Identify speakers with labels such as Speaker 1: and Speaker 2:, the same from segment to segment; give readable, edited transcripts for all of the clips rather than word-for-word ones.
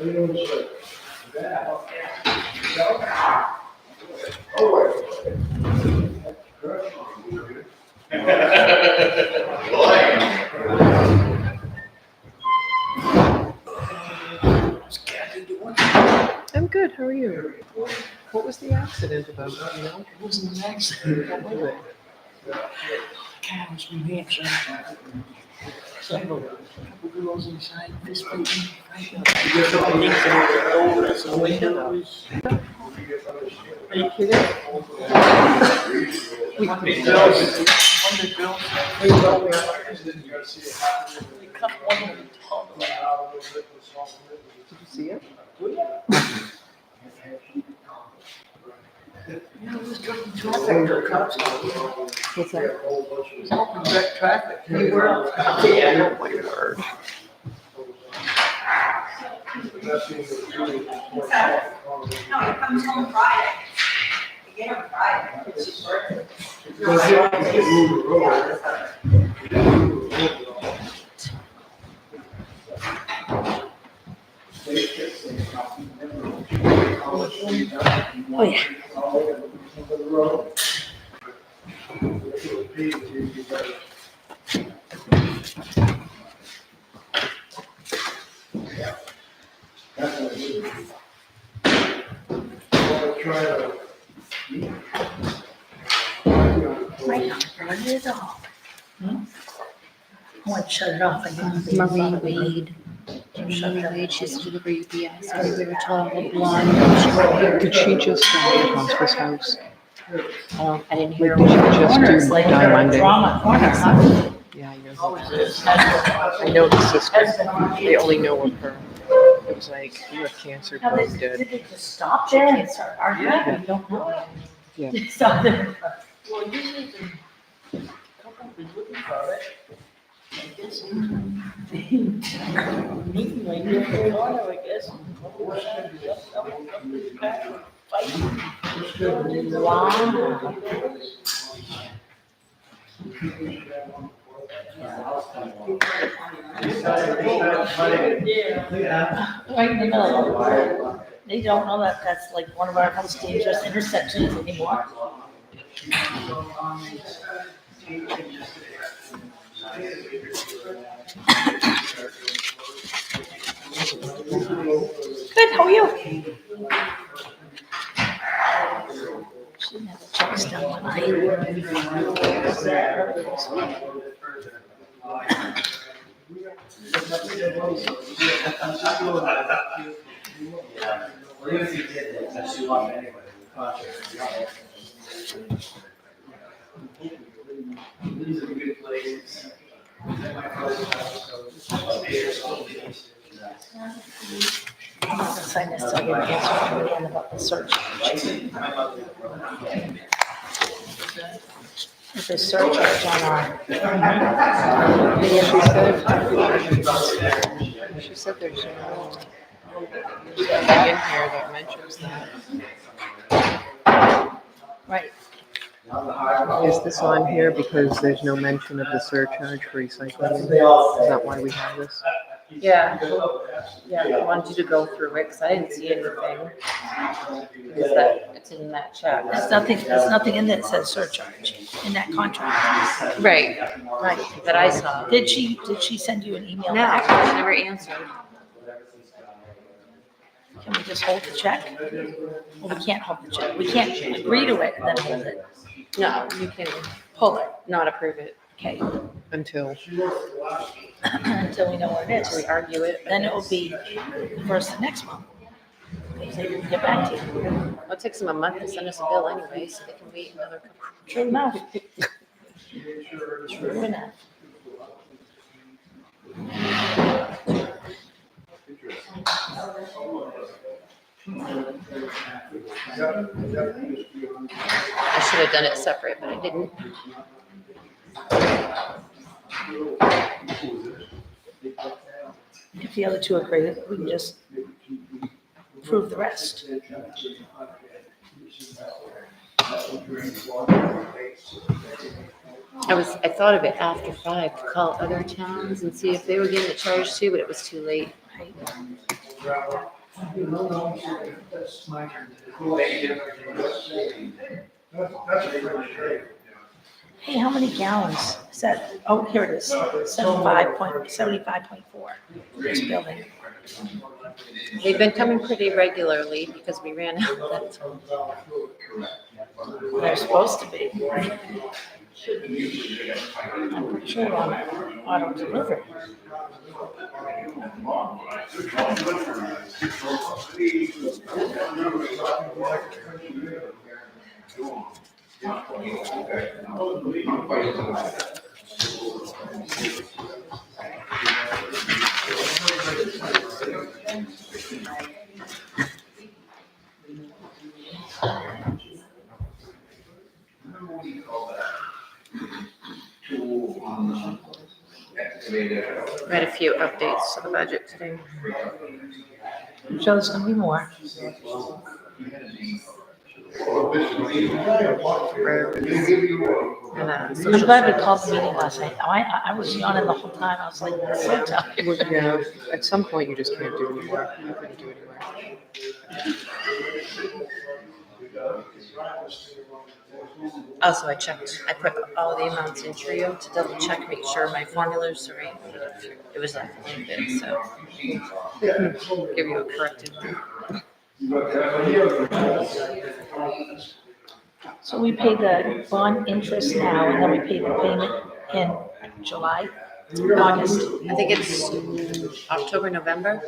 Speaker 1: I'm good. How are you? What was the accident about? You know?
Speaker 2: It wasn't an accident.
Speaker 1: What was it?
Speaker 2: Cows, New Hampshire. So a couple girls inside this building.
Speaker 1: Are you kidding?
Speaker 2: One of the girls, they cut one of them tall.
Speaker 1: Did you see it?
Speaker 2: Yeah, it was directing traffic. The cops.
Speaker 1: What's that?
Speaker 2: It was helping direct traffic.
Speaker 1: You were? Yeah. Oh my word.
Speaker 3: No, it comes home Friday. You get him Friday.
Speaker 2: Oh, yeah. Right now, run it off. I want to shut it off. I didn't.
Speaker 4: Marie Wade. Marie Wade, she's a delivery UPS. Everywhere tall, blonde.
Speaker 1: Did she just stop at Hospice House?
Speaker 4: I didn't hear.
Speaker 1: Like, did she just
Speaker 2: Corners,
Speaker 1: do
Speaker 2: like
Speaker 1: Die Monday?
Speaker 2: drama corner, huh?
Speaker 1: Yeah, I know.
Speaker 2: Always is.
Speaker 1: I know the sister. They only know of her. It was like, you have cancer,
Speaker 2: Now,
Speaker 1: both
Speaker 2: did
Speaker 1: dead.
Speaker 2: it just stop there and start arguing? I don't know.
Speaker 1: Yeah.
Speaker 2: It stopped there. Well, usually the couple was looking for it. I guess. Meeting like this in the corner, I guess. Wow. Right in the middle. They don't know that that's like one of our most dangerous intersections anymore. Good, how are you? She never checks down when I.
Speaker 5: Well, even if you did that, that's too long anyway, the contract. These are good places.
Speaker 2: I'm not gonna sign this till I get an answer from Leanne about the search. If there's surcharge on our.
Speaker 1: She said there's no nothing in here that mentions that.
Speaker 2: Right.
Speaker 1: Is this on here because there's no mention of the surcharge for recycling? Is that why we have this?
Speaker 4: Yeah, I wanted you to go through it because I didn't see anything. It's in that check.
Speaker 2: There's nothing in that says surcharge in that contract.
Speaker 4: Right,
Speaker 2: Right.
Speaker 4: that I saw.
Speaker 2: Did she send you an email
Speaker 4: No,
Speaker 2: back?
Speaker 4: I never answered.
Speaker 2: Can we just hold the check? Well, we can't hold the check. We can't agree to it and then hold it.
Speaker 4: No, you can
Speaker 2: Pull it.
Speaker 4: not approve it.
Speaker 2: Okay.
Speaker 1: Until,
Speaker 2: Until we know what it
Speaker 4: So we
Speaker 2: is.
Speaker 4: argue it.
Speaker 2: Then it will be first of next month. Because they will get back to you.
Speaker 4: Well, it takes them a month to send us a bill anyway, so they can wait another couple.
Speaker 2: True enough. True enough.
Speaker 4: I should have done it separate, but I didn't.
Speaker 2: If the other two agree, we can just prove the rest.
Speaker 4: I thought of it after 5 to call other towns and see if they were getting the charge too, but it was too late.
Speaker 2: Right?
Speaker 5: That's my turn.
Speaker 2: Hey, how many gallons is that? Oh, here it is, 75.4 for this building.
Speaker 4: They've been coming pretty regularly because we ran out.
Speaker 2: They're supposed to be. I'm pretty sure on auto delivery.
Speaker 4: We had a few updates to the budget today.
Speaker 2: So there's gonna be more.
Speaker 4: And
Speaker 2: I'm
Speaker 4: social
Speaker 2: glad we
Speaker 4: service.
Speaker 2: called the meeting last night. I was yawning the whole time. I was like, so tired.
Speaker 1: Yeah, at some point you just can't do anymore. You couldn't do anymore.
Speaker 4: Also, I checked, I put all the amounts in Trio to double check, make sure my formulas are right. It was like a little bit, so. Give you a corrected one.
Speaker 2: So we pay the bond interest now, and then we pay the payment in July, August.
Speaker 4: I think it's October, November,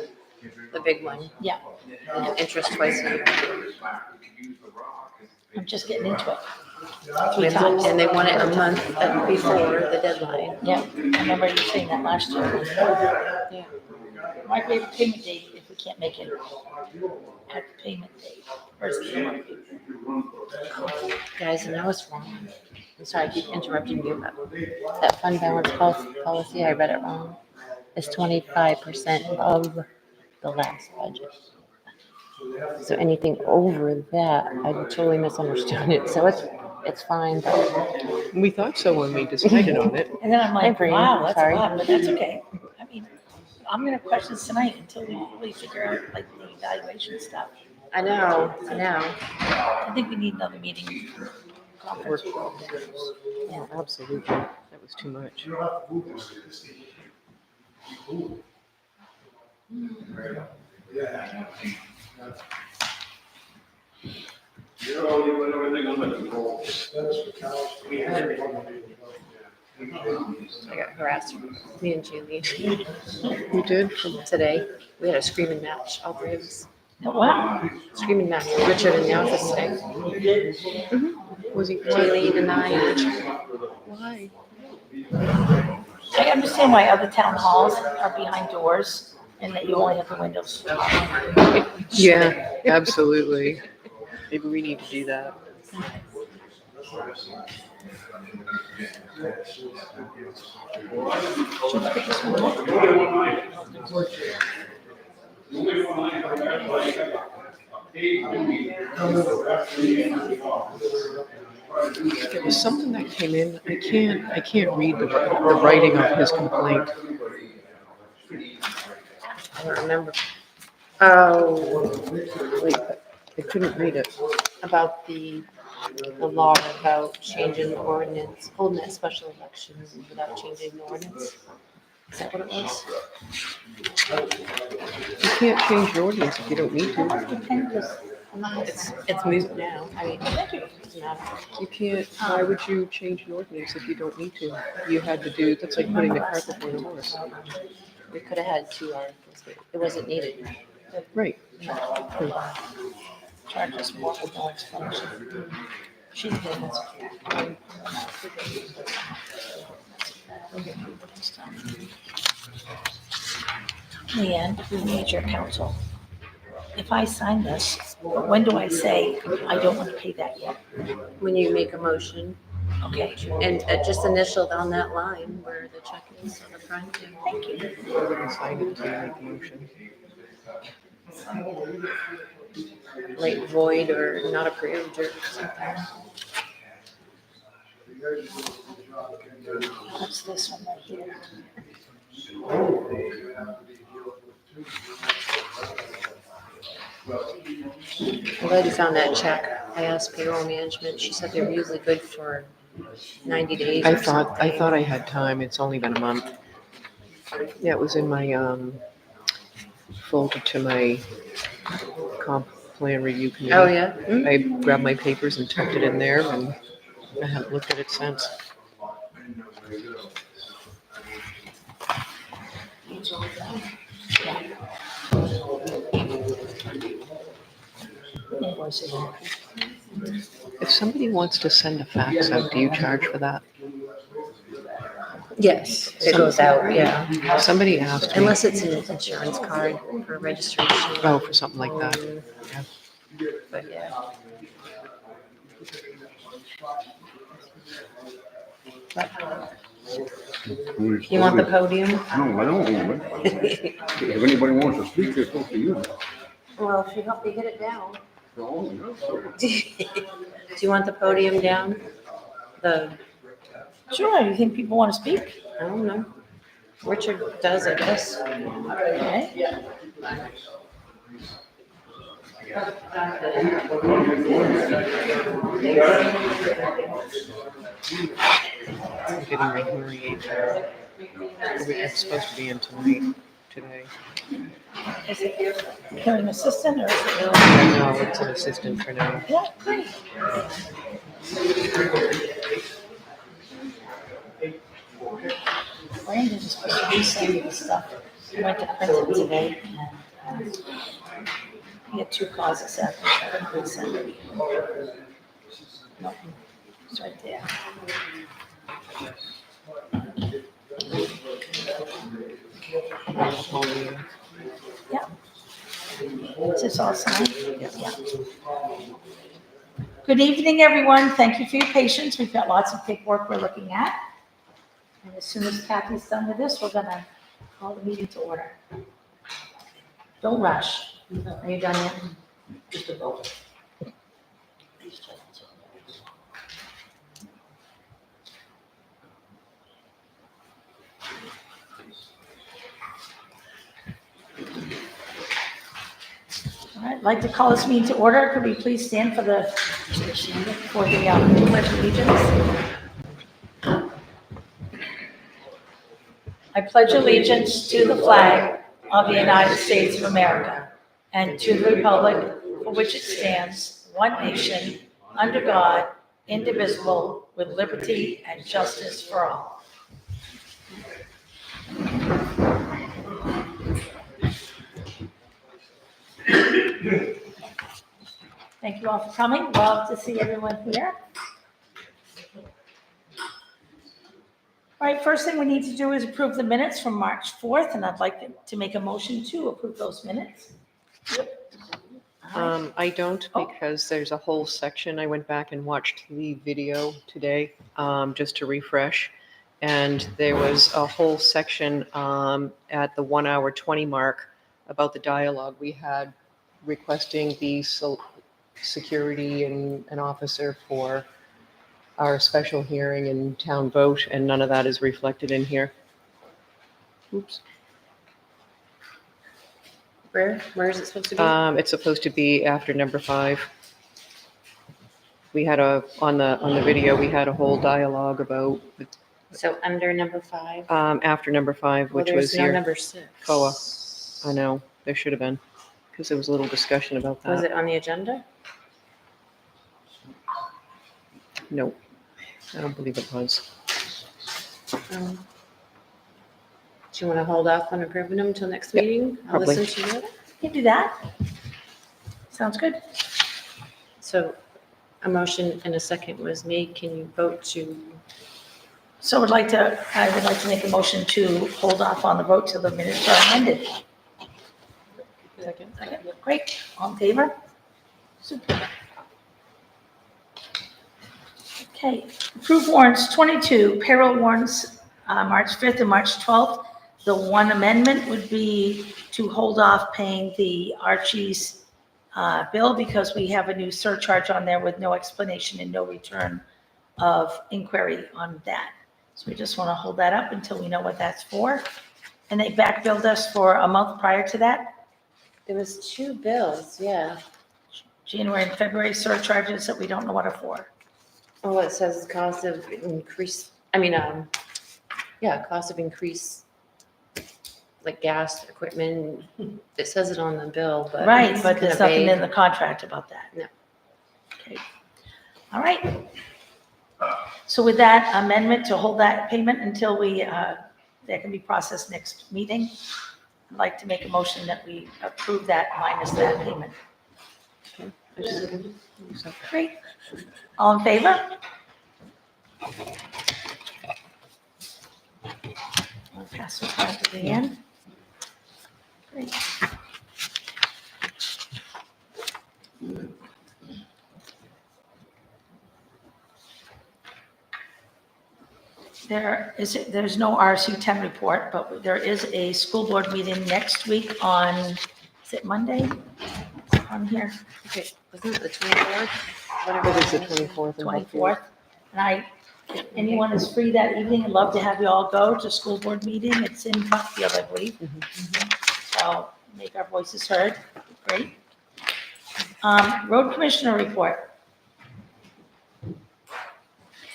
Speaker 4: the big one.
Speaker 2: Yeah.
Speaker 4: And interest twice a year.
Speaker 2: I'm just getting into it. 3 times.
Speaker 4: And they want it a month before the deadline.
Speaker 2: Yeah, I remember you saying that last year.
Speaker 4: Yeah.
Speaker 2: Why pay the payment date if we can't make it at the payment date? Versus the month before?
Speaker 4: Guys, and I was wrong. I'm sorry, I keep interrupting you, but that fund balance policy, I read it wrong. It's 25% of the last budget. So anything over that, I totally misunderstood it. So it's fine, but
Speaker 1: We thought so when we decided on it.
Speaker 2: And then I'm like,
Speaker 4: agree.
Speaker 2: wow, that's
Speaker 4: Sorry.
Speaker 2: a lot, but that's okay. I mean, I'm gonna question this tonight until we really figure out like the evaluation stuff.
Speaker 4: I know.
Speaker 2: I think we need another meeting. Conference.
Speaker 1: Yeah, absolutely. That was too much.
Speaker 4: I got harassed, me and Julie,
Speaker 1: You did?
Speaker 4: today. We had a screaming match, all three of us.
Speaker 2: Oh, wow.
Speaker 4: Screaming match, Richard in the office today.
Speaker 1: Was he?
Speaker 4: Kayleen and I.
Speaker 1: Why?
Speaker 2: I understand why other town halls are behind doors and that you only have the windows.
Speaker 1: Yeah, absolutely. Maybe we need to do that. There was something that came in. I can't read the writing of his complaint.
Speaker 4: I don't remember. Oh,
Speaker 1: Wait, I couldn't read it.
Speaker 4: about the law about changing the ordinance, holding that special elections without changing the ordinance. Is that what it was?
Speaker 1: You can't change your ordinance if you don't need to.
Speaker 4: It's moved now. I mean, it doesn't matter.
Speaker 1: You can't. Why would you change an ordinance if you don't need to? You had to do. That's like putting the cart before the horse.
Speaker 4: We could have had 2 articles, but it wasn't needed.
Speaker 1: Right.
Speaker 2: Charge us more for no explanation. She didn't. Leanne, we need your counsel. If I sign this, when do I say I don't want to pay that yet?
Speaker 4: When you make a motion,
Speaker 2: Okay,
Speaker 4: and just initial down that line where the check is on the front.
Speaker 2: thank you.
Speaker 1: I wouldn't sign it until you make the motion.
Speaker 4: Like void or not approved or something.
Speaker 2: What's this one right here?
Speaker 4: I'm glad you found that check. I asked payroll management. She said they're usually good for 90 days
Speaker 1: I
Speaker 4: or
Speaker 1: thought
Speaker 4: something.
Speaker 1: I had time. It's only been a month. Yeah, it was in my folder to my comp plan review committee.
Speaker 4: Oh, yeah?
Speaker 1: I grabbed my papers and tucked it in there, and I haven't looked at it since. If somebody wants to send a fax out, do you charge for that?
Speaker 4: Yes, it goes out, yeah.
Speaker 1: Somebody asked me.
Speaker 4: Unless it's an insurance card for registration.
Speaker 1: Oh, for something like that.
Speaker 4: But yeah. You want the podium?
Speaker 6: No, I don't want it. If anybody wants to speak, they're supposed to use it.
Speaker 4: Well, if you help me get it down.
Speaker 6: No, no.
Speaker 4: Do you want the podium down?
Speaker 2: Sure, you think people want to speak?
Speaker 4: I don't know. Richard does, I guess.
Speaker 2: Okay.
Speaker 1: I'm getting my hearing aid. It's supposed to be in tonight, today.
Speaker 2: Is it hearing assistant or is it?
Speaker 1: No, it's an assistant for now.
Speaker 2: Yeah, great. Brandon just supposed to resend me the stuff. I went to print it today. He had 2 calls this afternoon. I resend it. Nope, it's right there. Yeah. Is this all signed? Yeah. Good evening, everyone. Thank you for your patience. We've got lots of paperwork we're looking at. And as soon as Kathy's done with this, we're gonna call the meeting to order. Don't rush. Are you done yet? Just a vote. All right, I'd like to call this meeting to order. Could we please stand for the pledge of allegiance? I pledge allegiance to the flag of the United States of America and to the republic for which it stands, one nation, under God, indivisible, with liberty and justice for all. Thank you all for coming. Love to see everyone here. All right, first thing we need to do is approve the minutes from March 4th, and I'd like to make a motion to approve those minutes.
Speaker 1: I don't, because there's a whole section. I went back and watched the video today, just to refresh. And there was a whole section at the 1 hour 20 mark about the dialogue we had requesting the security and an officer for our special hearing and town vote, and none of that is reflected in here. Oops.
Speaker 4: Where is it supposed to be?
Speaker 1: It's supposed to be after number 5. We had on the video, we had a whole dialogue about,
Speaker 4: So under number 5?
Speaker 1: after number 5,
Speaker 4: Well,
Speaker 1: which was
Speaker 4: there's no
Speaker 1: your
Speaker 4: number 6.
Speaker 1: COA. I know, there should have been, because there was a little discussion about that.
Speaker 4: Was it on the agenda?
Speaker 1: No, I don't believe it was.
Speaker 4: Do you want to hold off on approving them until next meeting? I'll
Speaker 1: probably.
Speaker 4: listen to it.
Speaker 2: You can do that. Sounds good.
Speaker 4: So a motion and a second was made. Can you vote to,
Speaker 2: So I would like to make a motion to hold off on the vote till the minutes are amended.
Speaker 1: Second.
Speaker 2: Great, all in favor? Super. Okay, approve warrants 22, payroll warrants, March 5th and March 12th. The one amendment would be to hold off paying the Archie's bill because we have a new surcharge on there with no explanation and no return of inquiry on that. So we just want to hold that up until we know what that's for. And they back billed us for a month prior to that.
Speaker 4: there was 2 bills, yeah.
Speaker 2: January and February surcharges that we don't know what are for.
Speaker 4: Oh, it says cost of increase, cost of increase, like gas, equipment. It says it on the bill, but.
Speaker 2: Right,
Speaker 4: it's
Speaker 2: but there's
Speaker 4: kinda
Speaker 2: nothing in
Speaker 4: vague.
Speaker 2: the contract about that.
Speaker 4: No.
Speaker 2: Okay. All right. So with that amendment to hold that payment until that can be processed next meeting, I'd like to make a motion that we approve that minus that payment. Great. All in favor? I'll pass this on to Leanne. Great. There's no RSU 10 report, but there is a school board meeting next week on, is it Monday? On here,
Speaker 4: Okay, wasn't it the 24th? Whatever
Speaker 1: It is the
Speaker 4: that
Speaker 1: 24th in Hartford.
Speaker 2: 24th. And if anyone is free that evening, I'd love to have you all go to school board meeting. It's in Buckfield, I believe. So make our voices heard. Great. Road commissioner report.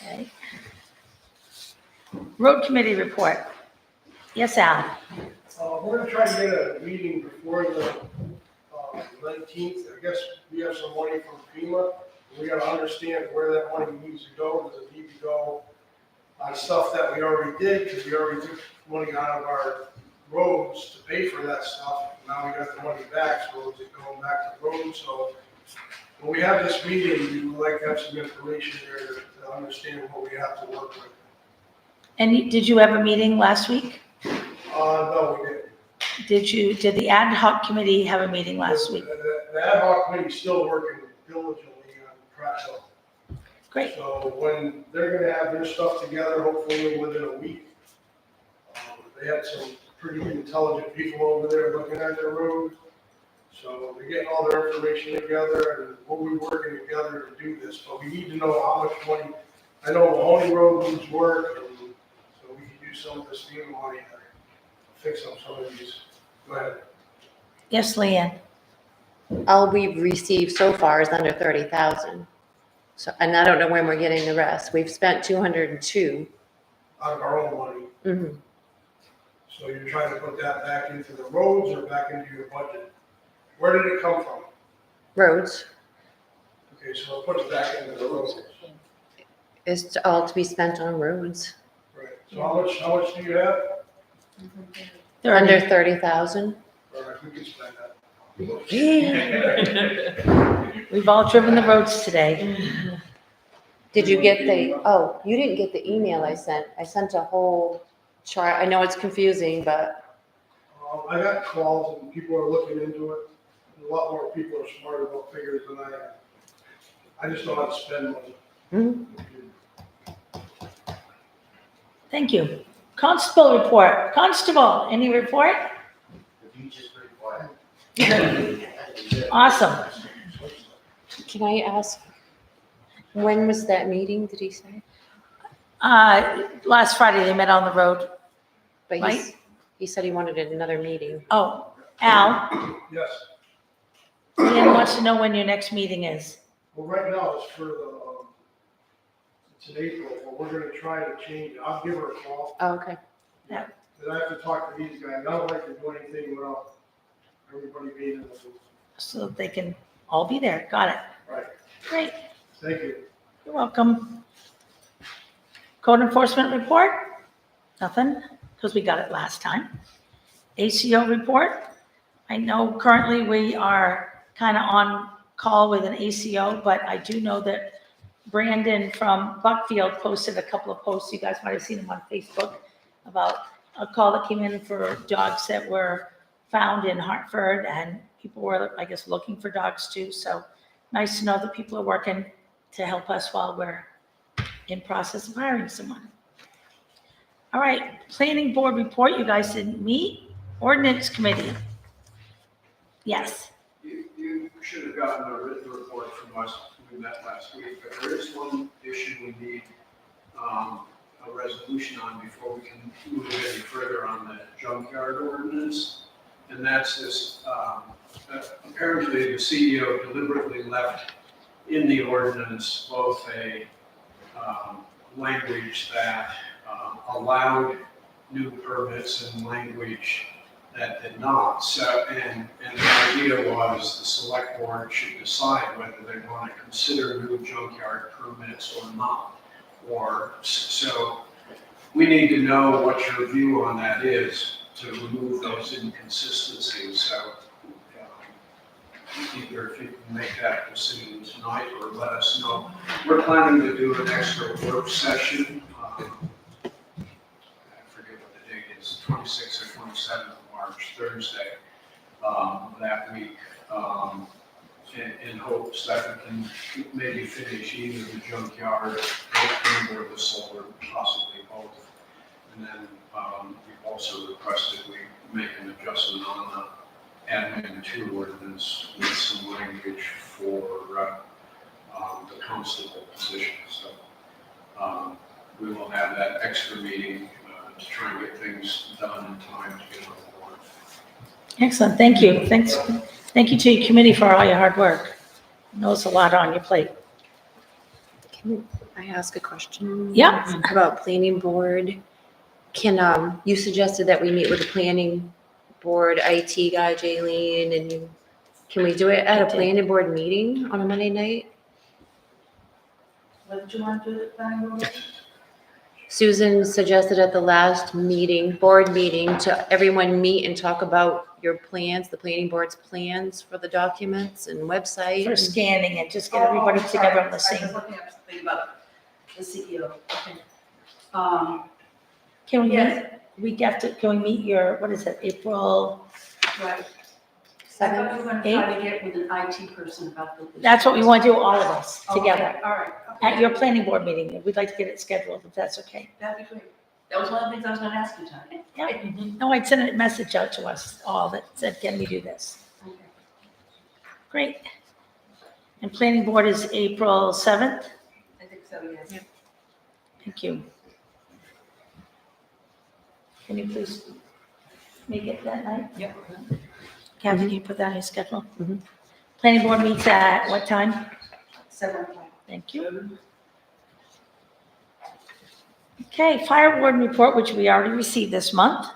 Speaker 2: Okay. Road committee report. Yes, Al?
Speaker 7: We're gonna try to get a meeting before the 19th. I guess we have some money from FEMA. We gotta understand where that money needs to go. Does it need to go on stuff that we already did? Because we already took money out of our roads to pay for that stuff. Now we got the money back, so is it going back to roads? So when we have this meeting, we would like to have some information there to understand what we have to work with.
Speaker 2: And did you have a meeting last week?
Speaker 7: No, we didn't.
Speaker 2: Did the ad hoc committee have a meeting last week?
Speaker 7: The ad hoc committee is still working diligently on Prattville.
Speaker 2: Great.
Speaker 7: So when they're gonna have their stuff together, hopefully within a week. They had some pretty intelligent people over there looking at their roads. So they're getting all their information together and we'll be working together to do this, but we need to know how much money. I know Mahoney Road needs work, and so we can use some of this FEMA money to fix up some of these. Go ahead.
Speaker 2: Yes, Leanne?
Speaker 4: All we've received so far is under 30,000. So, and I don't know when we're getting the rest. We've spent 202.
Speaker 7: Out of our own money.
Speaker 4: Mm-hmm.
Speaker 7: So you're trying to put that back into the roads or back into your budget? Where did it come from?
Speaker 4: Roads
Speaker 7: Okay, so put it back into the roads.
Speaker 4: is all to be spent on roads.
Speaker 7: Right, so how much do you have?
Speaker 4: Under 30,000.
Speaker 7: All right, we can spend that.
Speaker 2: We've all driven the roads today.
Speaker 4: Did you get you didn't get the email I sent. I sent a whole chart. I know it's confusing, but
Speaker 7: I got calls and people are looking into it. A lot more people are smart about figures than I am. I just know how to spend money.
Speaker 4: Mhm.
Speaker 2: Thank you. Constable report. Constable, any report?
Speaker 8: The beach is pretty quiet.
Speaker 2: Awesome.
Speaker 4: can I ask, when was that meeting, did he say?
Speaker 2: Last Friday, they met on the road.
Speaker 4: But
Speaker 2: Right.
Speaker 4: he said he wanted another meeting.
Speaker 2: Oh, Al,
Speaker 7: Yes,
Speaker 2: Leanne wants to know when your next meeting is.
Speaker 7: well, right now it's for the, it's in April, but we're gonna try to change it. I'll give her a call.
Speaker 4: Oh, okay.
Speaker 7: Then I have to talk to these guys. I don't like to do anything without everybody being in the loop.
Speaker 2: So that they can all be there. Got it.
Speaker 7: Right,
Speaker 2: Great.
Speaker 7: thank you.
Speaker 2: You're welcome. Code enforcement report? Nothing, because we got it last time. ACO report? I know currently we are kind of on call with an ACO, but I do know that Brandon from Buckfield posted a couple of posts, you guys might have seen them on Facebook, about a call that came in for dogs that were found in Hartford, and people were, I guess, looking for dogs too. So nice to know that people are working to help us while we're in process of hiring someone. All right, planning board report, you guys didn't meet. Ordinance committee. Yes,
Speaker 9: You should have gotten a written report from us, we met last week, but there is one issue we need a resolution on before we can move any further on the junkyard ordinance. and that's this, apparently the CEO deliberately left in the ordinance both a language that allowed new permits and language that did not. So, and the idea was the select board should decide whether they want to consider new junkyard permits or not. Or, so we need to know what your view on that is to remove those inconsistencies. So either if you can make that decision tonight or let us know. We're planning to do an extra work session. I forget what the date is, 26th or 27th of March, Thursday, that week, in hopes that we can maybe finish either the junkyard or the solar, possibly both. And then we've also requested we make an adjustment on the admin 2 ordinance with some language for the constable position. So we will have that extra meeting to try and get things done in time to get on the warrant.
Speaker 2: Excellent, thank you. Thank you to your committee for all your hard work. I know it's a lot on your plate.
Speaker 4: Can I ask a question?
Speaker 2: Yeah.
Speaker 4: About planning board. Can, you suggested that we meet with the planning board IT guy, Jaylene, and can we do it at a planning board meeting on a Monday night?
Speaker 2: What did you want to do at planning board?
Speaker 4: Susan suggested at the last meeting, board meeting, to everyone meet and talk about your plans, the planning board's plans for the documents and website.
Speaker 2: For scanning and just get everybody together on the
Speaker 3: I
Speaker 2: same.
Speaker 3: was looking up something about the CEO. Okay.
Speaker 2: Can we
Speaker 3: Yes.
Speaker 2: meet, can we meet your, what is it, April?
Speaker 3: Right. I thought you were gonna try to get with an IT person about the.
Speaker 2: That's what we want to do, all of us
Speaker 3: Oh,
Speaker 2: together.
Speaker 3: okay, all right.
Speaker 2: At your planning board meeting, we'd like to get it scheduled, if that's okay.
Speaker 3: That'd be great. That was one of the things I was gonna ask you, Tony.
Speaker 2: Yeah. No, I'd send a message out to us all that said, can we do this?
Speaker 3: Okay.
Speaker 2: Great. And planning board is April 7th?
Speaker 3: I think so, yes.
Speaker 2: Thank you. Can you please make it that night?
Speaker 3: Yep.
Speaker 2: Kathy, can you put that on your schedule?
Speaker 4: Mhm.
Speaker 2: Planning board meets at what time?
Speaker 3: 7 o'clock.
Speaker 2: Thank you. Okay, fire warden report, which we already received this month.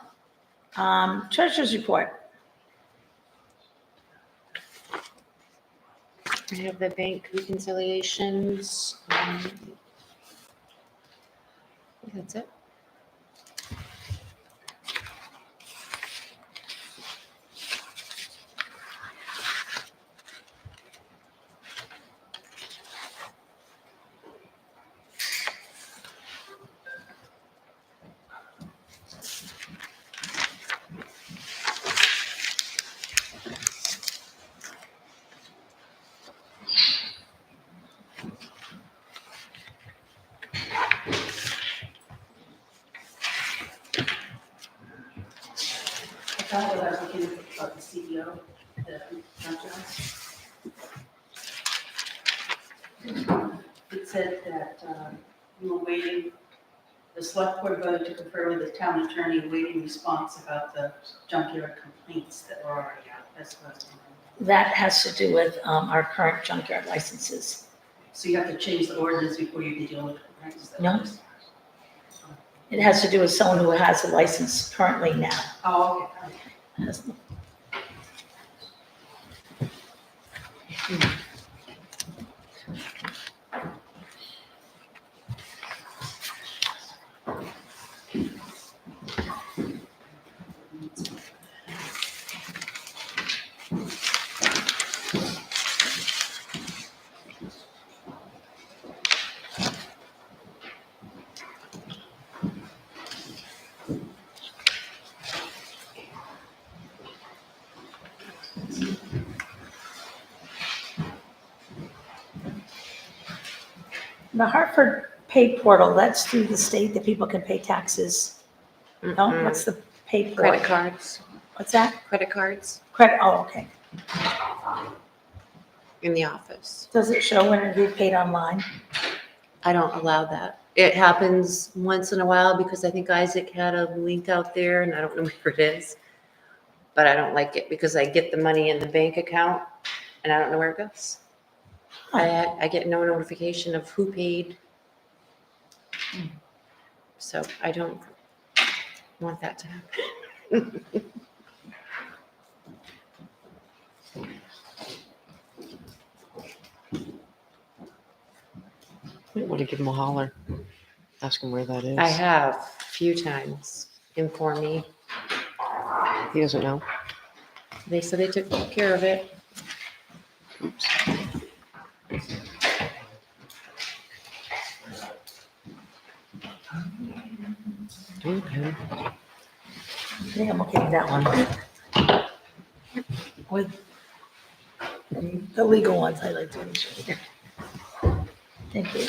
Speaker 2: Treasurer's report.
Speaker 4: I have the bank reconciliations. I think that's it.
Speaker 3: I thought that I was looking about the CEO, the franchise. It said that you were waiting, the select board voted to confer with the town attorney awaiting response about the junkyard complaints that were already out. That's what I was wondering.
Speaker 2: That has to do with our current junkyard licenses.
Speaker 3: So you have to change the ordinance before you can deal with complaints?
Speaker 2: No. It has to do with someone who has a license currently now.
Speaker 3: Oh, okay.
Speaker 2: Has- The Hartford pay portal, that's through the state that people can pay taxes. No,
Speaker 4: Mm-mm.
Speaker 2: what's the pay
Speaker 4: Credit
Speaker 2: portal?
Speaker 4: cards,
Speaker 2: What's that?
Speaker 4: credit cards
Speaker 2: Credit, oh, okay.
Speaker 4: in the office.
Speaker 2: Does it show when it is paid online?
Speaker 4: I don't allow that. It happens once in a while because I think Isaac had a link out there and I don't know where it is. but I don't like it because I get the money in the bank account and I don't know where it goes. I get no notification of who paid. So I don't want that to happen.
Speaker 1: Might want to give him a holler. Ask him where that is.
Speaker 4: I have a few times. Inform me.
Speaker 1: He doesn't know.
Speaker 4: They said they took care of it.
Speaker 1: Okay.
Speaker 2: I think I'm okay with that one. With the legal ones, I like to make sure. Thank you.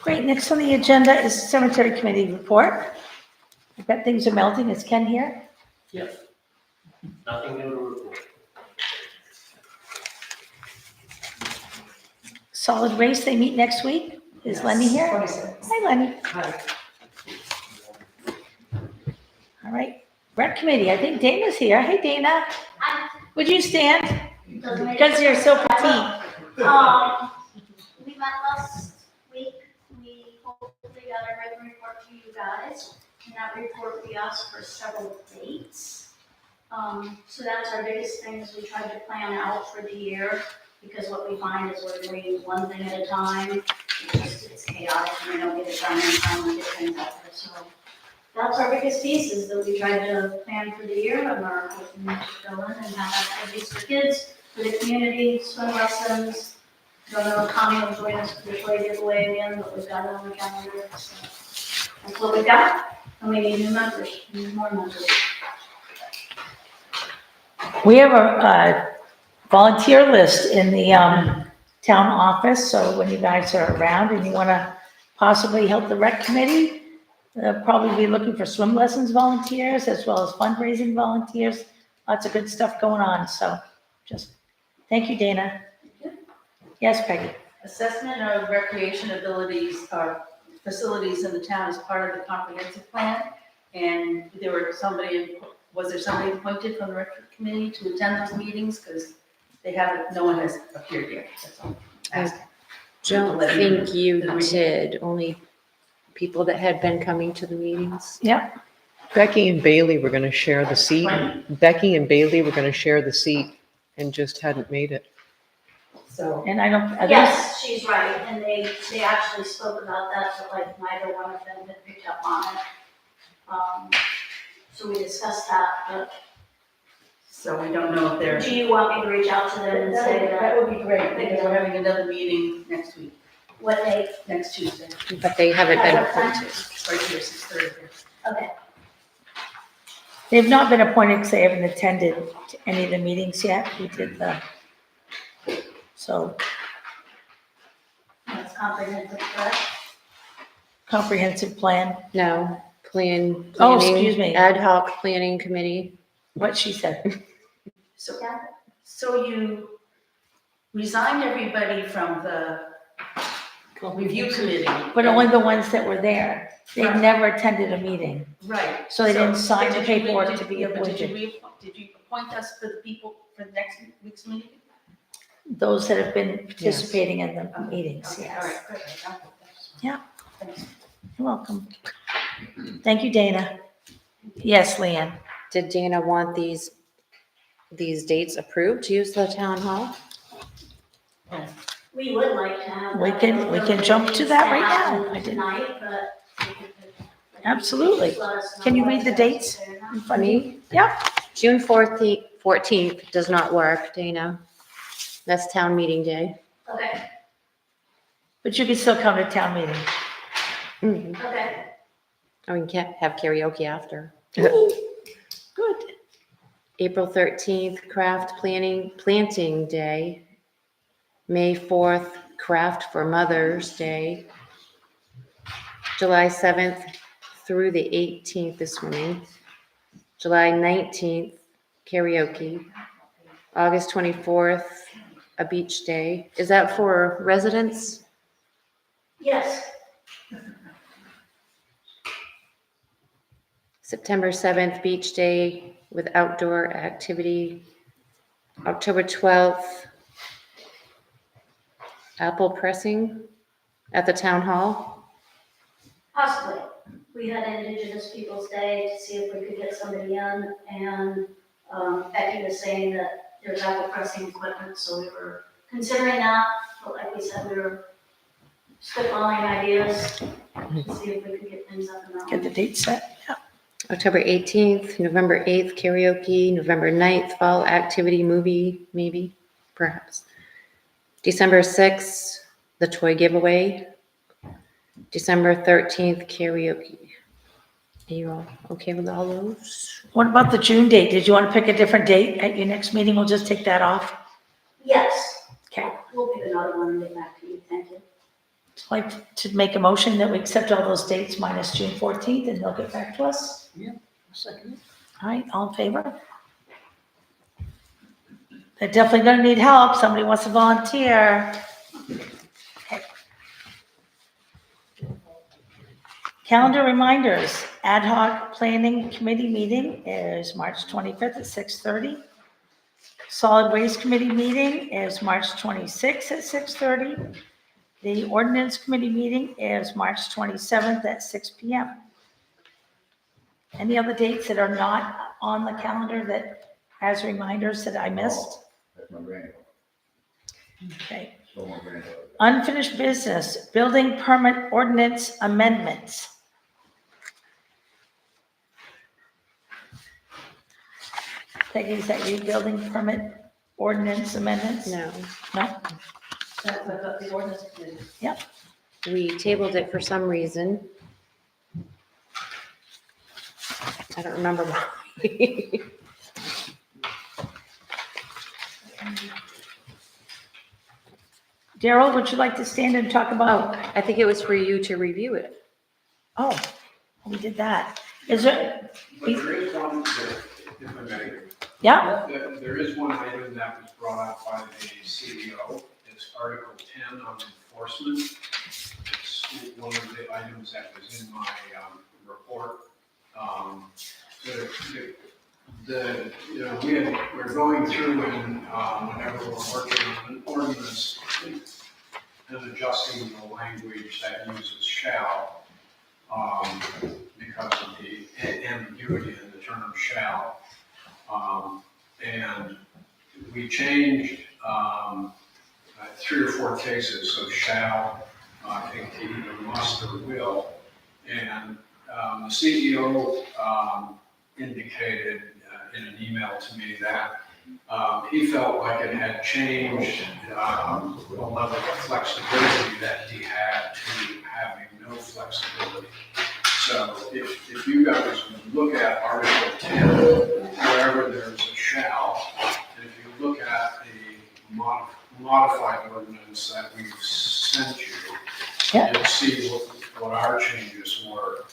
Speaker 2: Great, next on the agenda is cemetery committee report. I bet things are melting. Is Ken here?
Speaker 8: Yes. Nothing new to report.
Speaker 2: Solid waste, they meet next week. Is Lenny here?
Speaker 5: 26.
Speaker 2: Hi, Lenny.
Speaker 5: Hi.
Speaker 2: All right. Rec committee, I think Dana's here. Hey, Dana. Would you stand? Because you're so petite.
Speaker 10: We met last week, we hopefully got a written report to you guys. In that report, we asked for several dates. So that's our biggest thing, is we tried to plan out for the year, because what we find is we're doing one thing at a time. It's chaotic, and we don't get it done in time, we get things out there, so. That's our biggest piece, is that we tried to plan for the year, and are hoping to go in and have activities for kids, for the community, swim lessons. Don't know if Connie will join us for the toy giveaway again, but we've got it on the calendar, so. That's what we got, and we need new members, we need more members.
Speaker 2: We have a volunteer list in the town office, so when you guys are around and you want to possibly help the rec committee, probably be looking for swim lessons volunteers as well as fundraising volunteers. Lots of good stuff going on, so just, thank you, Dana. Yes, Peggy?
Speaker 3: Assessment of recreation abilities or facilities in the town is part of the comprehensive plan. And was there somebody appointed from the rec committee to attend those meetings? Because they haven't, no one has appeared yet, that's all.
Speaker 4: Don't think you did, only people that had been coming to the meetings.
Speaker 2: Yep.
Speaker 1: Becky and Bailey were going to share the seat. Becky and Bailey were going to share the seat and just hadn't made it.
Speaker 3: So,
Speaker 2: And I don't,
Speaker 10: Yes, she's right, and they actually spoke about that, but like neither one of them had picked up on it. So we discussed that, but
Speaker 3: so we don't know if they're,
Speaker 10: do you want me to reach out to them and say that?
Speaker 3: would be great, because we're having another meeting next week,
Speaker 10: What day?
Speaker 3: next Tuesday,
Speaker 4: But they haven't been
Speaker 10: At what time?
Speaker 4: appointed.
Speaker 3: right here, 6:30.
Speaker 10: Okay,
Speaker 2: they've not been appointed because they haven't attended any of the meetings yet. We did so
Speaker 10: that's comprehensive, correct?
Speaker 2: comprehensive plan,
Speaker 4: No,
Speaker 2: Oh,
Speaker 4: planning,
Speaker 2: excuse me.
Speaker 4: ad hoc planning committee.
Speaker 2: what she said.
Speaker 3: So you resigned everybody from the review committee.
Speaker 2: But only the ones that were there. They've
Speaker 3: Right.
Speaker 2: never attended a meeting.
Speaker 3: Right.
Speaker 2: So they didn't sign
Speaker 3: but
Speaker 2: the
Speaker 3: did you re-
Speaker 2: paperwork
Speaker 3: did-
Speaker 2: to be
Speaker 3: yeah, but
Speaker 2: appointed.
Speaker 3: Did you appoint us for the people for the next week's meeting?
Speaker 2: those that have been participating in the meetings,
Speaker 3: Okay, all
Speaker 2: yes.
Speaker 3: right, good. I got that.
Speaker 2: Yeah.
Speaker 3: Thanks.
Speaker 2: You're welcome. Thank you, Dana. Yes, Leanne.
Speaker 4: Did Dana want these dates approved to use the town hall?
Speaker 10: We would like to have.
Speaker 2: We
Speaker 10: that.
Speaker 2: can-
Speaker 10: I don't
Speaker 2: we
Speaker 10: know
Speaker 2: can
Speaker 10: if it
Speaker 2: jump to
Speaker 10: needs
Speaker 2: that right now.
Speaker 10: happen
Speaker 2: I didn't-
Speaker 10: Tonight, but. if you could-
Speaker 2: Absolutely.
Speaker 10: just let us know
Speaker 2: Can you
Speaker 10: what
Speaker 2: read the
Speaker 10: you guys
Speaker 2: dates?
Speaker 10: say or not.
Speaker 2: In front of you? Yep.
Speaker 4: June 14th does not work, Dana. That's town meeting day.
Speaker 10: Okay,
Speaker 2: But you can still come to town meeting.
Speaker 4: Mhm.
Speaker 10: okay.
Speaker 4: Or we can have karaoke after.
Speaker 2: Good.
Speaker 4: April 13th, planting day. May 4th, craft for Mother's Day. July 7th through the 18th is swimming. July 19th, karaoke. August 24th, a beach day. Is that for residents?
Speaker 10: Yes,
Speaker 4: September 7th, beach day with outdoor activity. October 12th, apple pressing at the town hall.
Speaker 10: possibly. We had Indigenous Peoples' Day to see if we could get somebody in, and Becky was saying that there's apple pressing equipment, so we were considering that. But like we said, we were spitballing ideas to see if we could get things up and
Speaker 2: Get
Speaker 10: running.
Speaker 2: the date set. Yeah.
Speaker 4: October 18th, November 8th, karaoke. November 9th, fall activity movie, maybe, perhaps. December 6th, the toy giveaway. December 13th, karaoke. Are you all okay with all those?
Speaker 2: What about the June date? Did you want to pick a different date at your next meeting? We'll just take that off.
Speaker 10: Yes,
Speaker 2: Okay.
Speaker 10: we'll pick another one and get back to you, thank you.
Speaker 2: I'd like to make a motion that we accept all those dates minus June 14th, and they'll get back to us.
Speaker 3: Second.
Speaker 2: All right, all in favor? They're definitely gonna need help. Somebody wants to volunteer. Okay. Calendar reminders, ad hoc planning committee meeting is March 25th at 6:30. Solid waste committee meeting is March 26th at 6:30. The ordinance committee meeting is March 27th at 6 PM. Any other dates that are not on the calendar that has reminders that I missed?
Speaker 6: That's my granddaughter.
Speaker 2: Okay.
Speaker 6: So my granddaughter.
Speaker 2: Unfinished business, building permit ordinance amendments. Peggy, is that you, building permit ordinance amendments?
Speaker 4: No.
Speaker 2: No?
Speaker 3: That's the ordinance committee.
Speaker 4: We tabled it for some reason. I don't remember why.
Speaker 2: Daryl, would you like to stand and talk about?
Speaker 4: I think it was for you to review it.
Speaker 2: Oh, we did that. Is there,
Speaker 9: But there is one, that, if I may,
Speaker 2: yeah,
Speaker 9: there is one item that was brought up by the CEO. It's Article 10 on enforcement. It's one of the items that was in my report. We're going through and whenever we're working on an ordinance and adjusting the language that uses shall, because of the ambiguity in the term shall. And we changed 3 or 4 cases, so shall, I think to either must or will. And the CEO indicated in an email to me that he felt like it had changed the level of flexibility that he had to having no flexibility. So if you guys look at Article 10, wherever there's a shall, and if you look at the modified ordinance that we've sent you,
Speaker 2: Yeah.
Speaker 9: you'll see what our changes were.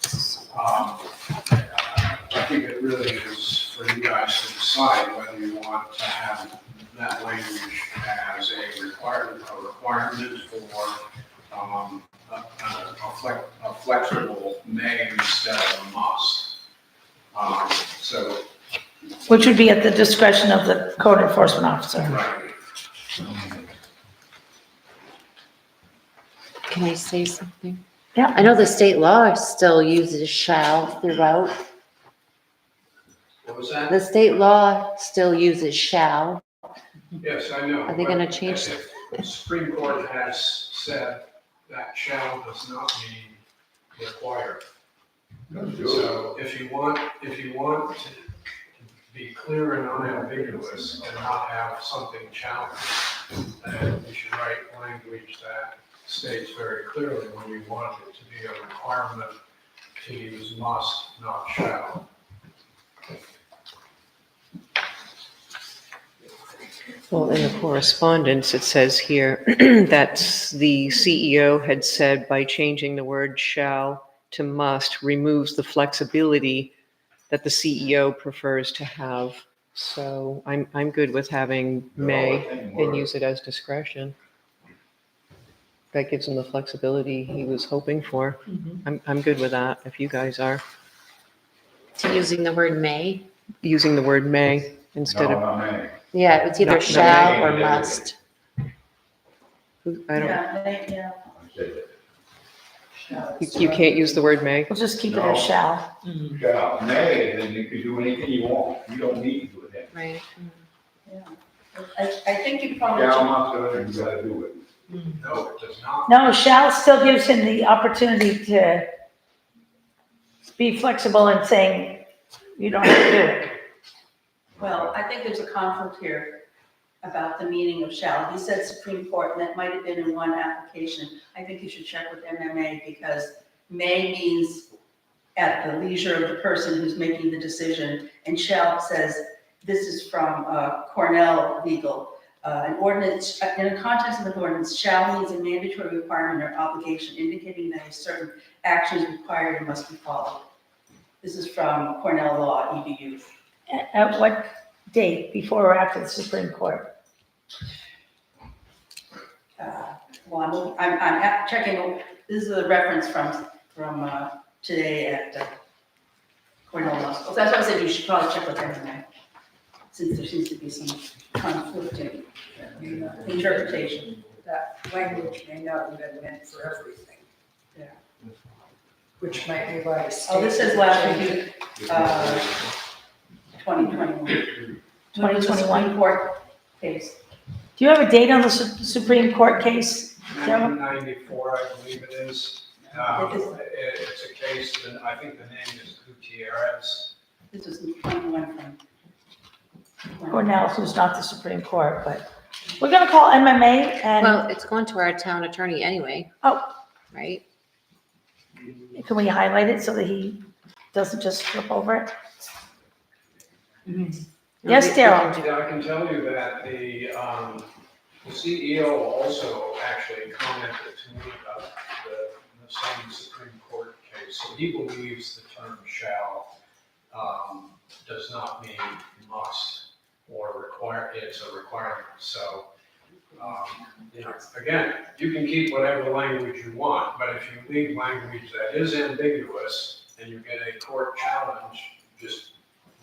Speaker 9: I think it really is for you guys to decide whether you want to have that language as a requirement for a flexible may instead of a must. So,
Speaker 2: which would be at the discretion of the code enforcement officer.
Speaker 9: right.
Speaker 4: Can I say something?
Speaker 2: Yeah.
Speaker 4: I know the state law still uses shall throughout.
Speaker 9: What was that?
Speaker 4: The state law still uses shall.
Speaker 9: Yes, I know.
Speaker 4: Are they gonna
Speaker 9: but
Speaker 4: change
Speaker 9: if The Supreme Court has said that shall does not mean require. So if you want to be clear and unambiguous and not have something challenged, then you should write language that states very clearly when you want it to be a requirement to use must, not shall.
Speaker 1: Well, in the correspondence, it says here that the CEO had said by changing the word shall to must removes the flexibility that the CEO prefers to have. So I'm good with having may and use it as discretion. That gives him the flexibility he was hoping for. I'm good with that, if you guys are.
Speaker 4: To using the word may.
Speaker 1: Using the word may instead
Speaker 6: No,
Speaker 1: of,
Speaker 6: not many.
Speaker 4: Yeah, it's either
Speaker 1: Not
Speaker 4: shall
Speaker 6: may.
Speaker 4: or must.
Speaker 1: I don't,
Speaker 3: Yeah.
Speaker 1: you can't use the word may?
Speaker 2: We'll just keep it
Speaker 6: No.
Speaker 2: as shall.
Speaker 6: Shall, may, then you can do anything you want. You don't need to do it then.
Speaker 4: Right.
Speaker 3: I think you probably.
Speaker 6: Shall, must, or you gotta do it.
Speaker 9: No, it does not.
Speaker 2: No, shall still gives him the opportunity to be flexible in saying, you don't have to do it.
Speaker 3: Well, I think there's a conflict here about the meaning of shall. He said Supreme Court, and that might have been in one application. I think you should check with MMA because may means at the leisure of the person who's making the decision, and shall says, this is from Cornell Legal. An ordinance, in the context of an ordinance, shall means a mandatory requirement or obligation indicating that a certain action is required and must be followed. This is from Cornell Law, EDU.
Speaker 2: At what date, before or after the Supreme Court?
Speaker 3: Well, I'm checking, this is a reference from today at Cornell Law School. So that's why I said you should probably check with MMA, since there seems to be some conflicting interpretation.
Speaker 11: That language may not have been meant for everything.
Speaker 3: Yeah.
Speaker 11: Which might be why.
Speaker 3: Oh, this says last week, 2021.
Speaker 2: 2021.
Speaker 3: Supreme Court case.
Speaker 2: Do you have a date on the Supreme Court case, Darrell?
Speaker 9: 1994, I believe it is. It's a case, and I think the name is Gutierrez.
Speaker 3: This is 21 from.
Speaker 2: Cornell, who's not the Supreme Court, but we're gonna call MMA and,
Speaker 4: Well, it's going to our town attorney anyway.
Speaker 2: Oh.
Speaker 4: Right?
Speaker 2: can we highlight it so that he doesn't just flip over it? Yes, Darrell?
Speaker 9: Yeah, I can tell you that the CEO also actually commented to me about the same Supreme Court case. So he believes the term shall does not mean must or require, it's a requirement. So, again, you can keep whatever language you want, but if you leave language that is ambiguous and you get a court challenge, just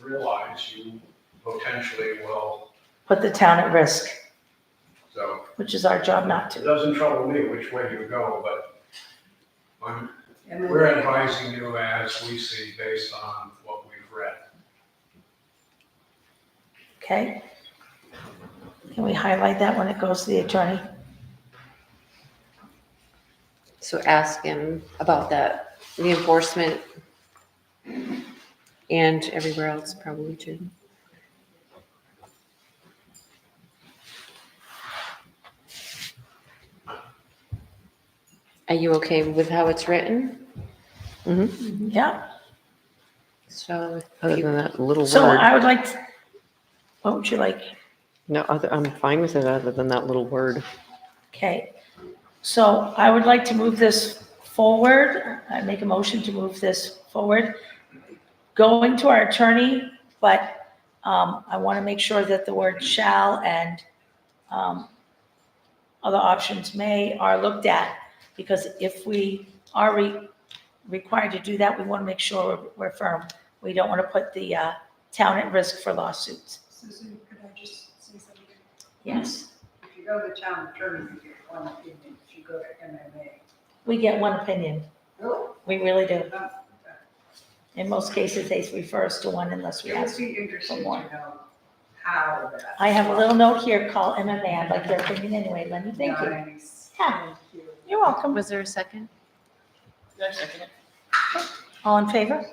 Speaker 9: realize you potentially will.
Speaker 2: Put the town at risk,
Speaker 9: So
Speaker 2: which is our job not
Speaker 9: it
Speaker 2: to.
Speaker 9: doesn't trouble me which way you go, but we're advising you as we see based on what we've read.
Speaker 2: Okay? Can we highlight that when it goes to the attorney?
Speaker 4: So ask him about that, the enforcement and everywhere else probably too. Are you okay with how it's written?
Speaker 2: Yeah,
Speaker 4: So
Speaker 1: Other than that little
Speaker 2: so
Speaker 1: word.
Speaker 2: I would like, what would you like?
Speaker 1: No, I'm fine with it other than that little word.
Speaker 2: Okay, so I would like to move this forward. I make a motion to move this forward. Going to our attorney, but I want to make sure that the word shall and other options may are looked at. Because if we are required to do that, we want to make sure we're firm. We don't want to put the town at risk for lawsuits.
Speaker 11: Susan, could I just say something?
Speaker 2: Yes.
Speaker 11: If you you go to town attorney, you get one opinion, if you go to MMA.
Speaker 2: We get one opinion.
Speaker 11: Really?
Speaker 2: We really do.
Speaker 11: Uh,
Speaker 2: In most cases, they refer us to one unless we
Speaker 11: It would
Speaker 2: ask.
Speaker 11: be interesting to
Speaker 2: more.
Speaker 11: know how that.
Speaker 2: I have a little note here called MMA. I'd like their opinion anyway. Lenny, thank you.
Speaker 11: Nice.
Speaker 2: Yeah.
Speaker 11: Thank you.
Speaker 2: You're welcome.
Speaker 4: Was there a second?
Speaker 2: All in favor?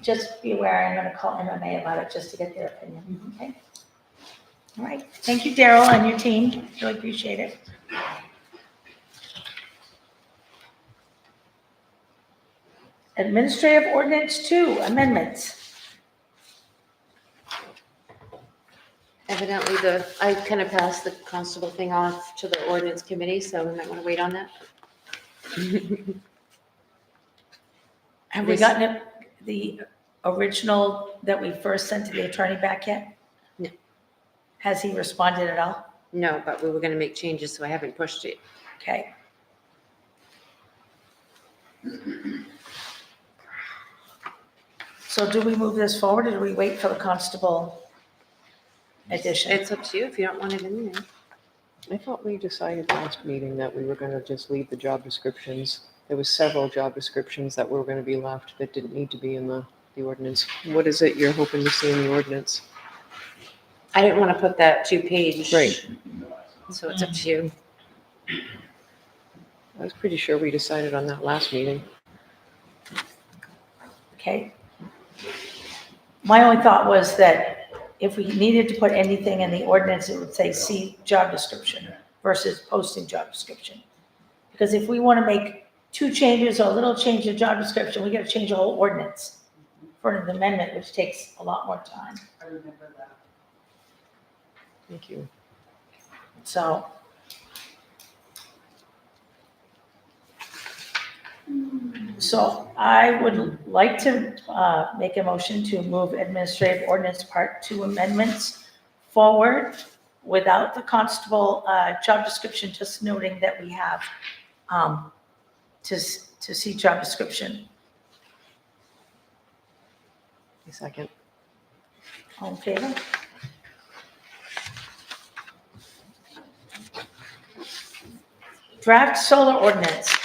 Speaker 2: Just be aware, I'm gonna call MMA about it just to get their opinion, okay? All right, thank you, Daryl, and your team, really appreciate it. Administrative Ordinance 2, amendments.
Speaker 4: Evidently, I kind of passed the constable thing off to the ordinance committee, so we might want to wait on that.
Speaker 2: Have we
Speaker 4: This-
Speaker 2: gotten the original that we first sent to the attorney back yet?
Speaker 4: No.
Speaker 2: Has he responded at all?
Speaker 4: No, but we were going to make changes, so I haven't pushed it.
Speaker 2: Okay. So do we move this forward, or do we wait for the constable addition?
Speaker 4: It's up to you if you don't want it in there.
Speaker 1: I thought we decided last meeting that we were gonna just leave the job descriptions. There was several job descriptions that were gonna be left that didn't need to be in the ordinance. What is it you're hoping to see in the ordinance?
Speaker 4: I didn't want to put that 2-page.
Speaker 1: Right.
Speaker 4: So it's up to you.
Speaker 1: I was pretty sure we decided on that last meeting.
Speaker 2: Okay. My only thought was that if we needed to put anything in the ordinance, it would say see job description versus posting job description. Because if we want to make 2 changes or a little change in job description, we got to change the whole ordinance for an amendment, which takes a lot more time.
Speaker 11: I remember that.
Speaker 1: Thank you.
Speaker 2: So. So I would like to make a motion to move administrative ordinance part 2 amendments forward without the constable job description, just noting that we have to see job description.
Speaker 1: A second.
Speaker 2: All in favor? Draft solar ordinance.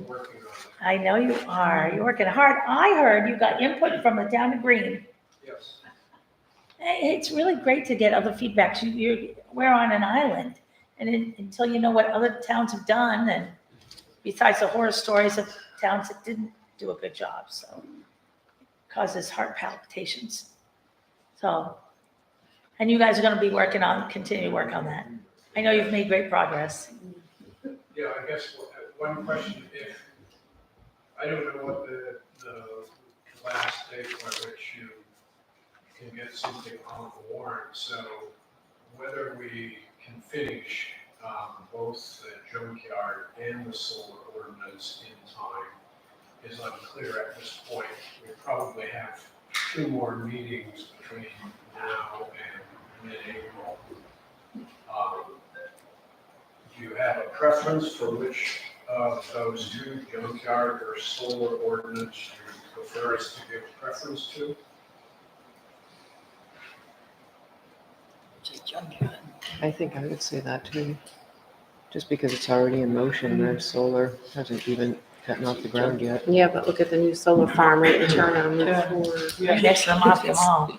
Speaker 9: Working on it.
Speaker 2: I know you are. You're working hard. I heard you got input from the town of Green.
Speaker 9: Yes.
Speaker 2: It's really great to get other feedback. We're on an island, and until you know what other towns have done, and besides the horror stories of towns that didn't do a good job, so it causes heart palpitations. So, and you guys are going to be continue to work on that. I know you've made great progress.
Speaker 9: Yeah, I guess one question, if, I don't know what the last date by which you can get something on the warrant, so whether we can finish both the junkyard and the solar ordinance in time is unclear at this point. We probably have 2 more meetings between now and mid-April. Do you have a preference for which of those 2, junkyard or solar ordinance, you prefer us to give preference to?
Speaker 1: I think I would say that too. Just because it's already in motion, their solar hasn't even gotten off the ground yet.
Speaker 4: Yeah, but look at the new solar farm right in turn on Route 4.
Speaker 2: Right next to the Mafia Mall.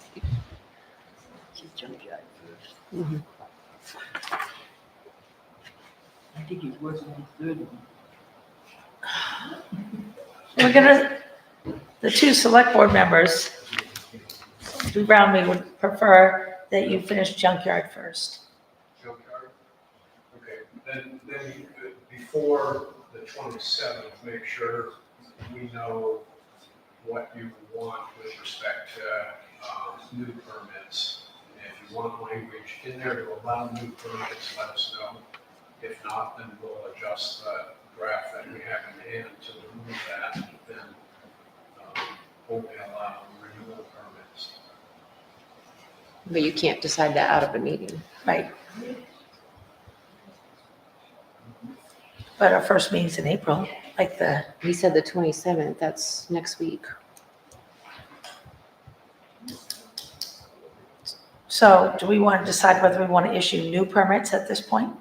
Speaker 1: Mhm.
Speaker 5: I think he's working on the 3rd one.
Speaker 2: The 2 select board members, Drew Brown, we would prefer that you finish junkyard first.
Speaker 9: Junkyard? Okay, then before the 27th, make sure we know what you want with respect to new permits. If you want language in there to allow new permits, let us know. If not, then we'll adjust the draft that we have in hand to remove that, then only allow renewal permits.
Speaker 4: But you can't decide that out of a meeting.
Speaker 2: Right. But our first meeting's in April, like
Speaker 4: He said the 27th, that's next week.
Speaker 2: So do we want to decide whether we want to issue new permits at this point?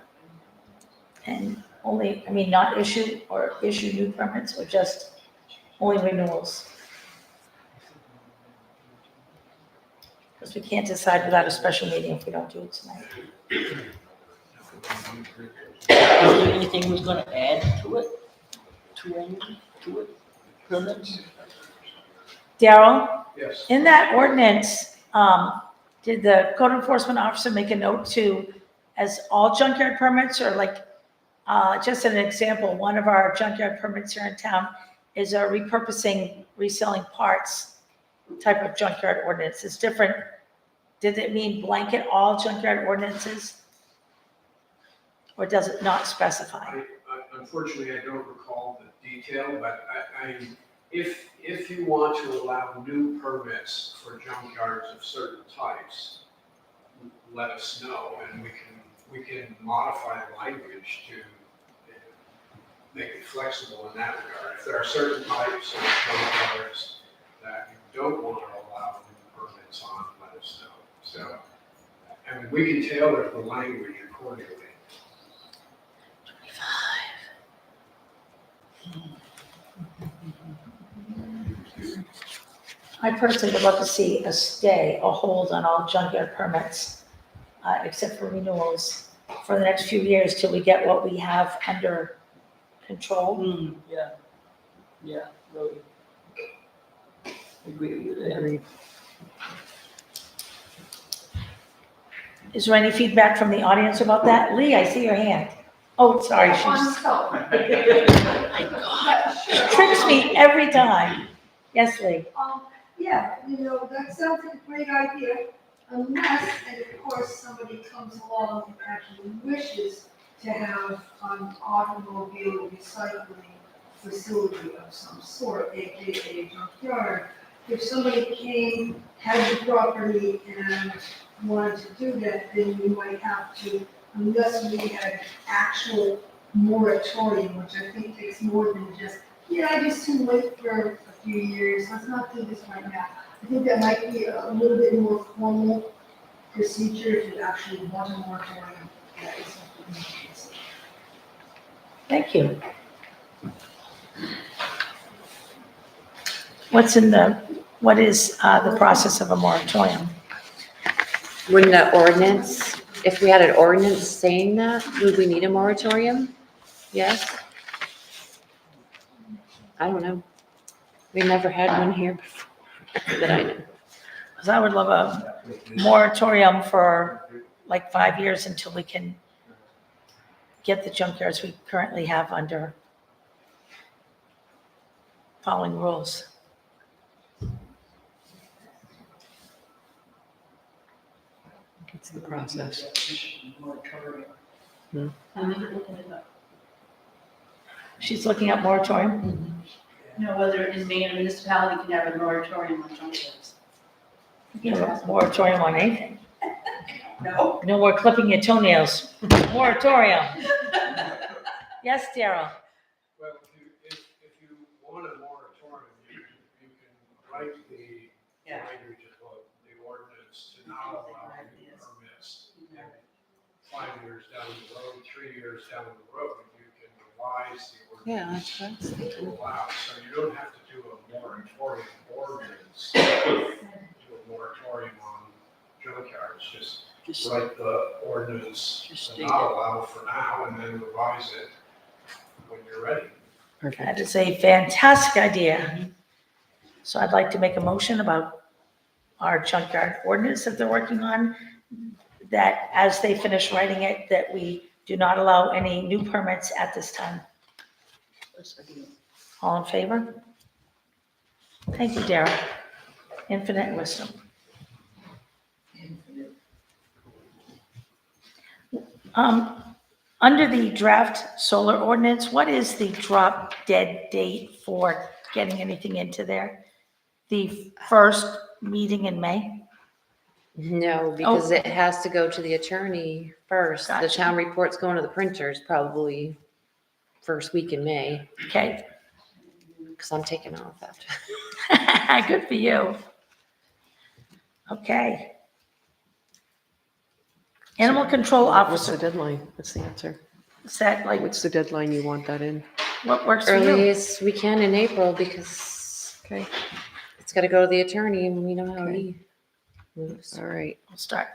Speaker 2: And only, I mean, not issue or issue new permits or just only renewals? Because we can't decide without a special meeting if we don't do it tonight.
Speaker 5: Is there anything we're gonna add to it? To it? Permits?
Speaker 2: Daryl,
Speaker 9: Yes.
Speaker 2: in that ordinance, did the code enforcement officer make a note to, as all junkyard permits or like, just an example, one of our junkyard permits here in town is a repurposing, reselling parts type of junkyard ordinance. It's different. Did it mean blanket all junkyard ordinances? Or does it not specify?
Speaker 9: Unfortunately, I don't recall the detail, but if you want to allow new permits for junkyards of certain types, let us know, and we can modify the language to make it flexible in that regard. If there are certain types of junkyards that you don't want to allow new permits on, let us know. So, I mean, we can tailor the language accordingly.
Speaker 2: I personally would love to see a stay, a hold on all junkyard permits, except for renewals, for the next few years till we get what we have under control.
Speaker 5: Yeah, really. Agree with that.
Speaker 1: Agreed.
Speaker 2: Is there any feedback from the audience about that? Lee, I see your hand. Oh, sorry, she's tricks me every time. Yes, Lee.
Speaker 11: Yeah, that sounds like a great idea, unless, and of course, somebody comes along and actually wishes to have an automobile recycling facility of some sort, AKA a junkyard. If somebody came, had the property and wanted to do that, then we might have to, unless we had actual moratorium, which I think takes more than just, just to wait for a few years, let's not do this right now. I think that might be a little bit more formal procedure if you actually want a moratorium. That is something we can see.
Speaker 2: Thank you. What is the process of a moratorium?
Speaker 4: Wouldn't that ordinance, if we had an ordinance saying that, would we need a moratorium? Yes? I don't know. We never had one here before that I know.
Speaker 2: Because I would love a moratorium for like 5 years until we can get the junkyards we currently have under following rules.
Speaker 1: It's the process.
Speaker 2: She's looking at moratorium.
Speaker 3: Whether in Maine, a municipality can have a moratorium on junkyards.
Speaker 2: You know, moratorium on anything.
Speaker 3: No.
Speaker 2: No more clipping your toenails. Moratorium. Yes, Daryl.
Speaker 9: Well, if you want a moratorium, you can write the language of the ordinance to not allow new permits. And 5 years down the road, 3 years down the road, you can revise the ordinance to allow. So you don't have to do a moratorium ordinance, to a moratorium on junkyards. Just write the ordinance to not allow for now and then revise it when you're ready.
Speaker 2: That is a fantastic idea. So I'd like to make a motion about our junkyard ordinance that they're working on, that as they finish writing it, that we do not allow any new permits at this time. All in favor? Thank you, Darrell. Infinite wisdom. Under the draft solar ordinance, what is the drop dead date for getting anything into there? The first meeting in May?
Speaker 4: No, because it has to go to the attorney first. The
Speaker 2: Gotcha.
Speaker 4: town report's going to the printers probably first week in May,
Speaker 2: Okay,
Speaker 4: because I'm taking off after.
Speaker 2: good for you. Okay. Animal control
Speaker 1: What's the
Speaker 2: officer,
Speaker 1: deadline? What's the answer?
Speaker 2: is that like,
Speaker 1: What's the deadline you want that in?
Speaker 2: what works for you?
Speaker 4: Earliest we can in April because
Speaker 1: Okay,
Speaker 4: it's gotta go to the attorney and we know how he moves.
Speaker 1: all right.
Speaker 2: We'll start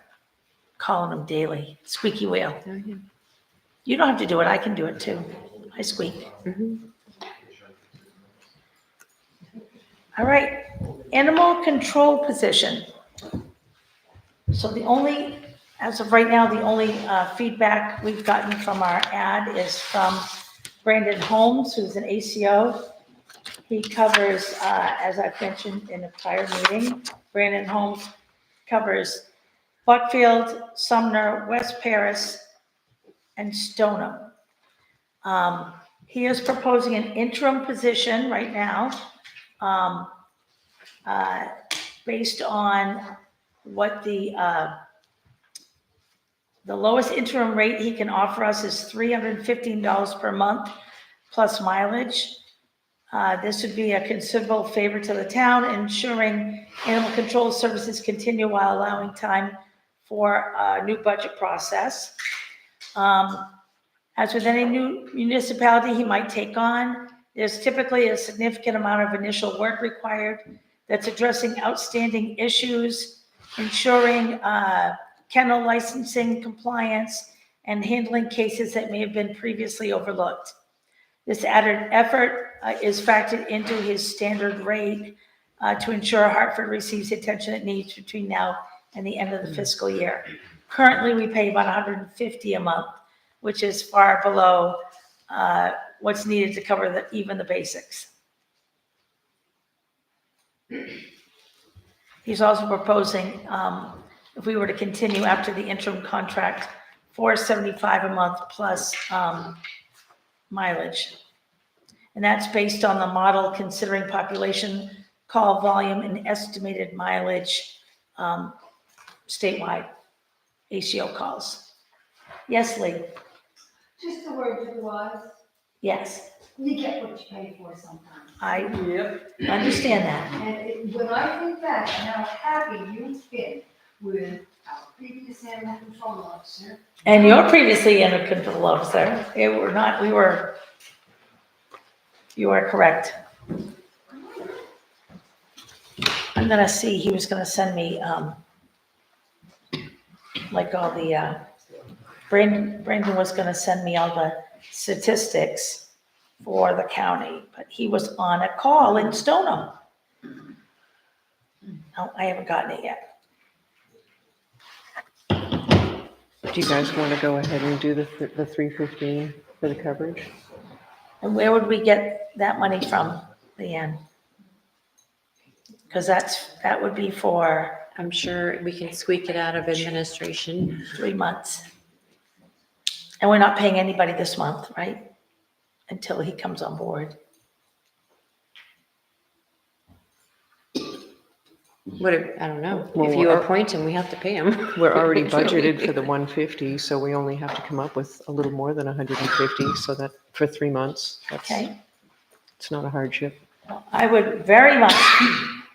Speaker 2: calling them daily, squeaky wheel.
Speaker 1: Oh, yeah.
Speaker 2: You don't have to do it, I can do it too. I squeak.
Speaker 1: Mhm.
Speaker 2: All right, animal control position. So the only, as of right now, the only feedback we've gotten from our ad is from Brandon Holmes, who's an ACO. He covers, as I've mentioned in a prior meeting, Brandon Holmes covers Buckfield, Sumner, West Paris, and Stoneham. He is proposing an interim position right now, based on what the lowest interim rate he can offer us is $315 per month plus mileage. This would be a considerable favor to the town, ensuring animal control services continue while allowing time for a new budget process. As with any new municipality he might take on, there's typically a significant amount of initial work required that's addressing outstanding issues, ensuring kennel licensing compliance, and handling cases that may have been previously overlooked. This added effort is factored into his standard rate to ensure Hartford receives the attention it needs between now and the end of the fiscal year. Currently, we pay about $150 a month, which is far below what's needed to cover even the basics. He's also proposing, if we were to continue after the interim contract, $475 a month plus mileage. And that's based on the model considering population, call volume, and estimated mileage statewide, ACO calls. Yes, Lee?
Speaker 11: Just a word to the wise,
Speaker 2: Yes,
Speaker 11: you get what you pay for sometimes.
Speaker 2: I understand that.
Speaker 11: When I think back on how happy you've been with our previous animal control officer,
Speaker 2: And you're previously animal control officer. You are correct. I'm gonna see, he was gonna send me, like all the, Brandon was gonna send me all the statistics for the county, but he was on a call in Stoneham. No, I haven't gotten it yet.
Speaker 1: Do you guys want to go ahead and do the 315 for the coverage?
Speaker 2: And where would we get that money from, Leanne? Because that would be for
Speaker 4: I'm sure we can squeak it out of administration.
Speaker 2: 3 months. And we're not paying anybody this month, right? Until he comes on board.
Speaker 4: I don't know.
Speaker 1: Well,
Speaker 4: If you
Speaker 1: we're-
Speaker 4: appoint him, we have to pay him.
Speaker 1: We're already budgeted for the 150, so we only have to come up with a little more than 150, so that for 3 months,
Speaker 2: Okay?
Speaker 1: it's not a hardship.
Speaker 2: I would very much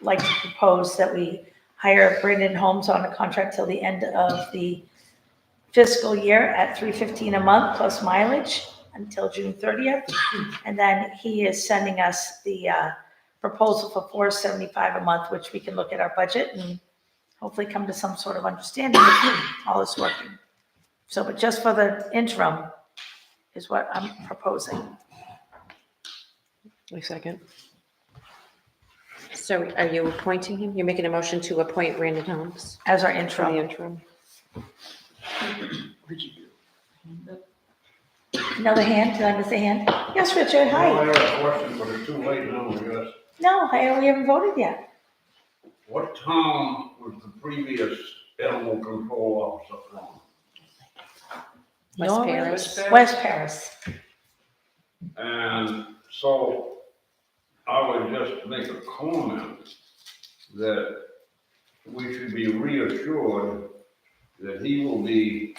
Speaker 2: like to propose that we hire Brandon Holmes on a contract till the end of the fiscal year at $315 a month plus mileage until June 30th. And then he is sending us the proposal for $475 a month, which we can look at our budget and hopefully come to some sort of understanding if all is working. So, but just for the interim is what I'm proposing.
Speaker 1: A second.
Speaker 4: So are you appointing him? You're making a motion to appoint Brandon Holmes?
Speaker 2: As our
Speaker 1: For the
Speaker 2: interim.
Speaker 1: interim.
Speaker 2: Another hand, did I miss a hand? Yes, Richard,
Speaker 6: I
Speaker 2: hi.
Speaker 6: have a question, but it's too late now, I guess.
Speaker 2: No, we haven't voted yet.
Speaker 6: What town was the previous animal control officer from?
Speaker 4: West
Speaker 2: Norway?
Speaker 4: Paris.
Speaker 2: West Paris.
Speaker 6: And so I would just make a comment that we should be reassured that he will be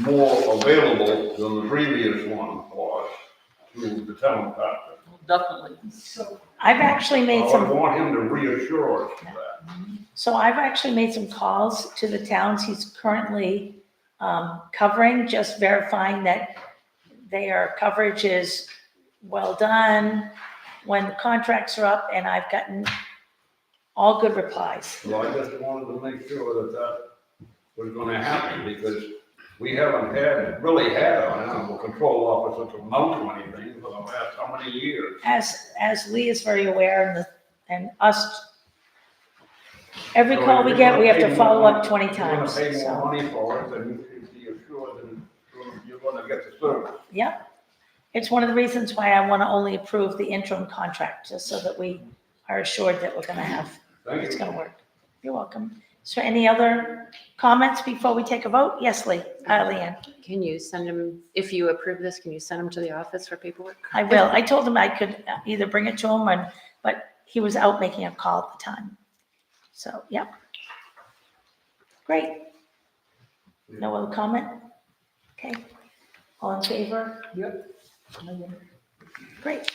Speaker 6: more available than the previous one was to the town captain.
Speaker 5: Definitely.
Speaker 11: So
Speaker 2: I've actually
Speaker 6: I
Speaker 2: made
Speaker 6: would
Speaker 2: some,
Speaker 6: want him to reassure us of that.
Speaker 2: So I've actually made some calls to the towns he's currently covering, just verifying that their coverage is well done, when contracts are up, and I've gotten all good replies.
Speaker 6: Well, I just wanted to make sure that that was gonna happen, because we haven't really had an animal control officer to mount to anything for the last how many years?
Speaker 2: As Lee is very aware, and us, every call we get, we have to follow up 20 times.
Speaker 6: If you're gonna pay
Speaker 2: So,
Speaker 6: more money for it, then you should be assured that you're gonna get the service.
Speaker 2: yeah. It's one of the reasons why I want to only approve the interim contract, just so that we are assured that we're going to have,
Speaker 6: Thank
Speaker 2: it's
Speaker 6: you.
Speaker 2: going to work. You're welcome. Is there any other comments before we take a vote? Yes, Leanne.
Speaker 4: Can you send them, if you approve this, can you send them to the office for paperwork?
Speaker 2: I will. I told him I could either bring it to him, but he was out making a call at the time. So, yep. Great. No other comment? Okay. All in favor?
Speaker 5: Yep.
Speaker 2: Great.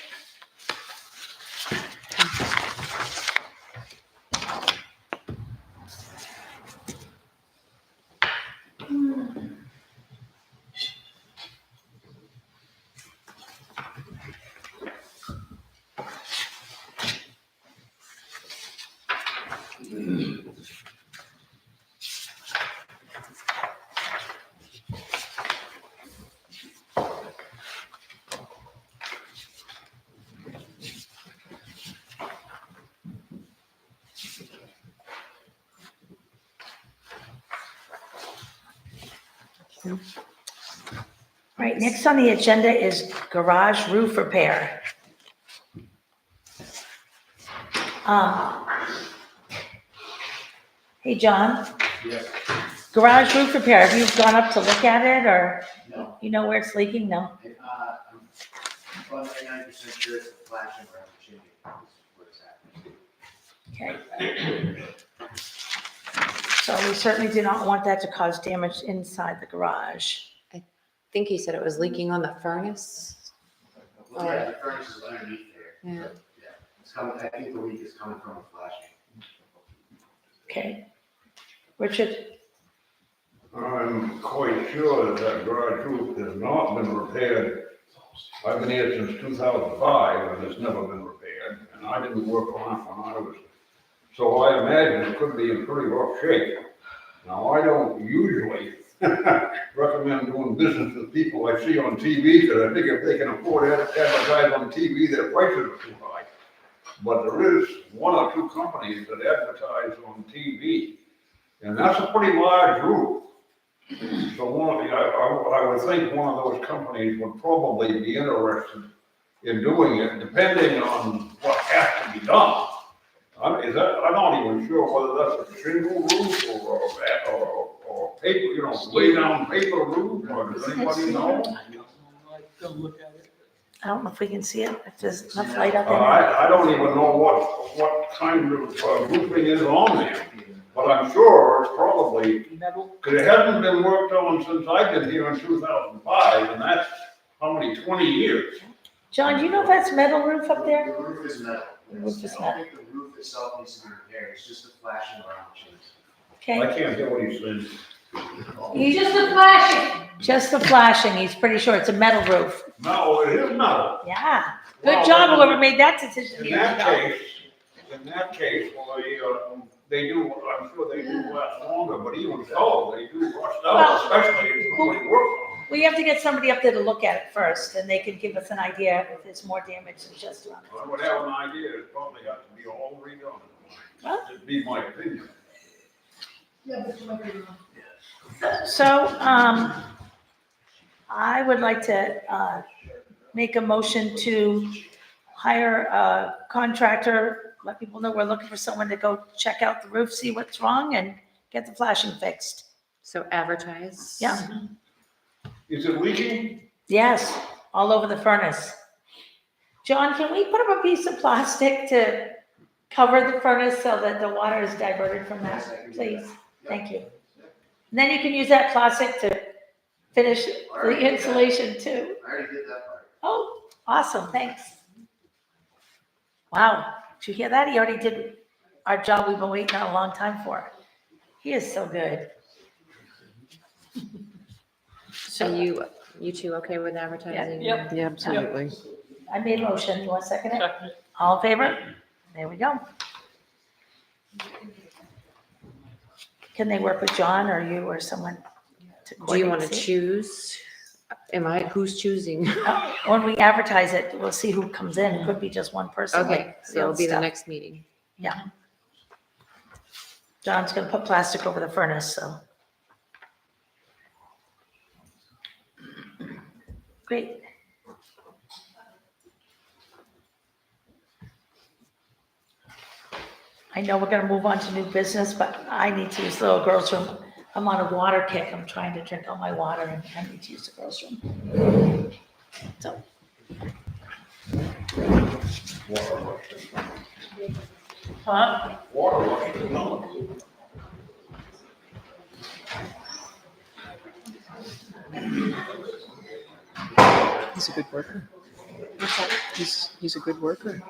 Speaker 2: Right, next on the agenda is garage roof repair. Hey, John,
Speaker 8: Yes.
Speaker 2: garage roof repair, have you gone up to look at it, or
Speaker 8: No.
Speaker 2: you know where it's leaking? No?
Speaker 8: I'm about 99% sure it's the flashing around the chimney. Is what it's happening.
Speaker 2: Okay. So we certainly do not want that to cause damage inside the garage.
Speaker 4: I think he said it was leaking on the furnace.
Speaker 8: Well, yeah, the furnace is underneath there.
Speaker 4: Yeah.
Speaker 8: But, yeah, it's coming, I think the leak is coming from the flashing.
Speaker 2: Okay. Richard?
Speaker 6: I'm quite sure that that garage roof has not been repaired. I've been here since 2005, and it's never been repaired, and I didn't work on it when I was. So I imagine it could be in pretty rough shape. Now, I don't usually recommend doing business with people I see on TV, because I think if they can afford to advertise on TV, their prices are too high. But there is one or two companies that advertise on TV, and that's a pretty large roof. So I would think one of those companies would probably be interested in doing it, depending on what has to be done. I'm not even sure whether that's a shingle roof or paper, lay down paper roof, or does anybody know?
Speaker 5: Like, go look at it.
Speaker 2: I don't know if we can see it, if there's enough light up in there.
Speaker 6: I don't even know what kind of roofing is on there, but I'm sure it's probably,
Speaker 5: Metal?
Speaker 6: because it hasn't been worked on since I've been here in 2005, and that's how many, 20 years?
Speaker 2: John, do you know if that's metal roof up there?
Speaker 8: The roof is metal.
Speaker 2: The roof is
Speaker 8: I don't think the roof itself needs to be repaired, it's just the flashing around the chimney.
Speaker 2: Okay,
Speaker 6: I can't hear what he's saying.
Speaker 11: He's just a flashing.
Speaker 2: just the flashing, he's pretty sure it's a metal roof.
Speaker 6: No, it is not.
Speaker 2: Yeah,
Speaker 6: Well,
Speaker 2: good job whoever made that decision
Speaker 6: In
Speaker 2: years
Speaker 6: that
Speaker 2: ago.
Speaker 6: case, well, they do, I'm sure they do last longer, but even so, they do rust out,
Speaker 2: Well,
Speaker 6: especially if nobody works on
Speaker 2: We have to get somebody up there to look at it first, and they can give us an idea if there's more damage than just around
Speaker 6: them. I would have an idea, it probably has to be all redone.
Speaker 2: Well.
Speaker 6: It'd be my opinion.
Speaker 11: Yeah, but you might be wrong.
Speaker 2: it. So, I would like to, make a motion to hire a contractor, let people know we're looking for someone to go check out the roof, see what's wrong, and get the flashing fixed.
Speaker 4: So advertise.
Speaker 2: Yeah.
Speaker 6: Is it leaking?
Speaker 2: Yes, all over the furnace. John, can we put up a piece of plastic to cover the furnace so that the water is diverted from
Speaker 8: Yes, I
Speaker 2: that,
Speaker 8: can do
Speaker 2: please?
Speaker 8: that.
Speaker 2: Thank you. And then you can use that plastic to finish the insulation too.
Speaker 8: I already did that part.
Speaker 2: Oh, awesome, thanks. Wow, did you hear that? He already did our job we've been waiting on a long time for. He is so good.
Speaker 4: Are
Speaker 2: So
Speaker 4: you two okay with advertising?
Speaker 5: Yep.
Speaker 1: Yeah, absolutely.
Speaker 2: I made a motion. You want to second it?
Speaker 5: Second.
Speaker 2: All in favor? There we go. Can they work with John or you or someone to
Speaker 4: Do you want to
Speaker 2: coordinate?
Speaker 4: choose? Who's choosing?
Speaker 2: When we advertise it, we'll see who comes in. It could be just one person.
Speaker 4: Okay,
Speaker 2: like
Speaker 4: so it'll be the
Speaker 2: stuff.
Speaker 4: next meeting.
Speaker 2: John's gonna put plastic over the furnace, so. Great. I know we're gonna move on to new business, but I need to use the little girls' room. I'm on a water kick. I'm trying to drink all my water and I need to use the girls' room. So. Huh?
Speaker 1: He's a good worker. He's a good worker.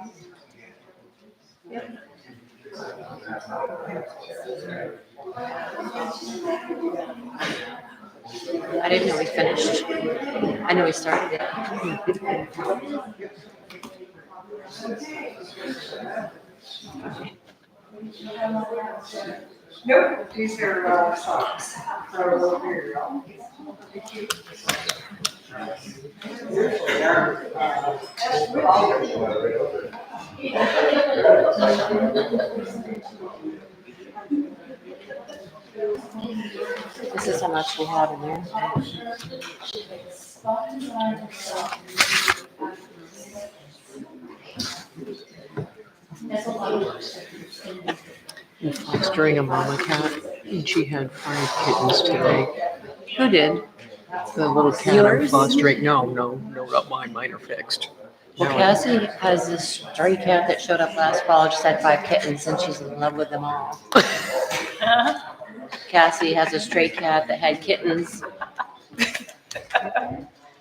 Speaker 4: I didn't know we finished. I know we started it.
Speaker 11: Nope, these are socks for a little period.
Speaker 4: This is how much we have in there.
Speaker 1: I'm fostering a mama cat, and she had 5 kittens today.
Speaker 4: Who did?
Speaker 1: The little cat I'm
Speaker 4: Yours?
Speaker 1: fostering, no, not mine. Mine are fixed.
Speaker 4: Well,
Speaker 1: No,
Speaker 4: Cassie has this stray cat that showed up last fall, just had 5 kittens, and she's in love with them all. Cassie has a stray cat that had kittens.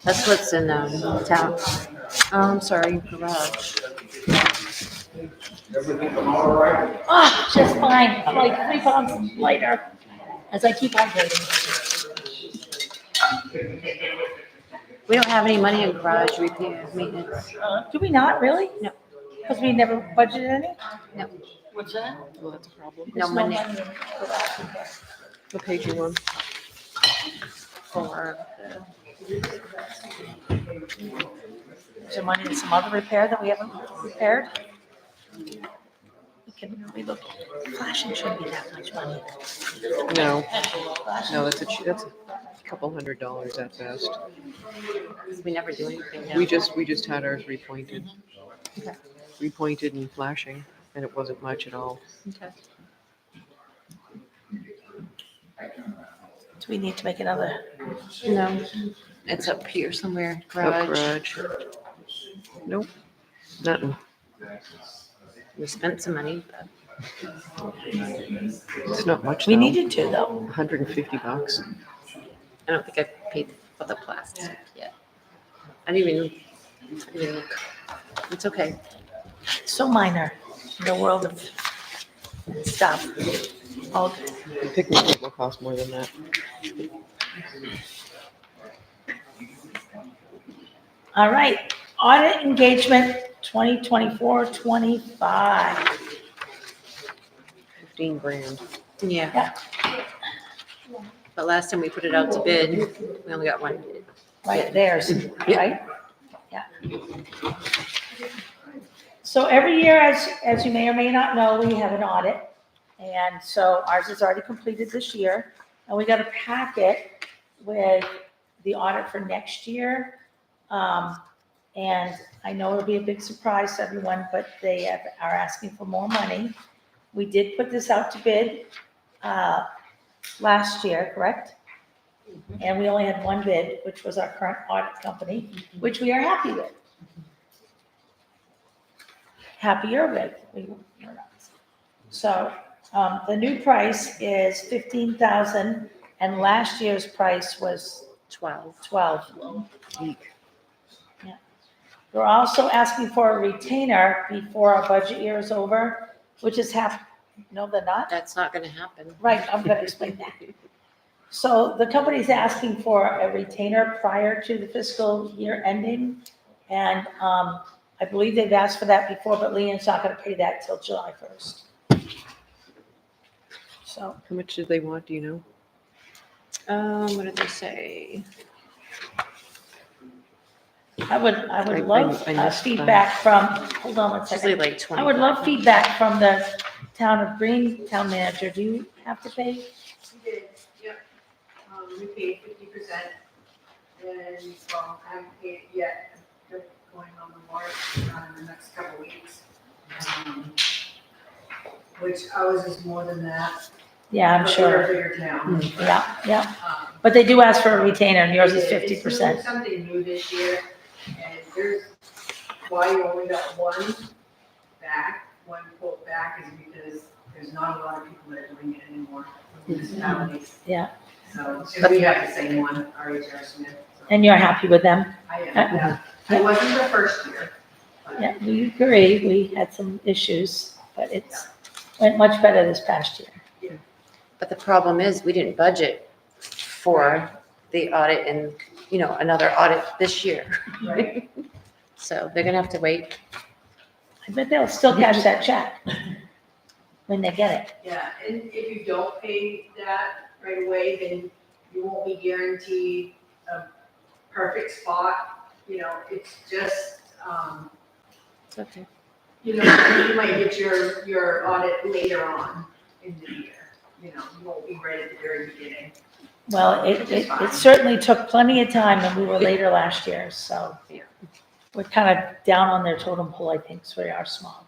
Speaker 4: That's what's in town. I'm sorry, garage.
Speaker 7: Everything come out all right?
Speaker 2: Ah, just fine. I'm like 3 pounds lighter as I keep hydrating.
Speaker 4: We don't have any money in garage repair maintenance.
Speaker 2: Do we not really?
Speaker 4: No.
Speaker 2: Because we never budgeted any?
Speaker 5: What's that?
Speaker 1: well, that's a problem.
Speaker 4: No
Speaker 2: There's
Speaker 4: money
Speaker 2: in garage repair.
Speaker 1: What page you on?
Speaker 4: for
Speaker 2: Is there money in some other repair that we haven't repaired? We look, flashing shouldn't be that much money.
Speaker 1: No,
Speaker 2: Flashing-
Speaker 1: no, that's a couple $100 at best.
Speaker 4: we never do anything now.
Speaker 1: We just had ours repointed.
Speaker 4: Okay.
Speaker 1: Repointed and flashing, and it wasn't much at all.
Speaker 4: Okay.
Speaker 2: Do we need to make another?
Speaker 4: No, it's up here somewhere,
Speaker 1: Up
Speaker 4: garage.
Speaker 1: Nope, nothing.
Speaker 4: We spent some money, but
Speaker 1: It's not much
Speaker 2: We
Speaker 1: though.
Speaker 2: needed to though.
Speaker 1: $150.
Speaker 4: I don't think I paid for the plastic yet. I didn't even look. It's okay.
Speaker 2: So minor in the world of stuff. All
Speaker 1: The picnic table cost more than that.
Speaker 2: All right, audit engagement 2024-25.
Speaker 1: 15 grand.
Speaker 4: Yeah.
Speaker 2: Yeah.
Speaker 4: But last time we put it out to bid, we only got one bid.
Speaker 2: Right, theirs, right? Yeah. So every year, as you may or may not know, we have an audit. And so ours is already completed this year. And we got a packet with the audit for next year. And I know it'll be a big surprise to everyone, but they are asking for more money. We did put this out to bid last year, correct? And we only had one bid, which was our current audit company, which we are happy with. Happier with. We're not. So the new price is 15,000 and last year's price was
Speaker 4: 12.
Speaker 2: 12.
Speaker 1: Eek.
Speaker 2: Yeah. We're also asking for a retainer before our budget year is over, which is No, they're not?
Speaker 4: That's not gonna happen.
Speaker 2: Right, I'm gonna explain that. So the company's asking for a retainer prior to the fiscal year ending. And I believe they've asked for that before, but Leanne's not gonna pay that till July 1st. So,
Speaker 1: How much do they want, do you know?
Speaker 4: What did they say?
Speaker 2: I would
Speaker 1: I
Speaker 2: love
Speaker 1: missed
Speaker 2: feedback from, hold on one
Speaker 4: It's usually
Speaker 2: second.
Speaker 4: like 20.
Speaker 2: I would love feedback from the town of Green town manager. Do you have to pay?
Speaker 11: We did, yep. We paid 50%, and, well, I haven't paid it yet. They're going on the warrant in the next couple of weeks. Which ours is more than that.
Speaker 2: Yeah, I'm
Speaker 11: but
Speaker 2: sure.
Speaker 11: we're a bigger town.
Speaker 2: Yeah, yeah.
Speaker 11: Um,
Speaker 2: But they do ask for a retainer and yours is
Speaker 11: It's
Speaker 2: 50%.
Speaker 11: new- something new this year, and there's, why you only got one quote back is because there's not a lot of people that are doing it anymore, municipalities.
Speaker 2: Yeah.
Speaker 11: So, and we have the same one, RHR Smith. So
Speaker 2: And you're happy with them?
Speaker 11: I am, yeah. It wasn't the first year. but-
Speaker 2: Yeah, we agree. We had some issues, but it's went much better this past year.
Speaker 4: But the problem is, we didn't budget for the audit and, another audit this year.
Speaker 11: Right.
Speaker 4: So they're gonna have to wait.
Speaker 2: I bet they'll still cash that check when they get it.
Speaker 11: Yeah, and if you don't pay that right away, then you won't be guaranteed a perfect spot. It's just,
Speaker 4: It's okay.
Speaker 11: you might get your audit later on in the year. You won't be right at the very beginning.
Speaker 2: Well, it certainly took plenty of time and we were later last year, so.
Speaker 4: Yeah.
Speaker 2: We're kind of down on their totem pole, I think, so we are small.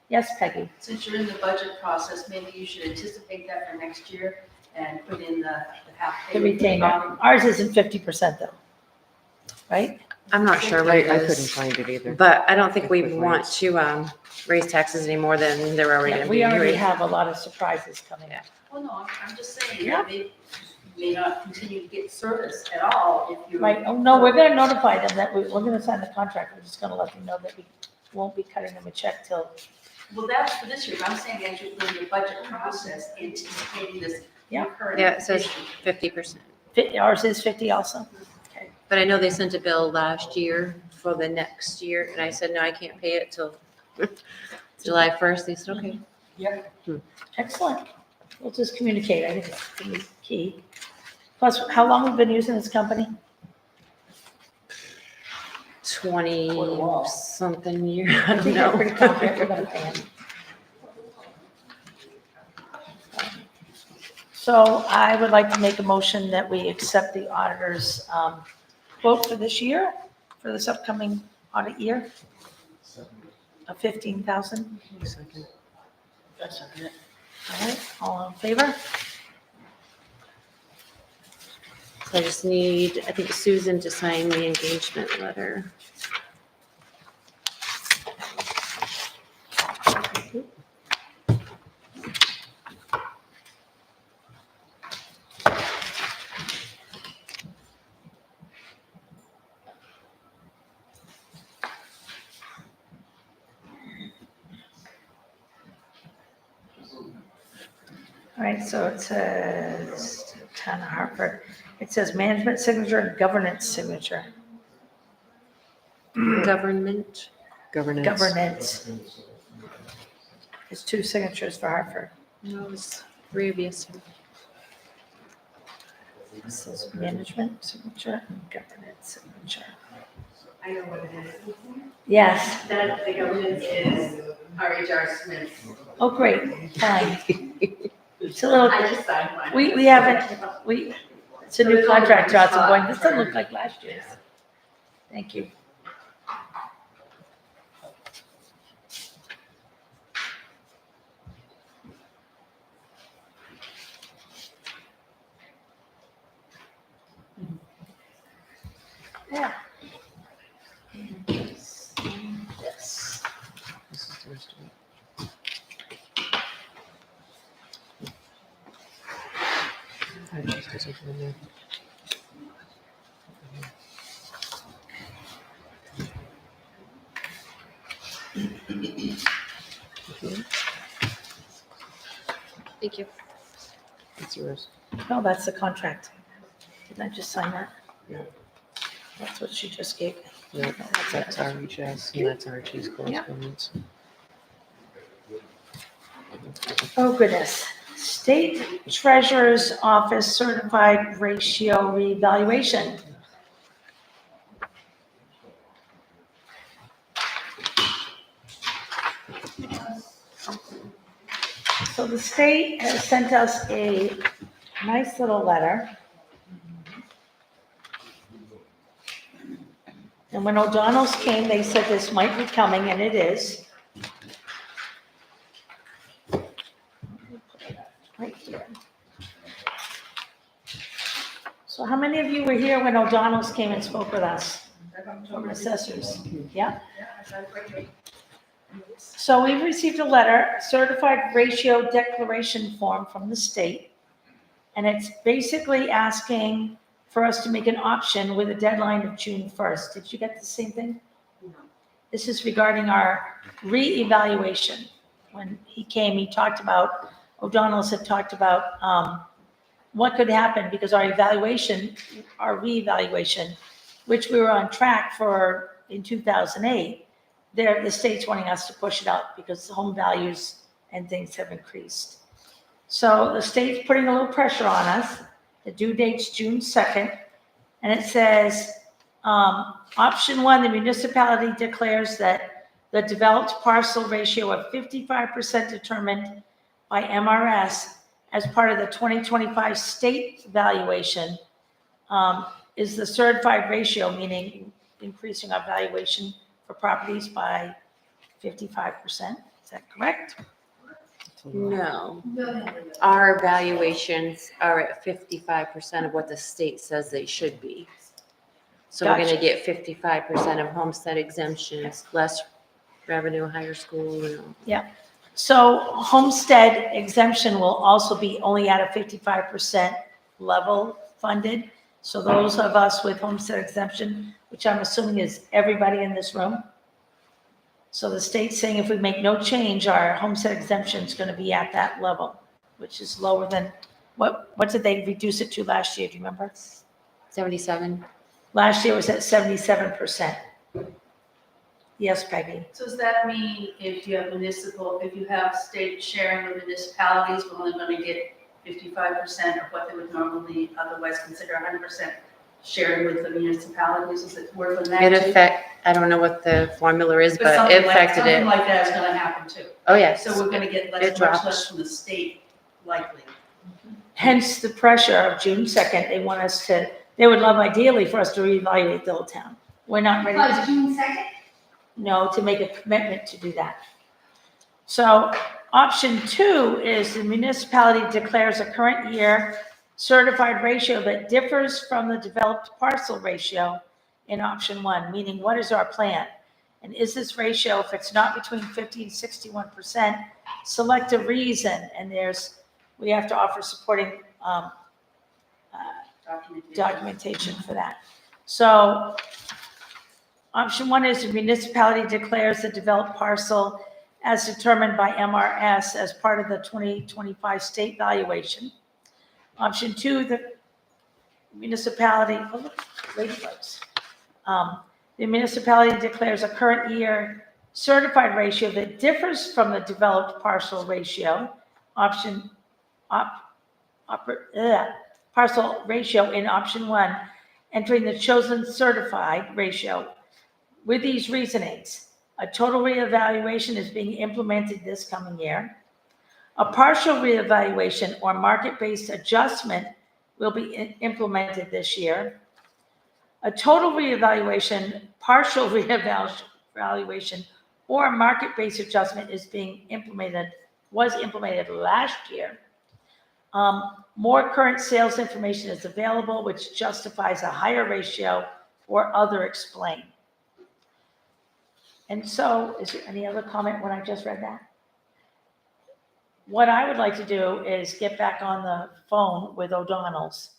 Speaker 2: Yes, Peggy?
Speaker 3: Since you're in the budget process, maybe you should anticipate that for next year and put in the half
Speaker 2: The
Speaker 3: payment.
Speaker 2: retainer. Ours isn't 50% though, right?
Speaker 4: I'm not sure what
Speaker 1: I
Speaker 4: it
Speaker 1: couldn't
Speaker 4: is,
Speaker 1: find it either.
Speaker 4: but I don't think we
Speaker 1: Quick
Speaker 4: want
Speaker 1: glance.
Speaker 4: to raise taxes any more than they're already
Speaker 2: Yeah,
Speaker 4: gonna
Speaker 2: we
Speaker 4: be.
Speaker 2: already have a lot of surprises coming up.
Speaker 3: Well, no, I'm just saying,
Speaker 2: Yeah.
Speaker 3: that they may not continue to get service at all if you.
Speaker 2: Right, oh, no, we're gonna notify them that we're gonna sign the contract, we're just gonna let them know that we won't be cutting them a check till,
Speaker 3: Well, that's for this year, but I'm saying as you're in the budget process, anticipating this
Speaker 2: Yeah.
Speaker 3: recurring.
Speaker 4: Yeah, it says
Speaker 3: issue.
Speaker 4: 50%.
Speaker 2: ours is 50 also? Okay.
Speaker 4: But I know they sent a bill last year for the next year, and I said, no, I can't pay it till July 1st. They said, okay.
Speaker 2: Excellent. We'll just communicate, I think it's pretty key. Plus, how long have we been using this company?
Speaker 4: 20-something year, I
Speaker 2: I
Speaker 4: don't
Speaker 2: think they're
Speaker 4: know.
Speaker 2: pretty confident we're gonna pay them. So I would like to make a motion that we accept the auditor's quote for this year, for this upcoming audit year of 15,000.
Speaker 1: Second.
Speaker 5: That's okay.
Speaker 2: All right, all in favor?
Speaker 4: So I just need, I think, Susan to sign the engagement letter.
Speaker 2: All right, so it says Town of Hartford. It says management signature and governance signature.
Speaker 4: Government.
Speaker 1: Governance.
Speaker 2: Governance. It's two signatures for Hartford.
Speaker 4: No, it's 3 of you.
Speaker 2: This is management signature and governance signature.
Speaker 11: I know what it is.
Speaker 2: Yes.
Speaker 11: That, the governance is RHR Smith.
Speaker 2: Oh, great, fine. It's a little,
Speaker 11: I just signed mine.
Speaker 2: we haven't, it's a new contract to us. I'm going, this doesn't look like last year's. Thank you. Yeah. This.
Speaker 1: This is the rest of it. I just was opening there. Okay.
Speaker 4: Thank you.
Speaker 1: It's yours.
Speaker 2: No, that's the contract. Didn't I just sign that?
Speaker 1: Yeah.
Speaker 2: That's what she just gave me.
Speaker 1: Yeah, that's RHS and that's Archie's correspondence.
Speaker 2: Oh, goodness. State Treasurer's Office Certified Ratio Reevaluation. So the state has sent us a nice little letter. And when O'Donnell's came, they said this might be coming, and it is. Right here. So how many of you were here when O'Donnell's came and spoke with us? From assessors, yeah? So we've received a letter, certified ratio declaration form from the state. And it's basically asking for us to make an option with a deadline of June 1st. Did you get the same thing? No. This is regarding our reevaluation. When he came, he talked about, O'Donnell's had talked about what could happen because our reevaluation, which we were on track for in 2008, the state's wanting us to push it out because the home values and things have increased. So the state's putting a little pressure on us. The due date's June 2nd, and it says, option 1, the municipality declares that the developed parcel ratio of 55% determined by MRS as part of the 2025 state valuation is the certified ratio, meaning increasing our valuation for properties by 55%. Is that correct?
Speaker 4: No, our valuations are at 55% of what the state says they should be. So we're
Speaker 2: Gotcha.
Speaker 4: gonna get 55% of homestead exemptions, less revenue, higher school, and all.
Speaker 2: So homestead exemption will also be only at a 55% level funded. So those of us with homestead exemption, which I'm assuming is everybody in this room. So the state's saying if we make no change, our homestead exemption is going to be at that level, which is lower than, what did they reduce it to last year? Do you remember?
Speaker 4: 77.
Speaker 2: Last year was at 77%. Yes, Peggy?
Speaker 3: So does that mean if you have state sharing with municipalities, we're only gonna get 55% of what they would normally otherwise consider 100% sharing with the municipalities? Is it worth than that?
Speaker 4: It I don't know what the formula is, but it affected
Speaker 3: Something
Speaker 4: it.
Speaker 3: like that is gonna happen too.
Speaker 4: Oh, yes.
Speaker 3: So we're gonna get
Speaker 4: It
Speaker 3: much
Speaker 4: drops.
Speaker 3: less from the state likely.
Speaker 2: Hence the pressure of June 2nd. They would love ideally for us to reevaluate the whole town. We're not ready.
Speaker 11: Because June 2nd?
Speaker 2: No, to make a commitment to do that. So option 2 is the municipality declares a current year certified ratio that differs from the developed parcel ratio in option 1, meaning what is our plan? And is this ratio, if it's not between 50 and 61%, select a reason, and we have to offer supporting documentation for that. So option 1 is the municipality declares the developed parcel as determined by MRS as part of the 2025 state valuation. Option 2, the municipality, ladybugs. The municipality declares a current year certified ratio that differs from the developed parcel ratio. Parcel ratio in option 1, entering the chosen certified ratio. With these reasonings, a total reevaluation is being implemented this coming year. A partial reevaluation or market-based adjustment will be implemented this year. A total reevaluation, partial reevaluation, or market-based adjustment was implemented last year. More current sales information is available, which justifies a higher ratio or other explain. And so, is there any other comment when I just read that? What I would like to do is get back on the phone with O'Donnell's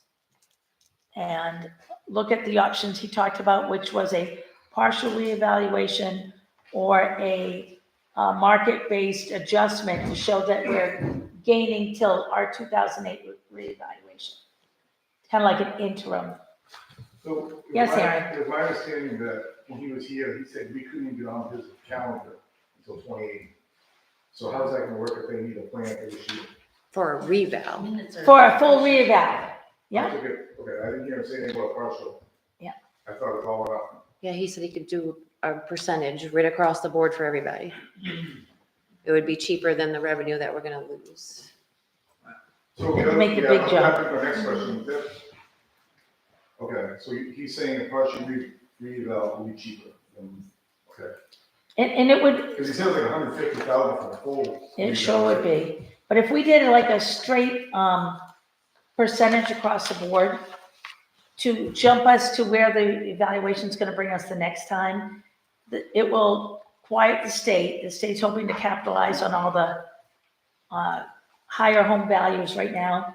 Speaker 2: and look at the options he talked about, which was a partial reevaluation or a market-based adjustment to show that we're gaining till our 2008 reevaluation. Kind of like an interim.
Speaker 12: So.
Speaker 2: Yes,
Speaker 12: it was my-
Speaker 2: Aaron.
Speaker 12: It was my understanding that when he was here, he said we couldn't even get on his calendar until 2080. So how's that gonna work if they need a plan for this year?
Speaker 4: For a reval.
Speaker 3: Minutes are-
Speaker 2: For a full reeval, yeah?
Speaker 12: Okay, I didn't hear him say anything about partial.
Speaker 2: Yeah.
Speaker 12: I thought it was all up.
Speaker 4: Yeah, he said he could do a percentage right across the board for everybody. It would be cheaper than the revenue that we're gonna lose.
Speaker 12: So
Speaker 2: It'd make a big
Speaker 12: yeah,
Speaker 2: jump.
Speaker 12: That's my next question. Okay, so he's saying a partial reeval will be cheaper. Okay,
Speaker 2: And it would,
Speaker 12: because he said like 150,000 for the full.
Speaker 2: it sure would be. But if we did like a straight, percentage across the board to jump us to where the evaluation's gonna bring us the next time, it will quiet the state. The state's hoping to capitalize on all the, higher home values right now.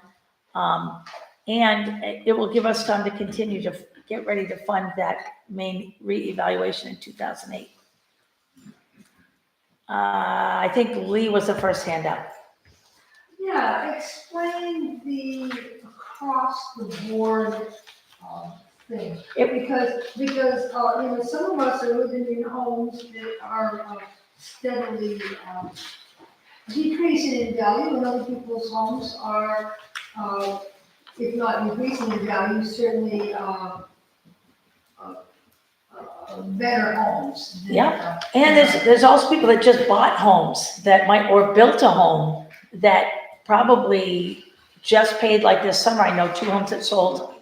Speaker 2: And it will give us time to continue to get ready to fund that main reevaluation in 2008. I think Lee was the first hand up.
Speaker 11: Yeah, explain the across the board thing. Because some of us are living in homes that are steadily decreasing in value, and other people's homes are, if not increasing in value, certainly better homes. than,
Speaker 2: Yeah. And there's also people that just bought homes that might, or built a home that probably just paid, like this summer, I know 2 homes that sold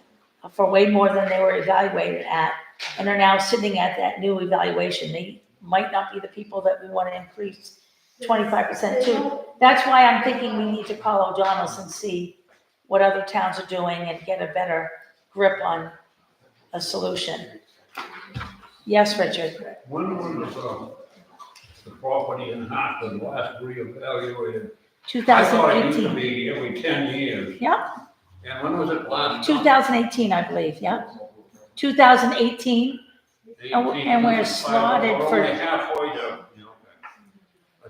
Speaker 2: for way more than they were evaluated at, and are now sitting at that new evaluation. They might not be the people that we want to increase 25% to. That's why I'm thinking we need to call O'Donnell's and see what other towns are doing and get a better grip on a solution. Yes, Richard?
Speaker 6: When was, the property in Hartford last reevaluated? I thought it used to
Speaker 2: 2018.
Speaker 6: be every 10 years.
Speaker 2: Yeah,
Speaker 6: And when was it last?
Speaker 2: 2018, I believe, yeah. 2018, and we're slotted for-
Speaker 6: Only halfway to,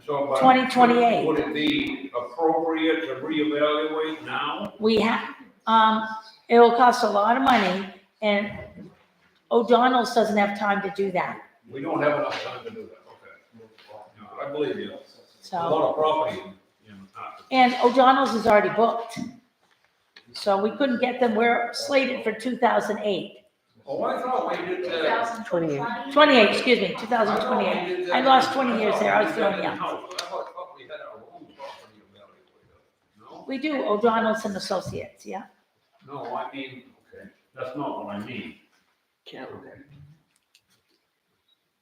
Speaker 6: So, but
Speaker 2: 2028.
Speaker 6: Would it be appropriate to reevaluate now?
Speaker 2: we have, it will cost a lot of money, and O'Donnell's doesn't have time to do that.
Speaker 6: We don't have enough time to do that, okay. No, I believe you. A
Speaker 2: So,
Speaker 6: lot of property in Hartford.
Speaker 2: and O'Donnell's is already booked. So we couldn't get them, we're slated for 2008.
Speaker 6: Oh, I thought we did that.
Speaker 2: 28, excuse me, 2028. I lost 20 years there, I was feeling young.
Speaker 6: I thought we had our own property evaluated. No?
Speaker 2: We do, O'Donnell's and Associates, yeah.
Speaker 6: No, I mean, okay, that's not what I mean.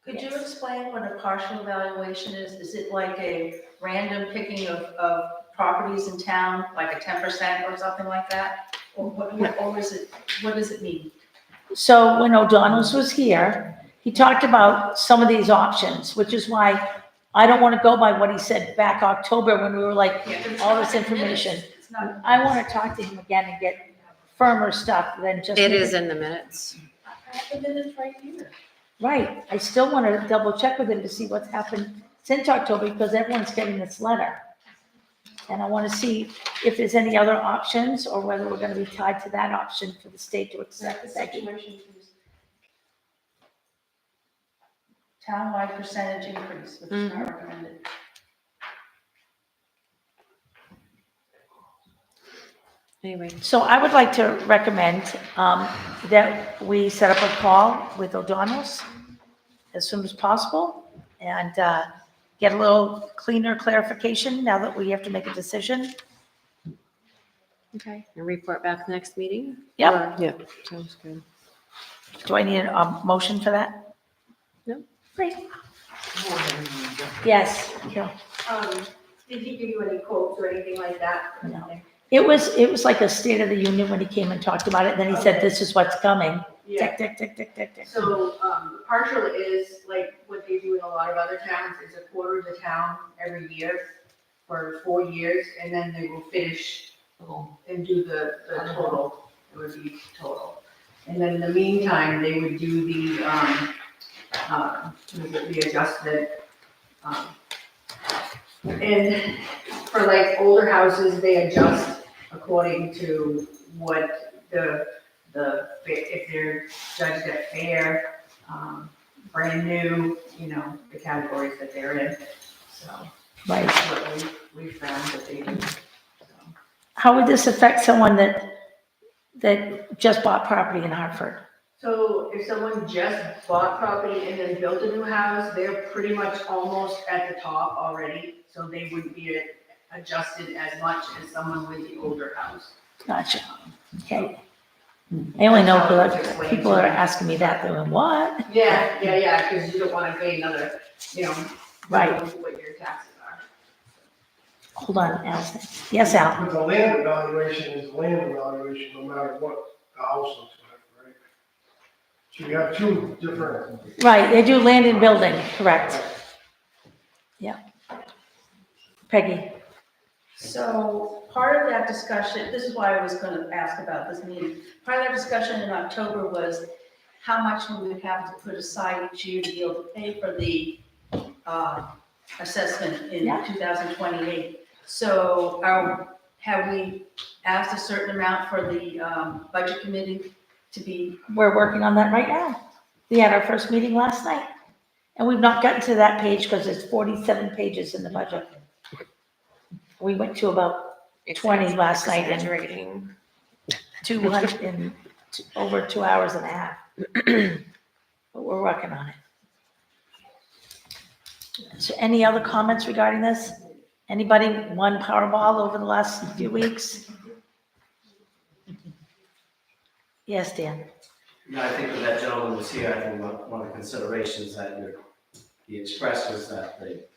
Speaker 3: Could you explain what a partial evaluation is? Is it like a random picking of properties in town, like a 10% or something like that? Or or is it, what does it mean?
Speaker 2: So when O'Donnell's was here, he talked about some of these options, which is why I don't want to go by what he said back October when we were like, all this information.
Speaker 3: It's not.
Speaker 2: I want to talk to him again and get firmer stuff than just.
Speaker 4: It is in the minutes.
Speaker 3: I have the minutes right here.
Speaker 2: Right, I still want to double check with him to see what's happened since October, because everyone's getting this letter. And I want to see if there's any other options, or whether we're going to be tied to that option for the state to accept.
Speaker 3: Townwide percentage increase, which is not recommended.
Speaker 4: Anyway,
Speaker 2: So I would like to recommend that we set up a call with O'Donnell's as soon as possible, and get a little cleaner clarification now that we have to make a decision.
Speaker 4: okay, and report back next meeting?
Speaker 2: Yep.
Speaker 4: Or-
Speaker 1: Yeah, sounds good.
Speaker 2: Do I need a motion for that?
Speaker 4: No.
Speaker 2: Great. Yes. Carol.
Speaker 10: Did he give you any quotes or anything like that?
Speaker 2: No. It was like a State of the Union when he came and talked about it, and then he said, this is what's coming.
Speaker 10: Yeah,
Speaker 2: Tick, tick, tick, tick, tick, tick.
Speaker 10: so, partial is like what they do in a lot of other towns, is a quarter of the town every year for 4 years, and then they will finish and do the total, it would be total. And then in the meantime, they would do the adjustment,
Speaker 3: And for like older houses, they adjust according to what if they're judged at fair, brand new, the categories that they're in. So
Speaker 2: Right.
Speaker 3: that's what we found that they do. So.
Speaker 2: How would this affect someone that just bought property in Hartford?
Speaker 3: So if someone just bought property and then built a new house, they're pretty much almost at the top already. So they wouldn't be adjusted as much as someone with the older house.
Speaker 2: Gotcha. Okay. I only know because people are asking me that, they're like, what?
Speaker 3: Yeah, because you don't want to pay another,
Speaker 2: Right.
Speaker 3: what your taxes are.
Speaker 2: Hold on, Allison. Yes, Al?
Speaker 7: But the land evaluation is land evaluation, no matter what the house looks like, right? So you have two different.
Speaker 2: Right, they do land and building, correct. Yeah. Peggy?
Speaker 3: So part of that discussion, this is why I was going to ask about this meeting. Part of that discussion in October was how much we would have to put aside each year to be able to pay for the assessment in
Speaker 2: Yeah.
Speaker 3: 2028. So have we asked a certain amount for the budget committee to be?
Speaker 2: We're working on that right now. We had our first meeting last night. And we've not gotten to that page because it's 47 pages in the budget. We went to about 20 last night and
Speaker 4: Exaggerating.
Speaker 2: 200 and over 2 hours and a half. But we're working on it. So any other comments regarding this? Anybody won Powerball over the last few weeks? Yes, Dan?
Speaker 8: No, I think when that gentleman was here, I think one of the considerations that he expressed was that the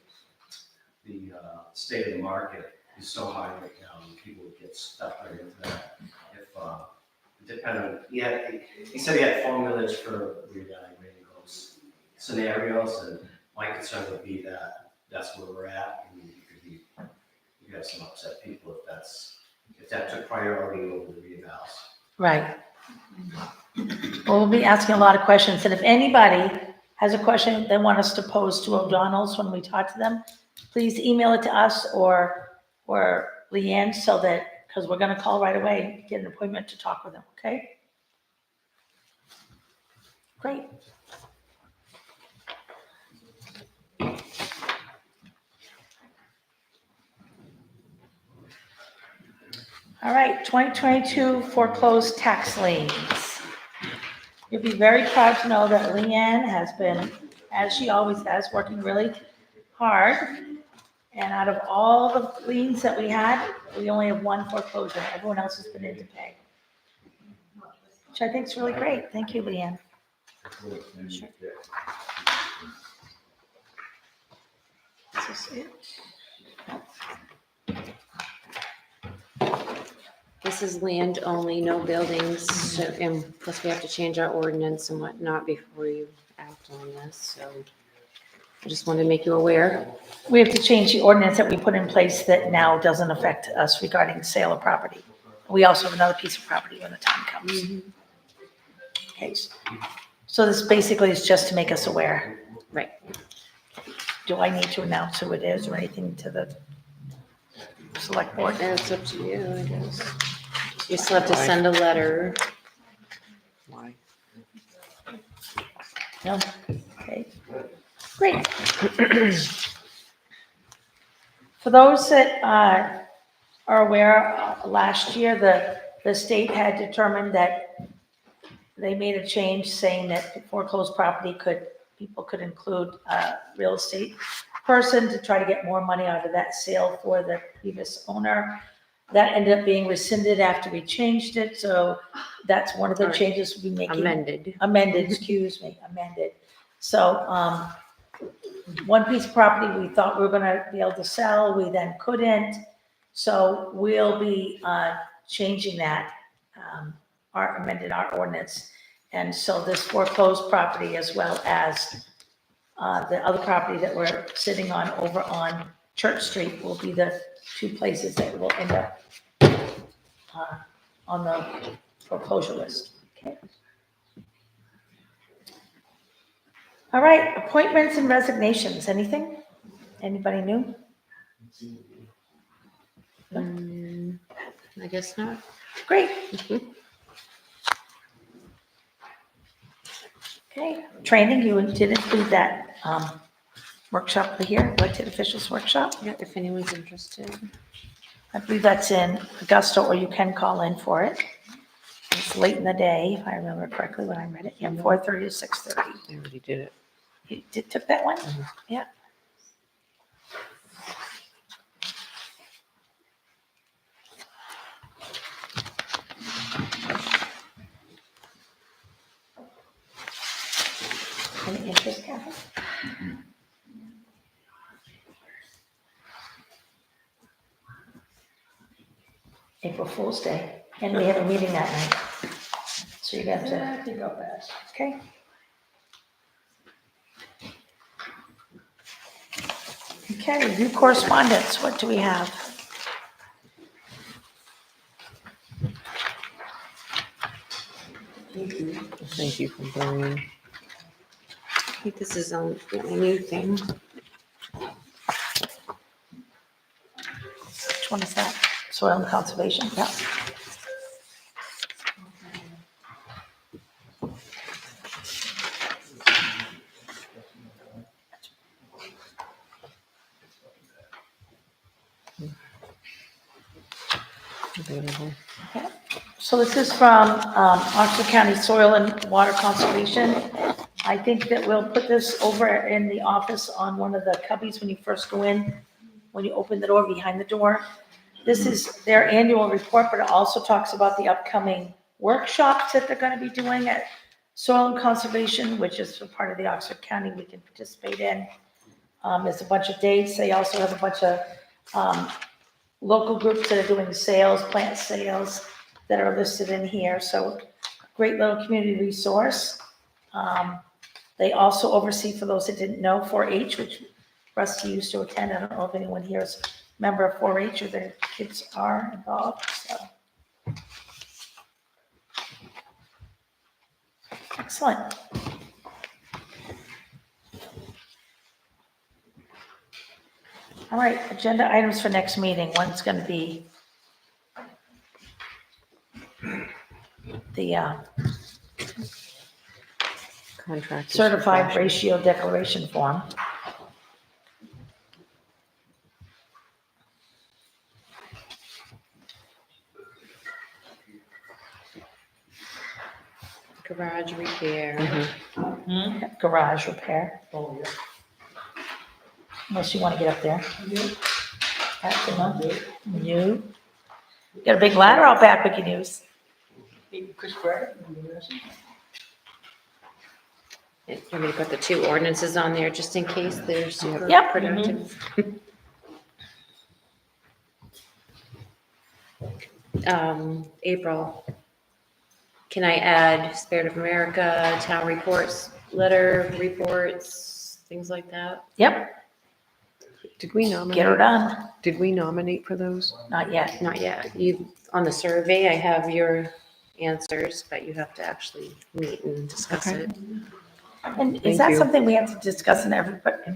Speaker 8: state of the market is so high right now, and people would get stuck right into that. He said he had formulas for reevaluating those scenarios, and my concern would be that that's where we're at, and you have some upset people if that took priority over the reevals.
Speaker 2: Right. Well, we'll be asking a lot of questions, and if anybody has a question they want us to pose to O'Donnell's when we talk to them, please email it to us or Leanne so that, because we're gonna call right away, get an appointment to talk with them, okay? Great. All right, 2022 foreclosed tax liens. You'll be very proud to know that Leanne has been, as she always has, working really hard. And out of all the liens that we had, we only have one foreclosure. Everyone else has been in to pay. Which I think is really great. Thank you, Leanne. Sure. This is it.
Speaker 4: This is land only, no buildings, so, and plus we have to change our ordinance and whatnot before you act on this, so I just wanted to make you aware.
Speaker 2: We have to change the ordinance that we put in place that now doesn't affect us regarding sale of property. We also have another piece of property when the time comes. Okay, so this basically is just to make us aware.
Speaker 4: Right.
Speaker 2: Do I need to announce who it is or anything to the select board?
Speaker 4: And it's up to you, I guess. You still have to send a letter.
Speaker 1: Why?
Speaker 2: No? Okay, great. For those that are aware, last year, the state had determined that they made a change saying that foreclosed property people could include a real estate person to try to get more money out of that sale for the previous owner. That ended up being rescinded after we changed it, so that's one of the changes we'll be making. Amended, excuse me, amended. So, one piece of property we thought we were gonna be able to sell, we then couldn't. So we'll be changing that, amended our ordinance. And so this foreclosed property as well as the other property that we're sitting on over on Church Street will be the two places that will end up on the foreclosure list. Okay. All right, appointments and resignations, anything? Anybody new?
Speaker 4: I guess not.
Speaker 2: Great. Okay, training, you did include that workshop here, elected officials workshop.
Speaker 4: Yeah, if anyone's interested.
Speaker 2: I believe that's in Augusta, or you can call in for it. It's late in the day, if I remember correctly when I read it. Yeah, 4:30 to 6:30.
Speaker 1: I already did it.
Speaker 2: You took that one?
Speaker 1: Mhm.
Speaker 2: Yeah. Any interest, Kathy? April Fool's Day, and we have a meeting that night. So you got to,
Speaker 5: I think I'll pass.
Speaker 2: okay? Okay, review correspondence, what do we have?
Speaker 1: Thank you for bringing.
Speaker 4: I think this is a new thing.
Speaker 2: Which one is that? Soil and conservation, yeah.
Speaker 1: Available.
Speaker 2: So this is from Oxford County Soil and Water Conservation. I think that we'll put this over in the office on one of the cubbies when you first go in, when you open the door, behind the door. This is their annual report, but it also talks about the upcoming workshops that they're going to be doing at Soil and Conservation, which is a part of the Oxford County we can participate in. There's a bunch of dates. They also have a bunch of local groups that are doing sales, plant sales that are listed in here. So great little community resource. They also oversee, for those that didn't know, 4-H, which Rusty used to attend. I don't know if anyone here is a member of 4-H or their kids are involved, so. Excellent. All right, agenda items for next meeting. One's going to be the
Speaker 1: Contractors.
Speaker 2: certified ratio declaration form.
Speaker 4: Garage repair.
Speaker 1: Mhm.
Speaker 2: Garage repair,
Speaker 5: Oh, yeah.
Speaker 2: unless you want to get up there.
Speaker 5: Yeah.
Speaker 2: That's enough. You got a big ladder out back we can use.
Speaker 5: Hey, Chris Pratt, you know,
Speaker 4: You want me to put the two ordinances on there just in case they're super
Speaker 2: Yep.
Speaker 4: productive? April, can I add Spirit of America, town reports, letter reports, things like that?
Speaker 2: Yep,
Speaker 1: Did we
Speaker 2: get her
Speaker 1: nominate?
Speaker 2: done.
Speaker 1: Did we nominate for those?
Speaker 2: Not yet.
Speaker 4: Not yet. You, on the survey, I have your answers, but you have to actually meet and discuss
Speaker 1: Okay.
Speaker 4: it.
Speaker 2: And is
Speaker 1: Thank
Speaker 2: that
Speaker 1: you.
Speaker 2: something we have to discuss in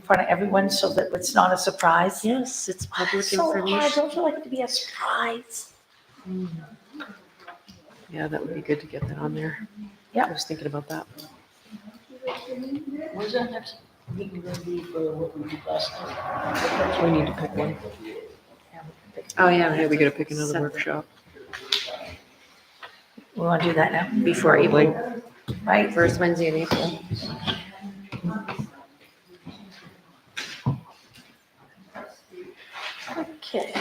Speaker 2: front of everyone so that it's not a surprise?
Speaker 4: Yes, it's public
Speaker 2: So hard,
Speaker 4: information.
Speaker 2: don't you like it to be a surprise?
Speaker 1: Yeah, that would be good to get that on there.
Speaker 2: Yep.
Speaker 1: I was thinking about that.
Speaker 5: when's that next meeting gonna be for what we did last night?
Speaker 1: We need to pick one.
Speaker 4: Oh, yeah.
Speaker 1: Yeah, we gotta pick another
Speaker 4: Set-
Speaker 1: workshop.
Speaker 2: We want to do that now,
Speaker 4: Before April,
Speaker 2: right?
Speaker 4: first Wednesday in April.
Speaker 2: Okay.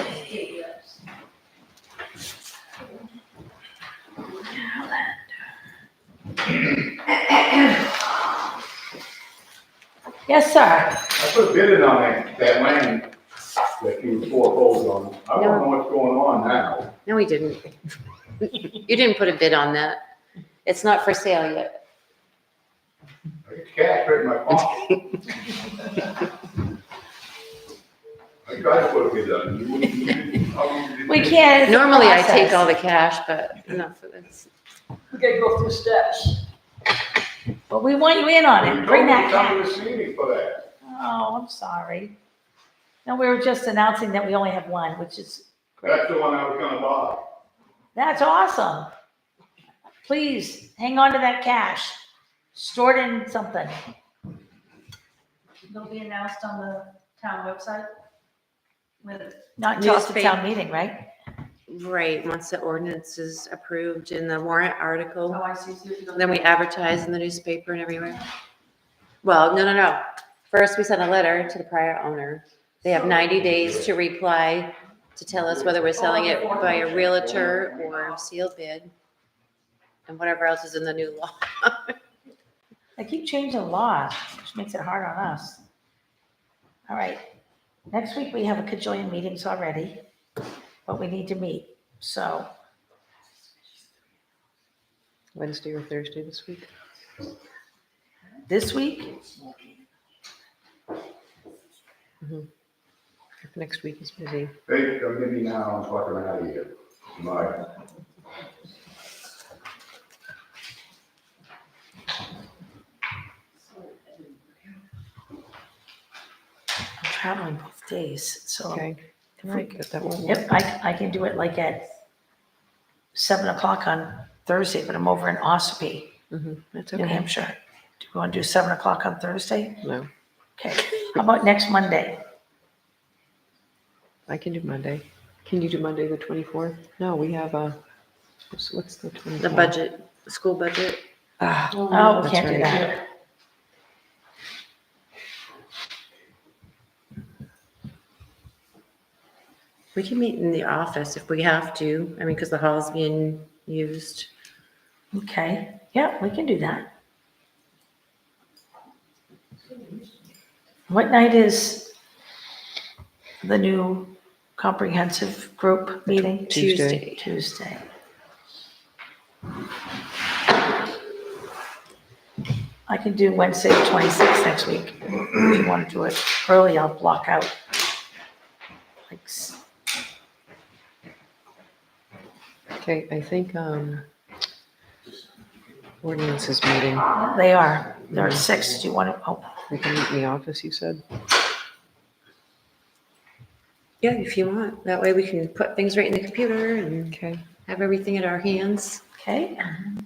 Speaker 2: Yes, sir.
Speaker 12: I put a bid in on that land that you foreclosed on. I wanna know what's going on now.
Speaker 4: No, we didn't. You didn't put a bid on that. It's not for sale yet.
Speaker 12: I get cash right in my pocket. I tried to put a bid on it. You wouldn't- how long did it
Speaker 2: We
Speaker 12: take?
Speaker 2: can't. it's a
Speaker 4: Normally I take
Speaker 2: process.
Speaker 4: all the cash, but not for this.
Speaker 5: We gotta go through steps.
Speaker 2: But we want you in on
Speaker 12: You
Speaker 2: it.
Speaker 12: told
Speaker 2: Bring
Speaker 12: me
Speaker 2: that
Speaker 12: to come
Speaker 2: cash.
Speaker 12: to see me for that.
Speaker 2: Oh, I'm sorry. No, we were just announcing that we only have one, which is great.
Speaker 12: That's the one I was gonna buy.
Speaker 2: That's awesome. Please, hang on to that cash. Store it in something.
Speaker 3: It'll be announced on the town website with,
Speaker 2: Not until after
Speaker 4: Newspaper.
Speaker 2: town meeting, right?
Speaker 4: Right, once the ordinance is approved in the warrant article,
Speaker 3: oh, I see. So you
Speaker 4: then we advertise in the newspaper and everywhere. Well, no. First, we send a letter to the prior owner. They have 90 days to reply to tell us whether we're selling it by a realtor or sealed bid. And whatever else is in the new law.
Speaker 2: They keep changing the law, which makes it hard on us. All right. Next week, we have a cajillion meetings already, but we need to meet. So
Speaker 1: Wednesday or Thursday this week?
Speaker 2: this week,
Speaker 1: If next week is busy.
Speaker 12: Hey, don't give me now, I'm talking out of here. Bye.
Speaker 2: I'm traveling both days, so.
Speaker 1: Okay.
Speaker 2: if we-
Speaker 1: Right, but that won't work.
Speaker 2: Yep, I can do it like at 7:00 on Thursday, but I'm over in Ossipee,
Speaker 1: That's
Speaker 2: New
Speaker 1: okay.
Speaker 2: Hampshire. Do you want to do 7:00 on Thursday?
Speaker 1: No,
Speaker 2: Okay. How about next Monday?
Speaker 1: I can do Monday. Can you do Monday, the 24th? No, we have what's the 24th?
Speaker 4: The budget, the school budget.
Speaker 1: Ah,
Speaker 2: Oh, we
Speaker 1: That's
Speaker 2: can't do
Speaker 1: right.
Speaker 2: that.
Speaker 4: We can meet in the office if we have to. I mean, because the hall's being used.
Speaker 2: Okay, yeah, we can do that. What night is the new comprehensive group meeting?
Speaker 1: Tuesday.
Speaker 2: Tuesday. I can do Wednesday, the 26th next week. If you want to do it early, I'll block out. Like,
Speaker 1: Okay, I think ordinance is meeting.
Speaker 2: they are, they're at 6. Do you want to, oh,
Speaker 1: We can meet in the office, you said?
Speaker 4: Yeah, if you want. That way we can put things right in the computer and
Speaker 1: Okay.
Speaker 4: have everything at our hands.
Speaker 2: okay.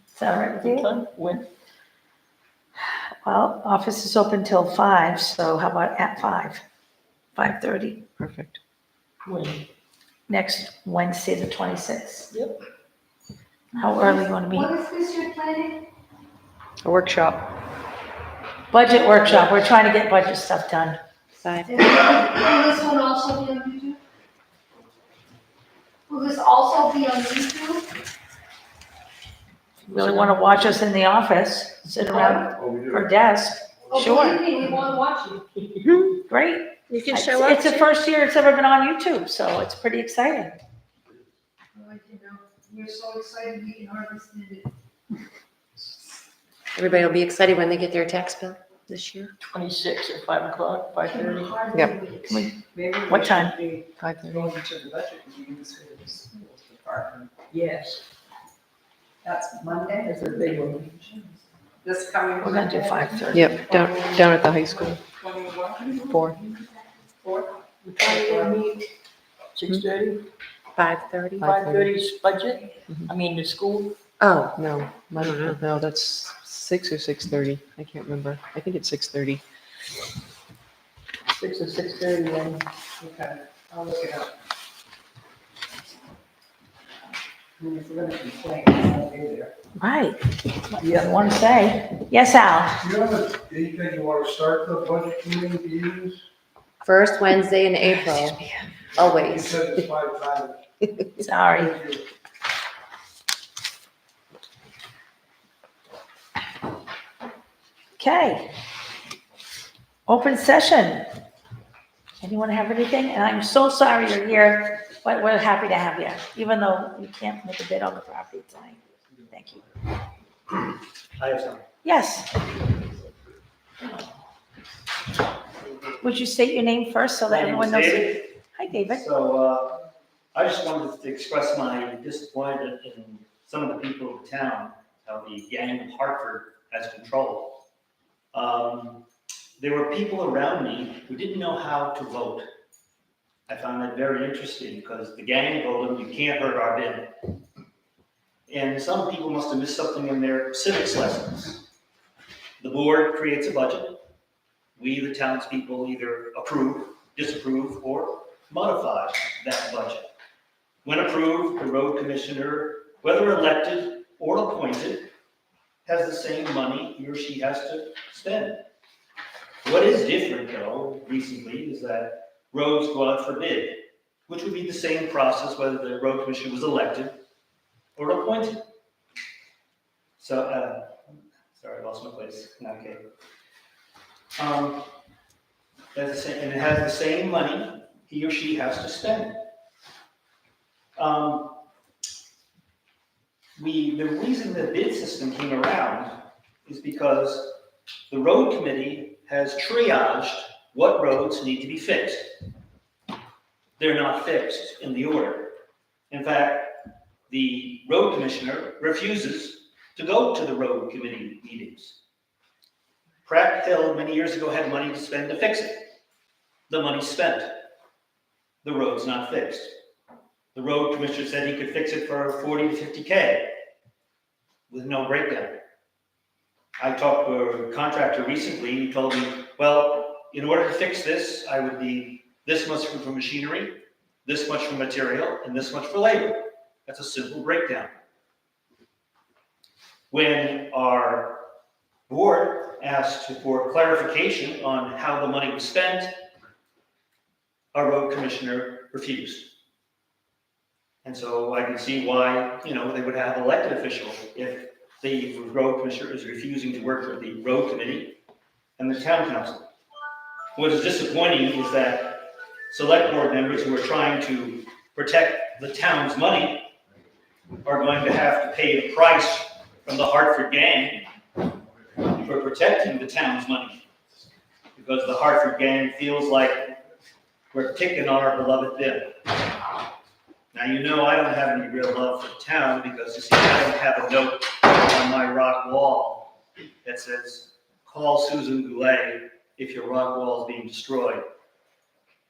Speaker 2: Is that all right with you?
Speaker 5: What time? When?
Speaker 2: Well, office is open till 5, so how about at 5? 5:30,
Speaker 1: Perfect.
Speaker 5: When?
Speaker 2: next Wednesday, the 26th.
Speaker 5: Yep.
Speaker 2: How early you want to
Speaker 11: What
Speaker 2: meet?
Speaker 11: is this you're planning?
Speaker 1: A workshop.
Speaker 2: Budget workshop, we're trying to get budget stuff done.
Speaker 4: 5.
Speaker 11: Will this one also be on YouTube? Will this also be on YouTube?
Speaker 2: Really want to watch us in the office, sit around
Speaker 12: Oh, we do.
Speaker 2: her desk?
Speaker 11: Oh,
Speaker 2: Sure.
Speaker 11: believe me, we want to watch you.
Speaker 2: Great.
Speaker 4: You can
Speaker 2: It's
Speaker 4: show up.
Speaker 2: it's the first year it's ever been on YouTube, so it's pretty exciting.
Speaker 11: Like, you know, we're so excited we can hardly stand it.
Speaker 4: Everybody will be excited when they get their tax bill this year.
Speaker 5: 26 at 5 o'clock, 5:30.
Speaker 11: Hardly
Speaker 1: Yep.
Speaker 11: wait.
Speaker 2: What time?
Speaker 1: 5:30.
Speaker 13: to the budget meetings for the schools department.
Speaker 5: Yes.
Speaker 13: That's Monday,
Speaker 5: That's a big one.
Speaker 13: this coming.
Speaker 2: We're gonna do
Speaker 13: Monday,
Speaker 2: 5:30.
Speaker 1: Yep, down at the high school.
Speaker 13: 21,
Speaker 1: 4.
Speaker 13: 4.
Speaker 5: 6:30,
Speaker 4: 5:30.
Speaker 5: 5:30 's budget, I mean, the school.
Speaker 4: Oh,
Speaker 1: No, no, that's 6 or 6:30. I can't remember. I think it's 6:30.
Speaker 5: 6 or 6:30 then.
Speaker 13: Okay, I'll look it up. And if we're gonna complain, I'll be there.
Speaker 2: Right. You want to say? Yes, Al?
Speaker 7: Do you have a date that you want to start the budget committee meetings?
Speaker 4: first Wednesday in April,
Speaker 7: You
Speaker 4: always.
Speaker 7: said it's 5 times.
Speaker 2: Sorry.
Speaker 7: Thank you.
Speaker 2: Okay. Open session. Anyone have anything? And I'm so sorry you're here, but we're happy to have you, even though you can't make a bid on the property tonight. Thank you.
Speaker 8: I have some.
Speaker 2: Yes. Would you state your name first so that
Speaker 8: My name
Speaker 2: everyone
Speaker 8: is
Speaker 2: knows?
Speaker 8: David.
Speaker 2: Hi, David.
Speaker 8: So, I just wanted to express my disappointment in some of the people in town, how the gang of Hartford has control. There were people around me who didn't know how to vote.
Speaker 14: I found that very interesting because the gang told them, you can't hurt our bid. And some people must have missed something in their civics lessons. The board creates a budget. We, the townspeople, either approve, disapprove, or modify that budget. When approved, the road commissioner, whether elected or appointed, has the same money he or she has to spend. What is different, though, recently, is that roads go out for bid, which would be the same process whether the road commissioner was elected or appointed. So, sorry, I lost my place. Okay. That's the same, and it has the same money he or she has to spend. The reason the bid system came around is because the road committee has triaged what roads need to be fixed. They're not fixed in the order. In fact, the road commissioner refuses to go to the road committee meetings. Pratt Hill, many years ago, had money to spend to fix it. The money's spent. The road's not fixed. The road commissioner said he could fix it for 40 to 50K with no breakdown. I talked to a contractor recently, he told me, well, in order to fix this, I would need this much for machinery, this much for material, and this much for labor. That's a simple breakdown. When our board asked for clarification on how the money was spent, our road commissioner refused. And so I can see why, they would have elected officials if the road commissioner is refusing to work with the road committee and the town council. What is disappointing is that select board members who are trying to protect the town's money are going to have to pay the price from the Hartford gang for protecting the town's money. Because the Hartford gang feels like we're picking on our beloved Bill. Now, I don't have any real love for the town because, you see, I don't have a note on my rock wall that says, call Susan Goulet if your rock wall is being destroyed.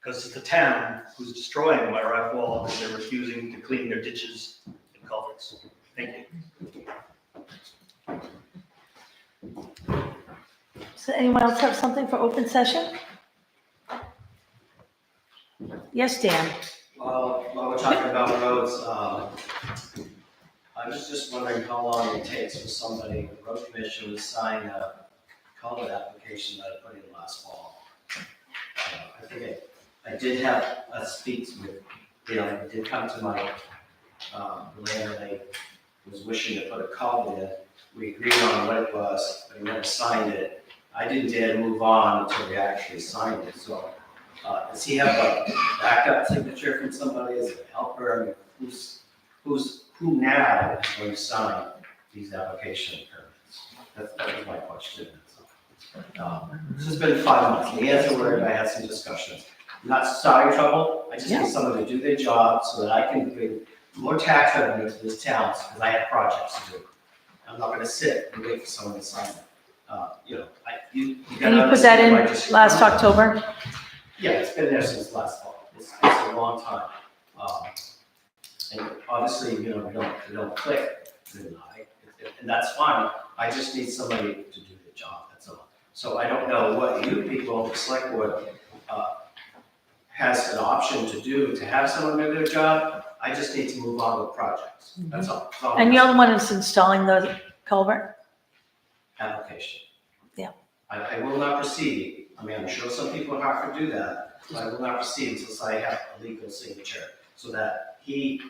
Speaker 14: Because it's the town who's destroying my rock wall because they're refusing to clean their ditches and culverts. Thank you.
Speaker 2: Does anyone else have something for open session? Yes, Dan?
Speaker 8: While we're talking about roads, I was just wondering how long it takes for somebody, the road commissioner, to sign a culvert application that I put in last fall. I think I did have a speak with, I did come to my land and I was wishing to put a culvert in. We agreed on what it was, but he never signed it. I didn't dare to move on until we actually signed it, so. Does he have a backup signature from somebody as a helper? I mean, who now is going to sign these application permits? That was my question. This has been 5 months. The answer were I had some discussions. I'm not starting trouble. I just need someone to do their job so that I can bring more tax revenue to this town because I have projects to do. I'm not going to sit and wait for someone to sign it. You
Speaker 2: And you put that in last October?
Speaker 8: Yeah, it's been there since last fall. It's a long time. And obviously, we don't click, and that's fine. I just need somebody to do the job, that's all. So I don't know what you people, the select board, has an option to do to have someone do their job. I just need to move on with projects, that's all. That's all
Speaker 2: And you're the one that's installing the culvert?
Speaker 8: application.
Speaker 2: Yeah.
Speaker 8: I will not proceed. I mean, I'm sure some people in Hartford do that, but I will not proceed until I have a legal signature so that he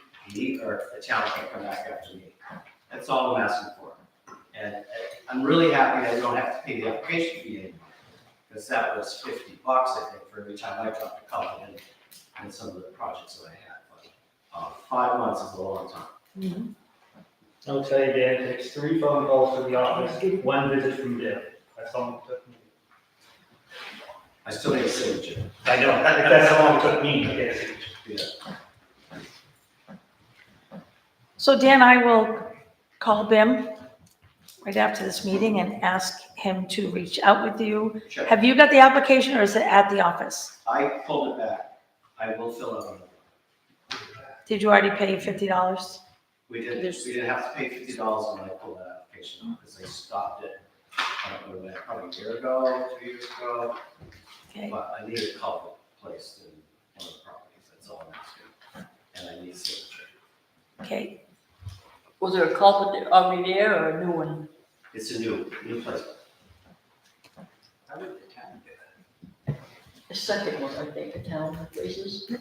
Speaker 8: or the town can come back after me. That's all I'm asking for. And I'm really happy that we don't have to pay the application fee anymore, because that was $50, I think, for every time I dropped a culvert in some of the projects that I had. But 5 months is a long time.
Speaker 14: I'll tell you, Dan, it takes 3 phone calls to the office, 1 visit from Deb. That's all it took me.
Speaker 8: I still need a signature.
Speaker 14: I know, that's how long it took me to get a signature.
Speaker 8: Yeah.
Speaker 2: So Dan, I will call Bim right after this meeting and ask him to reach out with you.
Speaker 8: Sure.
Speaker 2: Have you got the application or is it at the office?
Speaker 8: I pulled it back. I will fill out.
Speaker 2: Did you already pay $50?
Speaker 8: We didn't have to pay $50 when I pulled that application out, because I stopped it, I don't know, when, probably a year ago, 2 years ago.
Speaker 2: Okay,
Speaker 8: But I need a culvert placed in one of the properties, that's all I'm asking. And I need signature.
Speaker 2: okay.
Speaker 5: Was there a culvert already there or a new one?
Speaker 8: It's a new place.
Speaker 9: How did the town get that?
Speaker 5: The second one, I think, the town places.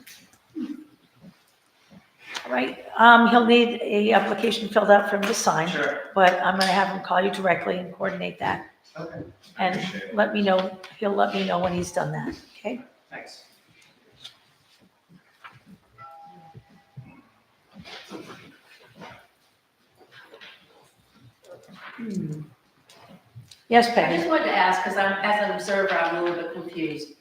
Speaker 2: All right, he'll need a application filled out for him to sign,
Speaker 8: Sure.
Speaker 2: but I'm gonna have him call you directly and coordinate that.
Speaker 8: Okay.
Speaker 2: And let me know, he'll let me know when he's done that, okay?
Speaker 8: Thanks.
Speaker 2: Yes,
Speaker 3: I
Speaker 2: Peggy?
Speaker 3: just wanted to ask, because as an observer, I'm a little bit confused.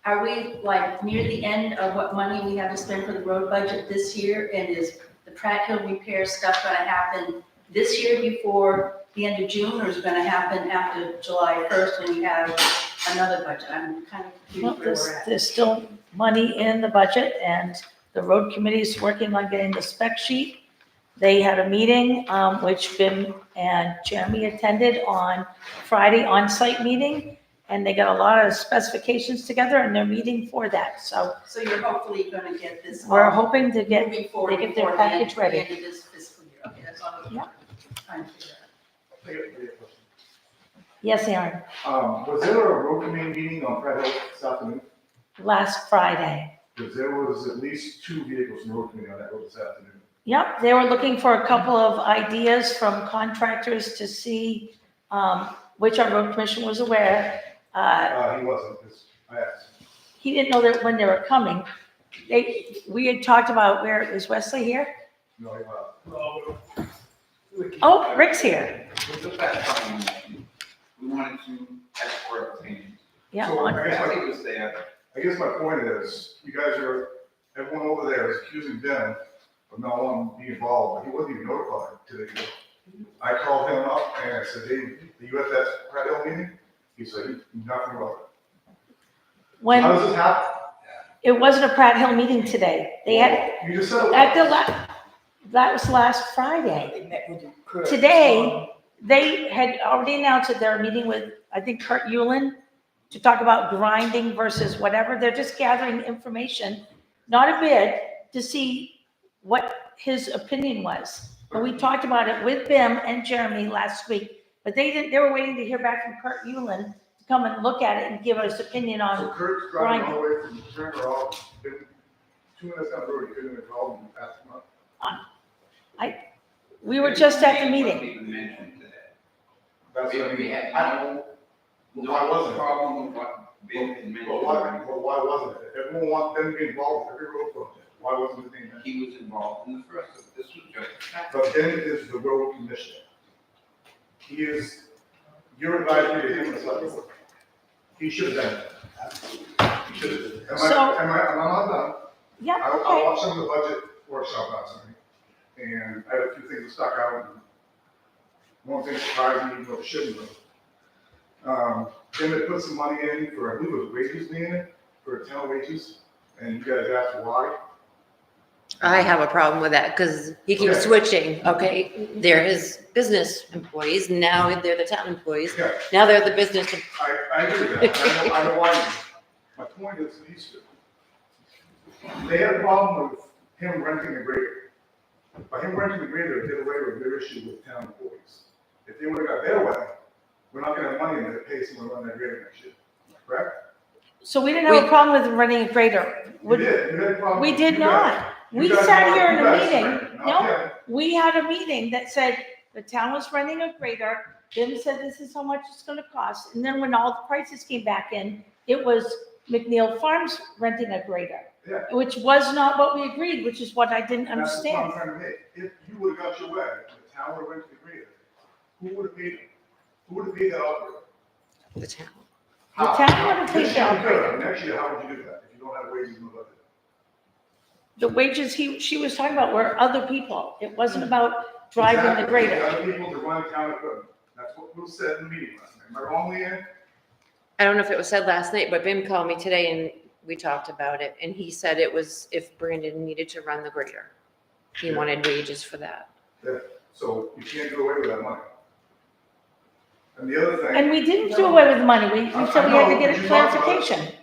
Speaker 3: Are we like near the end of what money we have to spend for the road budget this year? And is the Pratt Hill repair stuff gonna happen this year before the end of June, or is it gonna happen after July 1st when we have another budget? I'm kind of
Speaker 2: Well,
Speaker 3: confused where we're at.
Speaker 2: there's still money in the budget, and the road committee is working on getting the spec sheet. They had a meeting, which Bim and Jeremy attended on Friday on-site meeting, and they got a lot of specifications together, and they're meeting for that, so
Speaker 3: So you're hopefully gonna get this.
Speaker 2: we're hoping to get,
Speaker 3: moving forward
Speaker 2: they get their
Speaker 3: before the end-
Speaker 2: package ready.
Speaker 3: The end of this fiscal year. Okay, that's all I'm
Speaker 2: Yeah.
Speaker 3: trying to figure out.
Speaker 12: I got a question.
Speaker 2: Yes, Aaron,
Speaker 12: Was there a road committee meeting on Pratt Hill this afternoon?
Speaker 2: last Friday.
Speaker 12: Because there was at least 2 vehicles in the road committee on that road this afternoon.
Speaker 2: Yep, they were looking for a couple of ideas from contractors to see, which our road commission was aware.
Speaker 12: He wasn't, because I asked.
Speaker 2: He didn't know that when they were coming. We had talked about, where, is Wesley here?
Speaker 12: No, he wasn't.
Speaker 2: Oh, Rick's here.
Speaker 15: What's the best time? We wanted to ask for opinion.
Speaker 2: Yeah,
Speaker 12: So
Speaker 2: on-
Speaker 12: I guess
Speaker 15: I
Speaker 12: my,
Speaker 15: think it was there.
Speaker 12: I guess my point is, you guys are, everyone over there is accusing Ben of not wanting to be involved, but he wasn't even notified today. I called him up and I said, hey, are you at that Pratt Hill meeting? He said, nothing about it.
Speaker 2: when,
Speaker 12: How does this happen?
Speaker 2: it wasn't a Pratt Hill meeting today. They had,
Speaker 12: You just said it
Speaker 2: at the,
Speaker 12: was.
Speaker 2: that was last Friday.
Speaker 5: They met with the Kurt.
Speaker 2: Today, they had already announced that they're meeting with, I think, Kurt Yulin to talk about grinding versus whatever. They're just gathering information, not a bid, to see what his opinion was. And we talked about it with Bim and Jeremy last week, but they were waiting to hear back from Kurt Yulin to come and look at it and give us opinion
Speaker 12: So
Speaker 2: on.
Speaker 12: Kurt's driving all the way from Turner off, 2 minutes down the road, he couldn't even call him and ask him up.
Speaker 2: We were just at the
Speaker 15: Wasn't
Speaker 2: meeting.
Speaker 15: even mentioned today.
Speaker 12: That's what I
Speaker 15: We
Speaker 12: mean.
Speaker 15: had
Speaker 12: Why wasn't it?
Speaker 15: problem with what Ben had mentioned.
Speaker 12: Well, why wasn't it? If everyone wants them to be involved with every road project, why wasn't it being mentioned?
Speaker 15: He was involved in the first, this was just.
Speaker 12: But Ben is the road commissioner. He is, your advisory to him is like, he should have done it. He should have. Am I not done?
Speaker 2: Yeah,
Speaker 12: I
Speaker 2: okay.
Speaker 12: watched some of the budget workshop last night, and I had a few things that stuck out. And one thing surprised me, even though it shouldn't have. Then they put some money in for, I believe it was wages being in, for town wages, and you guys asked why.
Speaker 4: I have a problem with that because he keeps
Speaker 12: Okay.
Speaker 4: switching, okay? They're his business employees, now they're the town employees,
Speaker 12: Yeah,
Speaker 4: now they're the business.
Speaker 12: I agree with that. I know why. My point is these two. They had a problem with him renting a grader. By him renting the grader, it did away with their issue with town employees. If they would have got their way, we're not gonna have money in there to pay someone to run that grader next year, correct?
Speaker 2: So we didn't have a problem with running a grader.
Speaker 12: You did, you had a problem.
Speaker 2: We did
Speaker 12: You guys-
Speaker 2: not.
Speaker 12: you
Speaker 2: We
Speaker 12: guys
Speaker 2: sat
Speaker 12: wanted-
Speaker 2: here in
Speaker 12: you
Speaker 2: a
Speaker 12: guys
Speaker 2: meeting.
Speaker 12: rented, not
Speaker 2: No,
Speaker 12: him.
Speaker 2: we had a meeting that said the town was running a grader. Jim said this is how much it's gonna cost. And then when all the prices came back in, it was McNeil Farms renting a grader.
Speaker 12: Yeah.
Speaker 2: Which was not what we agreed, which is what I didn't
Speaker 12: That's the point I'm
Speaker 2: understand.
Speaker 12: trying to make. If you would have got your way, the town would have rented the grader, who would have paid him? Who would have paid that operator?
Speaker 4: The town.
Speaker 2: The
Speaker 12: How?
Speaker 2: town would have paid
Speaker 12: This
Speaker 2: the
Speaker 12: year you could.
Speaker 2: operator.
Speaker 12: Next year, how would you do that if you don't have wages in the budget?
Speaker 2: The wages she was talking about were other people. It wasn't about driving the
Speaker 12: Exactly.
Speaker 2: grader.
Speaker 12: Other people to run town equipment. That's what was said in the meeting last night. Am I wrong, Leanne?
Speaker 4: I don't know if it was said last night, but Bim called me today and we talked about it, and he said it was if Brandon needed to run the grader. He wanted wages for that.
Speaker 12: Yeah, so you can't do away with that money. And the other thing.
Speaker 2: And we didn't do away with the money, we said we had to get a clarification.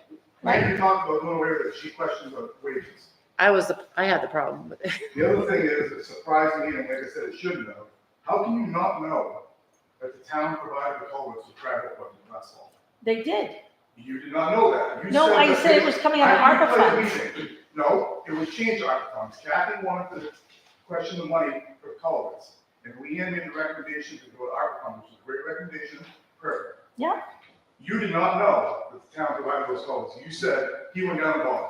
Speaker 12: Randy talked about doing away with it, she questioned the wages.
Speaker 4: I had the problem with it.
Speaker 12: The other thing is, it surprised me, and like I said, it should know, how can you not know that the town provided the culverts with travel equipment last fall?
Speaker 2: They did.
Speaker 12: You did not know that. You
Speaker 2: No, I
Speaker 12: that
Speaker 2: said it was coming out of
Speaker 12: I
Speaker 2: ARPA
Speaker 12: replayed the
Speaker 2: funds.
Speaker 12: meeting. No, it was changed to ARPA funds. Kathy wanted to question the money for culverts. And Leanne made the recommendation to go to ARPA funds, which was a great recommendation, perfect.
Speaker 2: Yeah.
Speaker 12: You did not know that the town provided those culverts. You said he went down the bottom.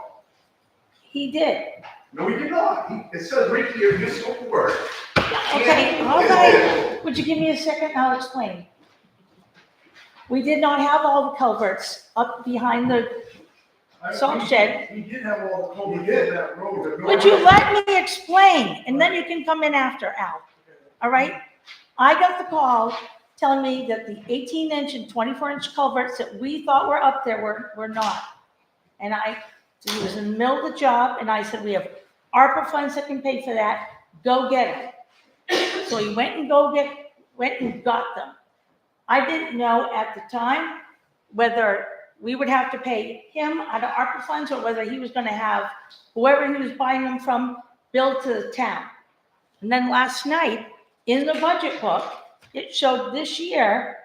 Speaker 2: He did.
Speaker 12: No, he did not. It says right here, this scope of work.
Speaker 2: Okay, all right. Would you give me a second? I'll explain. We did not have all the culverts up behind the salt shed.
Speaker 7: We did have all the culverts in that road.
Speaker 2: Would you let me explain? And then you can come in after, Al. All right? I got the call telling me that the 18-inch and 24-inch culverts that we thought were up there were not. And he was in the middle of the job, and I said, we have ARPA funds that can pay for that. Go get it. So he went and got them. I didn't know at the time whether we would have to pay him out of ARPA funds or whether he was gonna have whoever he was buying them from billed to the town. And then last night, in the budget book, it showed this year,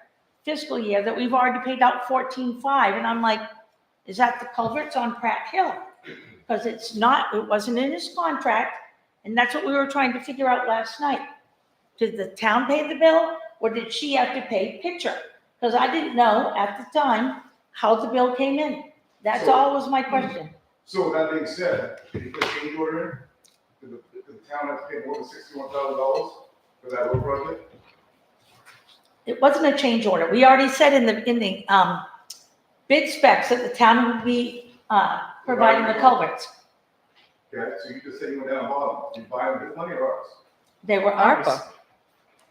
Speaker 2: fiscal year, that we've already paid out 14.5, and I'm like, is that the culverts on Pratt Hill? Because it's not, it wasn't in his contract, and that's what we were trying to figure out last night. Did the town pay the bill, or did she have to pay Pitcher? Because I didn't know at the time how the bill came in. That's all was my question.
Speaker 12: So with that being said, did you put a change order in? Did the town have to pay more than $61,000 for that road project?
Speaker 2: It wasn't a change order. We already said in the bid specs that the town would be providing the culverts.
Speaker 12: Okay, so you just said you went down the bottom. You buy them with money or ours?
Speaker 2: They were ARPA.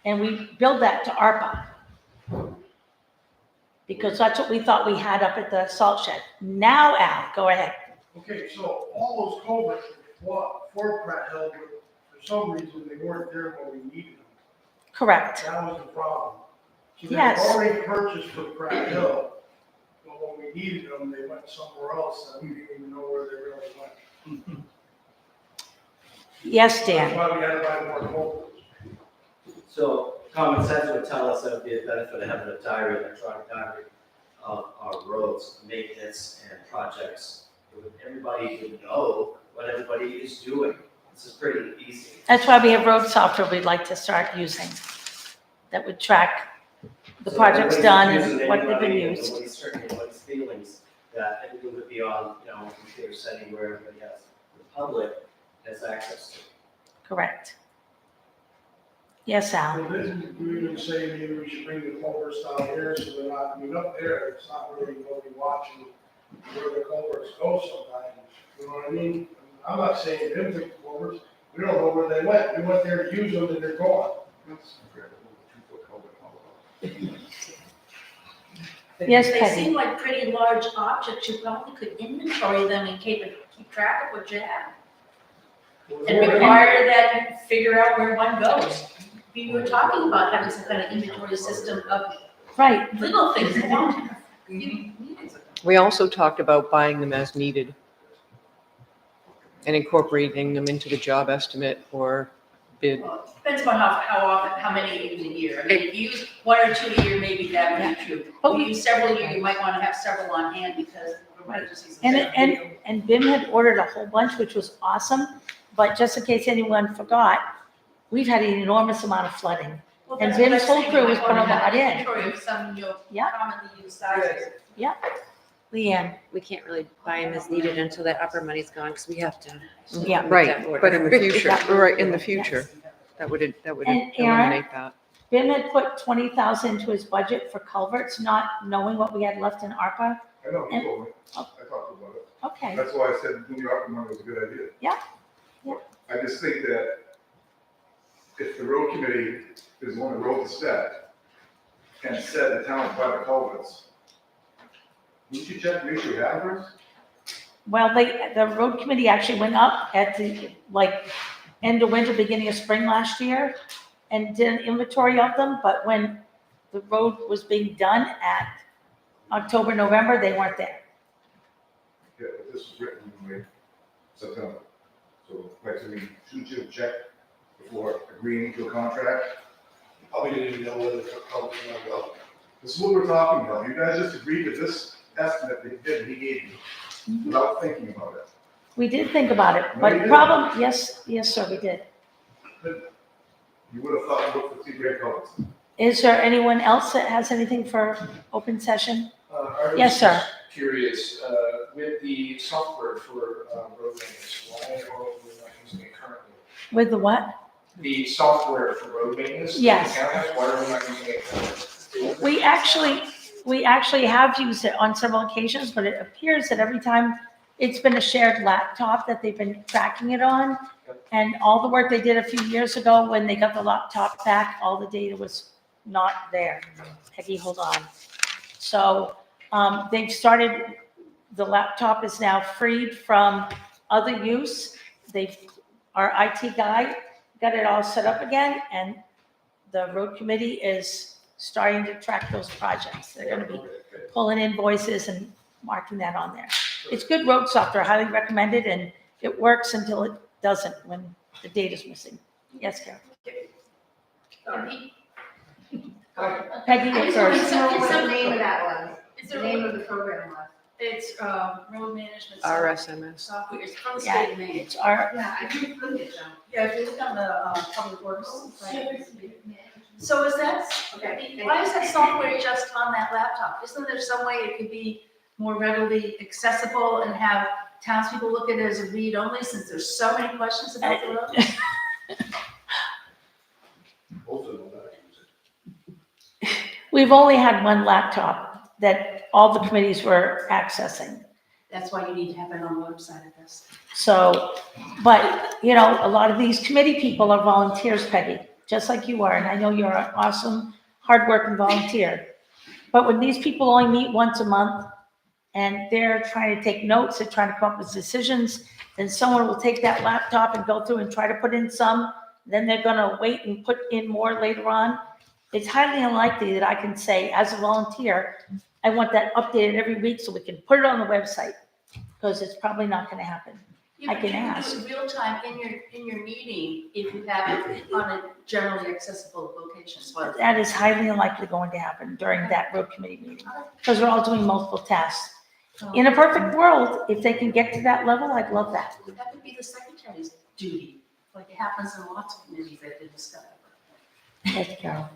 Speaker 2: And we billed that to ARPA. Because that's what we thought we had up at the salt shed. Now, Al, go ahead.
Speaker 7: Okay, so all those culverts for Pratt Hill, for some reason, they weren't there when we needed them.
Speaker 2: Correct.
Speaker 7: That was the problem. So they
Speaker 2: Yes.
Speaker 7: were already purchased for Pratt Hill, but when we needed them, they went somewhere else, and we didn't even know where they really went.
Speaker 2: Yes, Dan.
Speaker 7: That's why we had to buy more culverts.
Speaker 8: So common sense would tell us that would be a benefit of having a diary, electronic diary of our roads, maintenance and projects. Everybody would know what everybody is doing. This is pretty easy.
Speaker 2: That's why we have road software we'd like to start using. That would track the projects done and what they've been used.
Speaker 8: Nobody's feelings that everything would be on, a computer setting where everybody has, the public has access to.
Speaker 2: Correct. Yes, Al.
Speaker 7: So then we even say maybe we should bring the culverts down here, so they're not, up there, it's not really nobody watching where the culverts go sometimes, you know what I mean? I'm not saying them took the culverts, we don't know where they went, we went there to use them and they're gone.
Speaker 2: Yes,
Speaker 3: They
Speaker 2: Peggy.
Speaker 3: seem like pretty large objects, you probably could inventory them and keep track of what you have. And require that you figure out where one goes. We were talking about having some kind of inventory system of
Speaker 2: Right.
Speaker 3: little things that don't.
Speaker 1: We also talked about buying them as needed and incorporating them into the job estimate or bid.
Speaker 3: Well, it depends on how often, how many you use a year. I mean, if you use 1 or 2 a year, maybe that would be true.
Speaker 2: But
Speaker 3: If you use several a year, you might want to have several on hand because of emergencies.
Speaker 2: And BIM had ordered a whole bunch, which was awesome. But just in case anyone forgot, we've had an enormous amount of flooding.
Speaker 3: Well,
Speaker 2: And
Speaker 3: that's what
Speaker 2: Bim's
Speaker 3: I'm
Speaker 2: whole
Speaker 3: saying.
Speaker 2: crew
Speaker 3: You
Speaker 2: was
Speaker 3: might
Speaker 2: putting
Speaker 3: wanna
Speaker 2: that
Speaker 3: have an
Speaker 2: in.
Speaker 3: inventory of some,
Speaker 2: Yeah.
Speaker 3: commonly used sizes.
Speaker 2: Leanne.
Speaker 4: We can't really buy them as needed until that upper money's gone, because we have to.
Speaker 2: Yeah.
Speaker 4: make
Speaker 1: Right,
Speaker 4: that order.
Speaker 1: but in the future,
Speaker 2: Yeah.
Speaker 1: right, in the future, that would
Speaker 2: And Aaron?
Speaker 1: eliminate that.
Speaker 2: BIM had put 20,000 into his budget for culverts, not knowing what we had left in ARPA.
Speaker 12: I know, he
Speaker 2: And-
Speaker 12: told me. I talked about it.
Speaker 2: Okay.
Speaker 12: That's why I said New York money was a good idea.
Speaker 2: Yeah, yeah.
Speaker 12: I just think that if the road committee is the one that wrote the spec and said the town would buy the culverts, wouldn't you check the issue afterwards?
Speaker 2: Well, the road committee actually went up at the, like, end of winter, beginning of spring last year and did an inventory of them, but when the road was being done at October, November, they weren't there.
Speaker 12: Yeah, but this was written in like September. So, like, we shoot you a check before agreeing to a contract.
Speaker 7: Probably didn't even know whether the public was gonna go.
Speaker 12: This is what we're talking about. You guys just agreed to this estimate that he gave you without thinking about it.
Speaker 2: We did think about it,
Speaker 12: No,
Speaker 2: but
Speaker 12: you
Speaker 2: the
Speaker 12: didn't.
Speaker 2: problem, yes, sir, we did.
Speaker 12: You would have thought you looked at the great colors.
Speaker 2: Is there anyone else that has anything for open session?
Speaker 9: I was
Speaker 2: Yes, sir.
Speaker 9: just curious, with the software for road maintenance, why are we not using it currently?
Speaker 2: With the what?
Speaker 9: The software for road maintenance? that
Speaker 2: Yes.
Speaker 9: the town has, why are we not using it currently?
Speaker 2: We actually have used it on several occasions, but it appears that every time it's been a shared laptop that they've been tracking it on. And all the work they did a few years ago, when they got the laptop back, all the data was not there. Peggy, hold on. So, they've started, the laptop is now freed from other use. Our IT guy got it all set up again, and the road committee is starting to track those projects. They're gonna be pulling invoices and marking that on there. It's good road software, highly recommended, and it works until it doesn't, when the data's missing. Yes, Carol? Peggy,
Speaker 11: I
Speaker 2: you
Speaker 11: just wanted
Speaker 2: first.
Speaker 11: to know what the name of that was,
Speaker 3: Is
Speaker 11: the
Speaker 3: there,
Speaker 11: name of the program was.
Speaker 3: it's, road management
Speaker 1: RSMS.
Speaker 3: software, it's from the
Speaker 2: Yeah,
Speaker 3: state of Maine.
Speaker 2: it's our,
Speaker 11: Yeah, I couldn't find it, Joe.
Speaker 3: Yeah, if you look on the, public works site. So is that,
Speaker 11: Okay.
Speaker 3: why is that software just on that laptop? Isn't there some way it could be more readily accessible and have townspeople look at it as a read-only, since there's so many questions about the road?
Speaker 7: Both of them, I use it.
Speaker 2: we've only had one laptop that all the committees were accessing.
Speaker 3: That's why you need to have it on the website, I guess.
Speaker 2: So, but, you know, a lot of these committee people are volunteers, Peggy, just like you are, and I know you're an awesome, hardworking volunteer. But when these people only meet once a month, and they're trying to take notes, they're trying to come up with decisions, then someone will take that laptop and go through and try to put in some, then they're gonna wait and put in more later on. It's highly unlikely that I can say, as a volunteer, I want that updated every week so we can put it on the website, because it's probably not gonna happen.
Speaker 3: Yeah,
Speaker 2: I
Speaker 3: but
Speaker 2: can
Speaker 3: you
Speaker 2: ask.
Speaker 3: do it real time in your meeting if you have it on a generally accessible location. So
Speaker 2: That is highly unlikely going to happen during that road committee meeting, because we're all doing multiple tasks. In a perfect world, if they can get to that level, I'd love that.
Speaker 3: that would be the secretary's duty, like it happens in lots of committees that did discuss.
Speaker 2: Yes, Carol.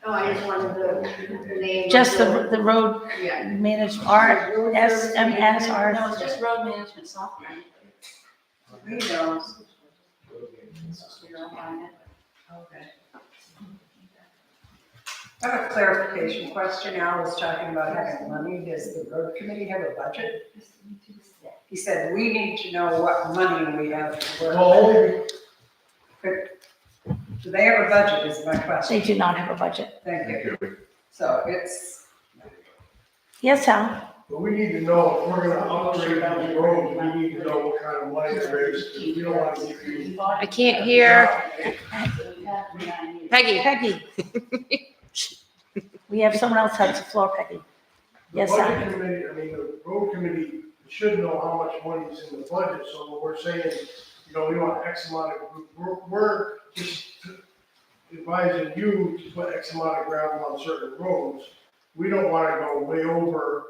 Speaker 11: Oh, I just wanted the name. of
Speaker 2: Just the road
Speaker 11: Yeah.
Speaker 2: management, SMS,
Speaker 3: No, it's just road management software.
Speaker 11: There you go.
Speaker 3: You don't find it.
Speaker 11: Okay. I have a clarification question. Al was talking about having money. Does the road committee have a budget? He said, we need to know what money we have to work
Speaker 7: Well,
Speaker 11: with.
Speaker 7: only,
Speaker 11: Do they have a budget is my
Speaker 2: They
Speaker 11: question.
Speaker 2: do not have a budget.
Speaker 11: Thank you. So it's,
Speaker 2: Yes, Al?
Speaker 7: but we need to know, if we're gonna upgrade these roads, we need to know what kind of money there is, because we don't want to give you.
Speaker 1: I can't hear. Peggy.
Speaker 2: Peggy. We have someone else has the floor, Peggy.
Speaker 7: The
Speaker 2: Yes,
Speaker 7: budget
Speaker 2: Al?
Speaker 7: committee, I mean, the road committee should know how much money is in the budget, so when we're saying, you know, we want X amount of, we're just advising you to put X amount of gravel on certain roads. We don't wanna go way over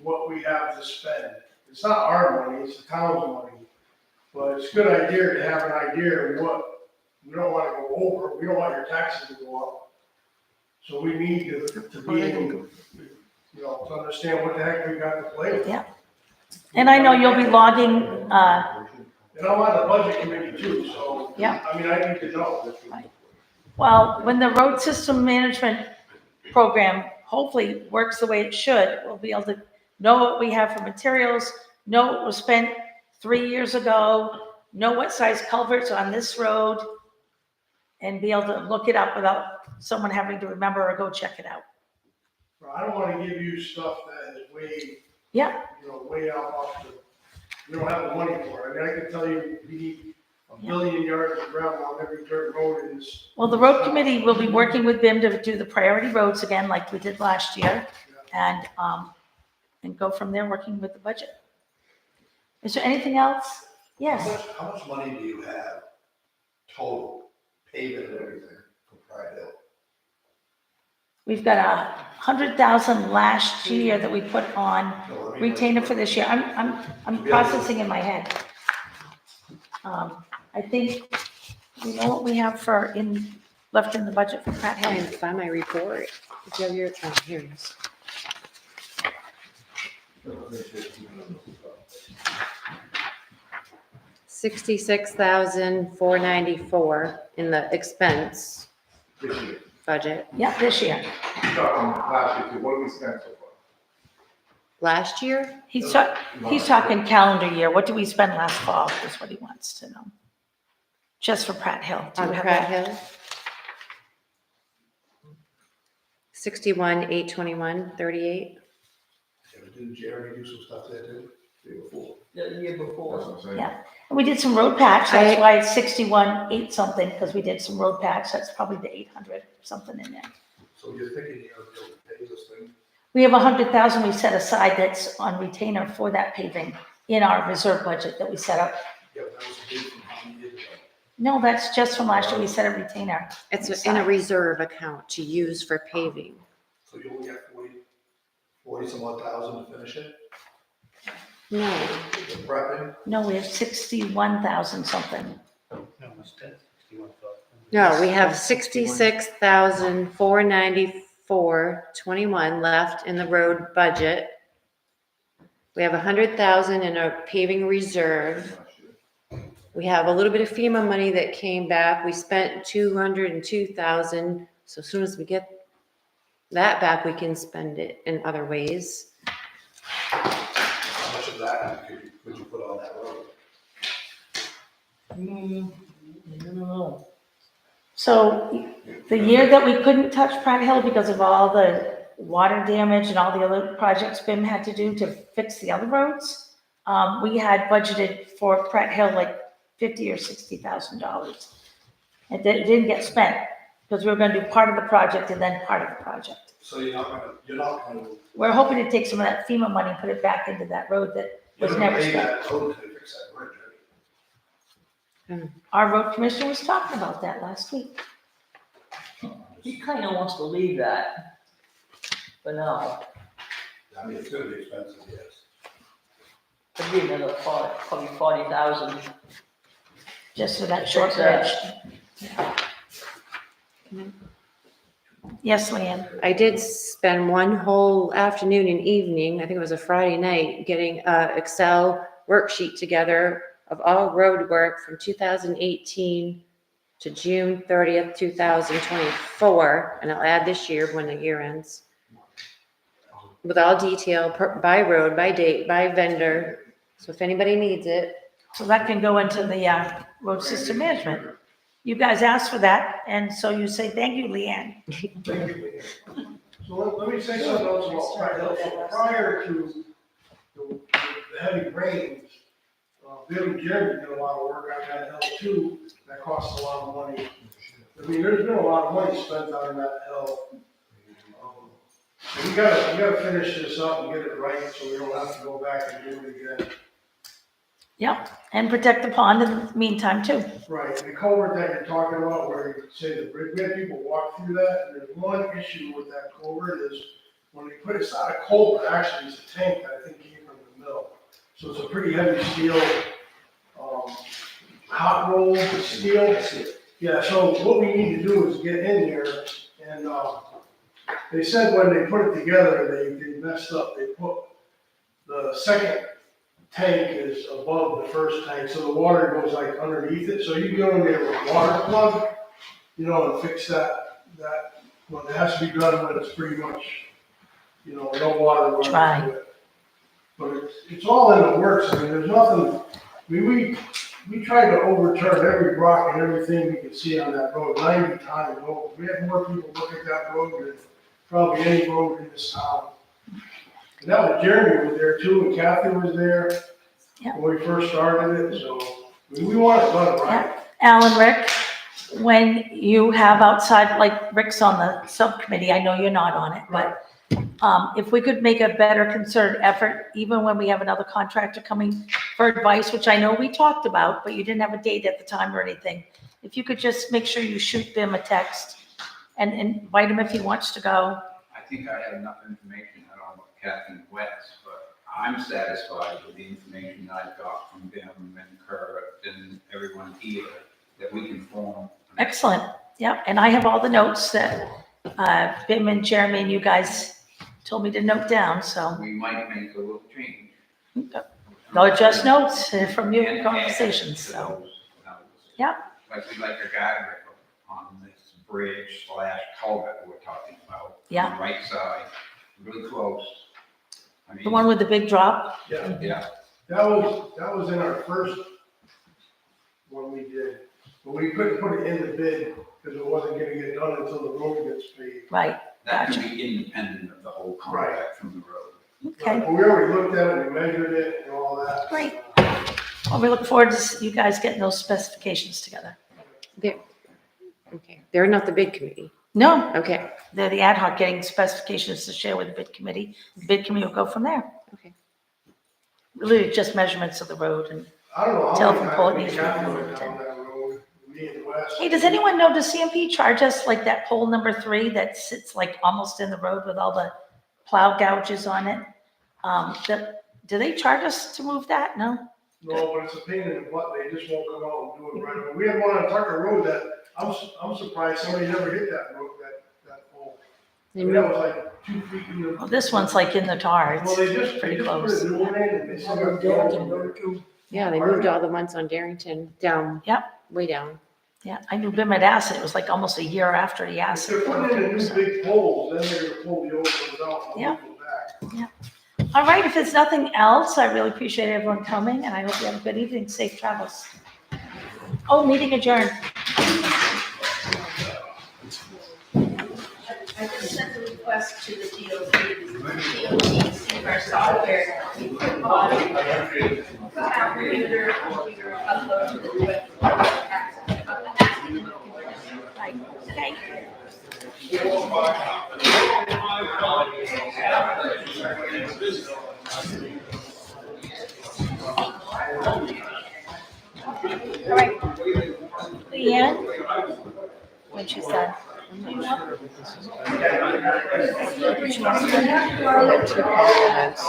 Speaker 7: what we have to spend. It's not our money, it's the town's money. But it's a good idea to have an idea of what, we don't wanna go over, we don't want your taxes to go up. So we need to be able, you know, to understand what the heck we got to play with.
Speaker 2: Yeah. And I know you'll be logging,
Speaker 7: And I'm on the budget committee too, so.
Speaker 2: Yeah.
Speaker 7: I mean, I need to know.
Speaker 2: well, when the road system management program hopefully works the way it should, we'll be able to know what we have for materials, know what was spent 3 years ago, know what size culverts on this road, and be able to look it up without someone having to remember or go check it out.
Speaker 7: I don't wanna give you stuff that is way,
Speaker 2: Yeah,
Speaker 7: you know, way off the we don't have the money for it. I mean, I can tell you, we need a billion yards of gravel on every dirt road in this.
Speaker 2: Well, the road committee will be working with BIM to do the priority roads again, like we did last year, and go from there, working with the budget. Is there anything else? Yes,
Speaker 12: How much money do you have total, paving and everything for Pride Hill?
Speaker 2: we've got 100,000 last year that we put on
Speaker 12: No, I mean,
Speaker 2: retainer for this year. I'm processing in my head. I think, we know what we have left in the budget for Pratt
Speaker 4: Trying
Speaker 2: Hill.
Speaker 4: to find my report. Do you have your, oh, here it is. $66,494 in the expense
Speaker 12: This year.
Speaker 4: budget.
Speaker 2: Yeah, this year.
Speaker 12: You're talking last year, too. What have we spent so far?
Speaker 4: Last year,
Speaker 2: He's talking calendar year. What did we spend last fall is what he wants to know. Just for Pratt Hill. Do you
Speaker 4: on
Speaker 2: have
Speaker 4: Pratt
Speaker 2: that?
Speaker 4: Hill. 61,821.38.
Speaker 12: Didn't Jeremy do some stuff there too? The year before?
Speaker 9: The year before.
Speaker 12: That's what I'm saying.
Speaker 2: Yeah. And we did some road patch. That's why it's 61, 8 something, because we did some road patch. That's probably the 800 something in there.
Speaker 12: So you're thinking you're gonna be able to pay this thing?
Speaker 2: We have 100,000 we set aside that's on retainer for that paving in our reserve budget that we set up.
Speaker 12: Yeah, but that was a bid from how many years ago?
Speaker 2: No, that's just from last year. We set a retainer.
Speaker 4: It's in a reserve account to use for paving.
Speaker 12: So you only got 40 some odd thousand to finish it?
Speaker 4: No,
Speaker 12: The prepping?
Speaker 2: No, we have 61,000 something.
Speaker 4: no, we have 66,494.21 left in the road budget. We have 100,000 in our paving reserve. We have a little bit of FEMA money that came back. We spent 202,000. So as soon as we get that back, we can spend it in other ways.
Speaker 12: How much of that could you put on that road?
Speaker 5: I don't know.
Speaker 2: So the year that we couldn't touch Pratt Hill because of all the water damage and all the other projects BIM had to do to fix the other roads, we had budgeted for Pratt Hill like $50,000 or $60,000. It didn't get spent because we were going to do part of the project and then part of the project.
Speaker 12: So you're not gonna.
Speaker 2: We're hoping to take some of that FEMA money and put it back into that road that
Speaker 12: You're
Speaker 2: was
Speaker 12: gonna
Speaker 2: never
Speaker 12: pay
Speaker 2: spent.
Speaker 12: that road to fix that bridge, right?
Speaker 2: Our road commissioner was talking about that last week.
Speaker 5: He kind of wants to leave that for now.
Speaker 12: I mean, it's gonna be expensive, yes.
Speaker 5: It'd be another probably 40,000.
Speaker 2: Just for that short
Speaker 5: Fix that.
Speaker 2: bridge. Yes, Leanne?
Speaker 4: I did spend one whole afternoon and evening, I think it was a Friday night, getting a Excel worksheet together of all road work from 2018 to June 30th, 2024, and I'll add this year when the year ends. With all detail, by road, by date, by vendor, so if anybody needs it.
Speaker 2: So that can go into the road system management. You guys asked for that, and so you say, thank you, Leanne.
Speaker 7: So let me say something else about Pratt Hill. So prior to the heavy rains, Bill and Jeremy did a lot of work on that hill too. That cost a lot of money. I mean, there's been a lot of money spent on that hill. So we gotta finish this up and get it right, so we don't have to go back and do it again.
Speaker 2: Yep, and protect the pond in the meantime, too.
Speaker 7: Right, the culvert that you're talking about, where you say the bridge, we had people walk through that, and there's one issue with that culvert is when they put, it's not a culvert, actually, it's a tank that I think came from the mill. So it's a pretty heavy steel, hot rolled steel. Yeah, so what we need to do is get in there, and, they said when they put it together, they messed up, they put, the second tank is above the first tank, so the water goes like underneath it, so you go in there with water plug, and fix that, well, it has to be done when it's pretty much, no water running
Speaker 2: Dry.
Speaker 7: through it. But it's all in the works, I mean, there's nothing, we tried to overturn every rock and everything we could see on that road 90 times over. We had more people look at that road than probably any road in this town. And that was Jeremy was there too, and Kathy was there.
Speaker 2: Yeah.
Speaker 7: when we first started it, so we want it done right.
Speaker 2: Alan, Rick, when you have outside, like Rick's on the subcommittee, I know you're not on it, but if we could make a better concerted effort, even when we have another contractor coming for advice, which I know we talked about, but you didn't have a date at the time or anything. If you could just make sure you shoot them a text and invite him if he wants to go.
Speaker 15: I think I have enough information, I don't know about Captain West, but I'm satisfied with the information I've got from Bim and Kurt and everyone here, that we can form.
Speaker 2: Excellent. Yeah, and I have all the notes that Bim and Jeremy and you guys told me to note down, so.
Speaker 15: We might make a little change.
Speaker 2: No, just notes from your
Speaker 15: And add
Speaker 2: conversations,
Speaker 15: to
Speaker 2: so.
Speaker 15: those numbers.
Speaker 2: Yeah.
Speaker 15: Like we like a guardrail on this bridge / culvert we're talking about.
Speaker 2: Yeah.
Speaker 15: On the right side, really close. I mean,
Speaker 2: The one with the big drop?
Speaker 7: Yeah,
Speaker 15: yeah,
Speaker 7: that was in our first one we did, but we couldn't put it in the bid because it wasn't gonna get done until the road gets paved.
Speaker 2: Right,
Speaker 15: that
Speaker 2: Gotcha.
Speaker 15: can be independent of the whole contract from the road.
Speaker 2: okay,
Speaker 7: But we already looked at it, we measured it and all that.
Speaker 2: great. Well, we look forward to you guys getting those specifications together.
Speaker 4: Okay, they're not the bid committee.
Speaker 2: No,
Speaker 4: Okay,
Speaker 2: they're the ad hoc getting specifications to share with the bid committee. The bid committee will go from there.
Speaker 4: okay.
Speaker 2: Really just measurements of the road and,
Speaker 7: I don't know how
Speaker 2: Tell
Speaker 7: many
Speaker 2: them pull it
Speaker 7: times we
Speaker 2: needs
Speaker 7: got
Speaker 2: to be
Speaker 7: down
Speaker 2: moved.
Speaker 7: that road, me and Wes.
Speaker 2: hey, does anyone know, does CMP charge us like that pole number 3 that sits like almost in the road with all the plow gouges on it? Do they charge us to move that? No?
Speaker 7: No, but it's a pain in the butt, they just won't come out and do it right away. We had one on Tucker Road that, I'm surprised somebody never hit that road, that pole.
Speaker 4: They
Speaker 7: That
Speaker 4: moved,
Speaker 7: was like 2 feet in the.
Speaker 2: Well, this one's like in the tar.
Speaker 7: Well,
Speaker 2: It's
Speaker 7: they just
Speaker 2: pretty
Speaker 7: put
Speaker 2: close.
Speaker 7: a new one in and they still got Darrington Road too.
Speaker 4: yeah, they moved all the ones on Darrington down.
Speaker 2: Yep.
Speaker 4: Way down.
Speaker 2: Yeah, I knew Bim had asked it. It was like almost a year after he asked.
Speaker 7: If they're putting in a new big pole, then they're gonna pull the old ones out and
Speaker 2: Yeah.
Speaker 7: move them back.
Speaker 2: All right, if there's nothing else, I really appreciate everyone coming and I hope you have a good evening. Safe travels. Oh, meeting adjourned.
Speaker 3: I just sent a request to the DOT to see if our software, we put body, computer, upload to the web.
Speaker 2: Right, okay. All right. Leanne? When she said. Do you want?
Speaker 1: Two compliments.